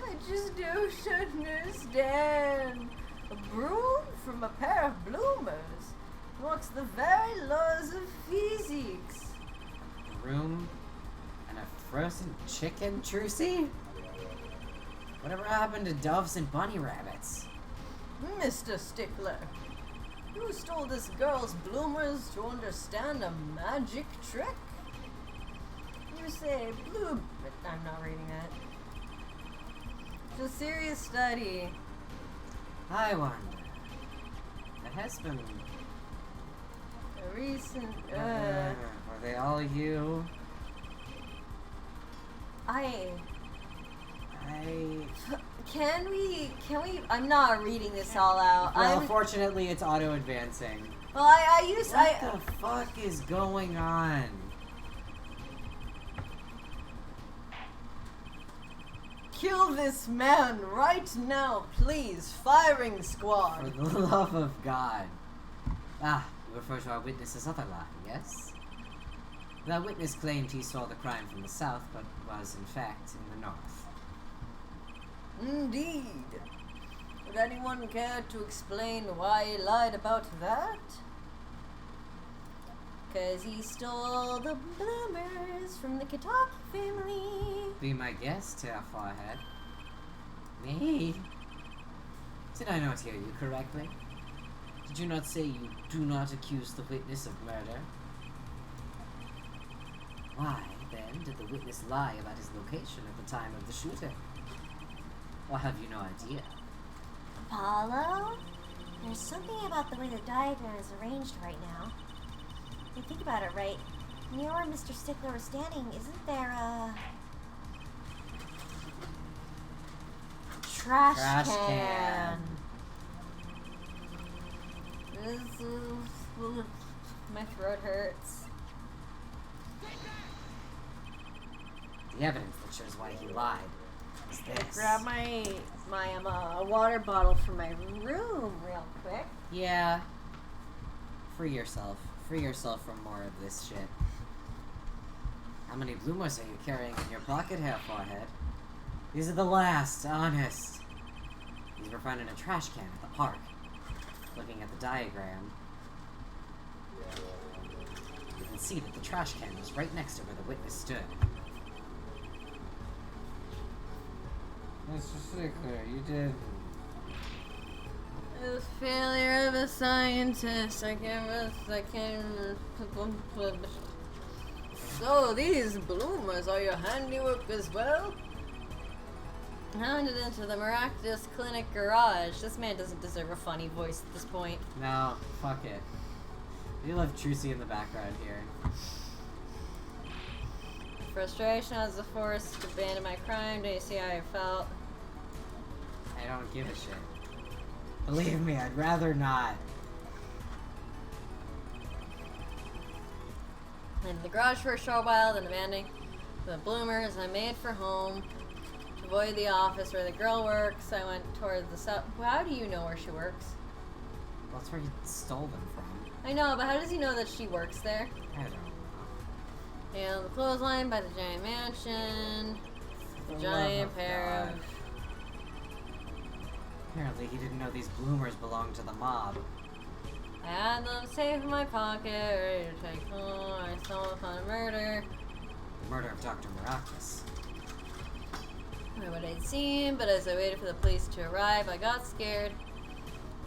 I just don't understand. A broom from a pair of bloomers walks the very laws of physics. Room and a frozen chicken, Trucy? Whatever happened to doves and bunny rabbits? Mr. Stickler, you stole this girl's bloomers to understand a magic trick? You say bloom... I'm not reading that. It's a serious study. I wonder. It has been... A recent... Were they all you? Can we... I'm not reading this all out. Well, fortunately, it's auto-advancing. Well, I used... What the fuck is going on? Kill this man right now, please. Firing For squad. the love of God. Ah, you refer to our witness's other lie, yes? The witness claimed he saw the crime from the south, but was, in fact, in the north. Indeed. Would anyone care to explain why he lied about that? 'Cause he stole the bloomers from the Kitaki family. Be my guest, Forehead. Me? Did I not hear you correctly? Did you not say you do not accuse the witness of murder? Why, then, did the witness lie about his location at the time of the shooting? Or have you no idea? Apollo? There's something about the way the diagram is arranged right now. If you think about it right, near where Mr. Stickler was standing, isn't there a trash can? This is... My throat hurts. The evidence that shows why he lied is this. Grab my water bottle from my room real quick. Yeah. Free yourself. Free yourself from more of this shit. How many bloomers are you carrying in your pocket here, Forehead? These are the last, honest. These were found in a trash can at the park. Looking at the diagram, you can see that the trash can was right next to where the witness stood. Mr. Stickler, you did. It was failure of a scientist. I can't. So these bloomers are your handiwork as well? Hounded into the miraculous clinic garage. This man doesn't deserve a funny voice at this point. No, fuck it. We love Trucy in the background here. Frustration as a force to abandon my crime. Do you see how I felt? I don't give a shit. Believe me, I'd rather not. In the garage for a short while, then abandoning the bloomers I made for home. To avoid the office where the girl works, I went toward the south. How do you know where she works? Well, that's where he stole them from. I know, but how does he know that she works there? I don't know. And the clothesline by the giant mansion. The giant pair of... Apparently he didn't know these bloomers belonged to the mob. I had them safe in my pocket, ready to take home. I stumbled upon a murder. The murder of Dr. Maracus. I don't know what I'd seen, but as I waited for the police to arrive, I got scared.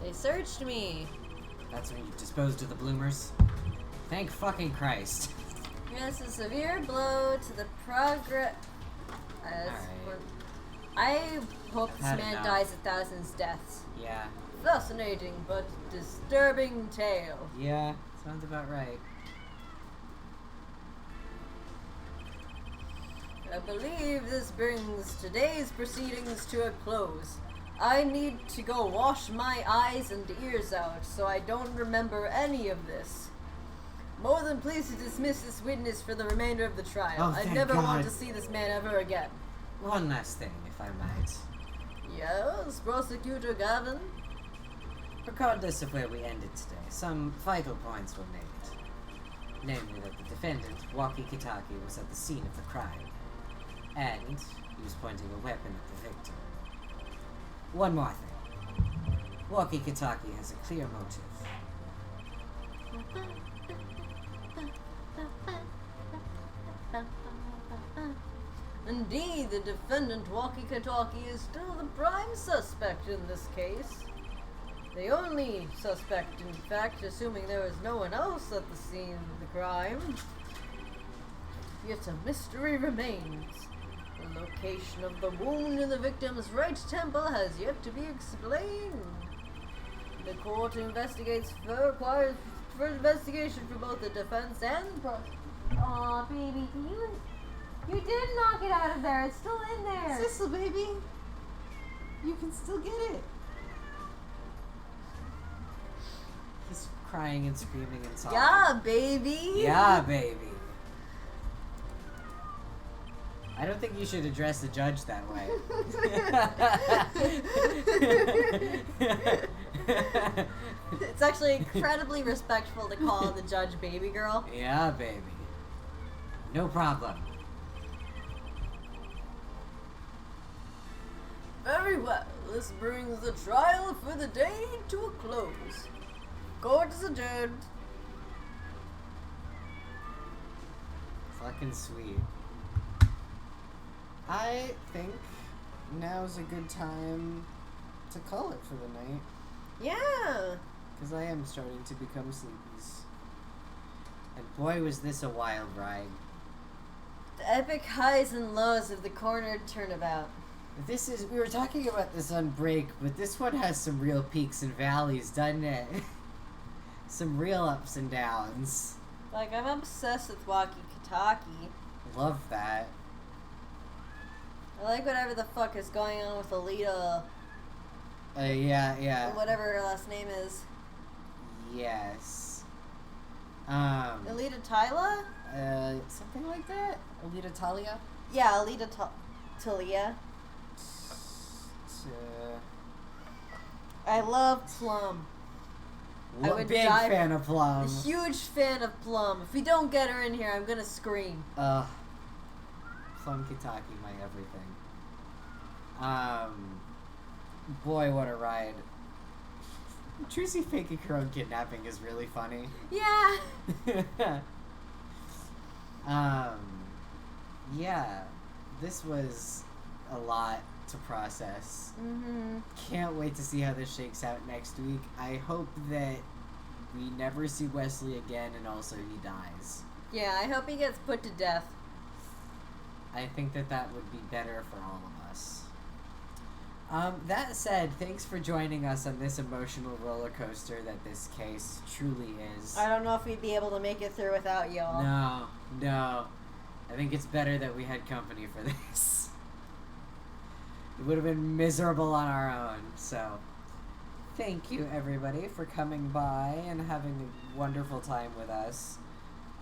They searched me. That's when you disposed of the bloomers? Thank fucking Christ. Yes, a severe blow to the progress. Alright. I hope I've this had man enough. dies 1,000 deaths. Yeah. Fascinating but disturbing tale. Yeah, sounds about right. I believe this brings today's proceedings to a close. I need to go wash my eyes and ears out so I don't remember any of this. More than pleased to dismiss this witness for the remainder of the trial. Oh, I thank never want God. to see this man ever again. One last thing, if I might. Yes, Prosecutor Gavin? Regardless of where we ended today, some vital points were made. Namely that the defendant, Waki Kitaki, was at the scene of the crime. And he was pointing a weapon at the victim. One more thing. Waki Kitaki has a clear motive. Indeed, the defendant, Walkie-Talkie, is still the prime suspect in this case. The only suspect, in fact, assuming there was no one else at the scene of the crime. Yet a mystery remains. The location of the wound in the victim's right temple has yet to be explained. The court investigates requires further investigation for both the defense and the prosecution. Aw, baby, you did knock it out of there. It's still in there. Sissel, baby! You can still get it! He's crying and screaming and sobbing. Yeah, baby! Yeah, baby! I don't think you should address the judge that way. It's actually incredibly respectful to call the judge baby girl. Yeah, baby. No problem. Very well. this brings the trial for the day to a close. Court is adjourned. Fucking sweet. I think now's a good time to call it for the night. Yeah. Because I am starting to become sleepies. And boy, was this a wild ride. The epic highs and lows of the cornered turnabout. We were talking about this on break, but this one has some real peaks and valleys, doesn't it? Some real ups and downs. Like, I'm obsessed with Waki Kataki. Love that. I like whatever the fuck is going on with Alita, Yeah. or whatever her last name is. Yes. Alita Tyla? Something like that? Alita Talia? Yeah, Alita Talia. I love Plum. I would Big die- fan of Plum. A huge fan of Plum. If we don't get her in here, I'm gonna scream. Plum Kitaki, my everything. Boy, what a ride. Trucy faking her own kidnapping is really funny. Yeah. Yeah, this was a lot to process. Mm-hmm. Can't wait to see how this shakes out next week. I hope that we never see Wesley again and also he dies. Yeah, I hope he gets put to death. I think that would be better for all of us. That said, thanks for joining us on this emotional roller coaster that this case truly is. I don't know if we'd be able to make it through without y'all. No. I think it's better that we had company for this. It would have been miserable on our own, so thank you everybody for coming by and having a wonderful time with us.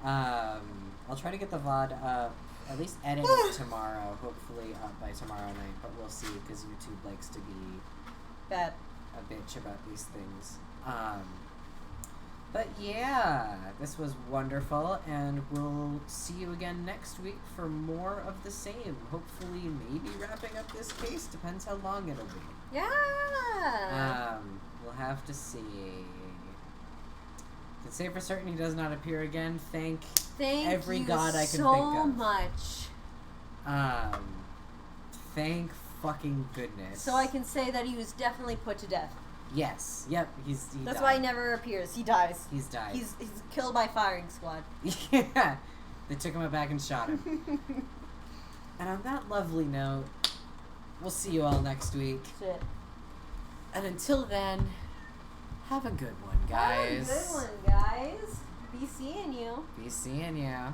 I'll try to get the VOD up, at least edit it tomorrow, hopefully up by tomorrow night, but we'll see because YouTube likes to be Bad. a bitch about these things. But yeah, this was wonderful, and we'll see you again next week for more of the same. Hopefully, maybe wrapping up this case. Depends how long it'll be. Yeah. We'll have to see. To say for certain he does not appear again, thank every you god I can so think of. much. Thank fucking goodness. So I can say that he was definitely put to death. Yes. Yep. He That's died. why he never appears. He dies. He's died. He's killed by firing squad. Yeah. They took him back and shot him. And on that lovely note, we'll see you all next week. Shit. And until then, have a good one, guys. Have a good one, guys. Be seeing you. Be seeing ya.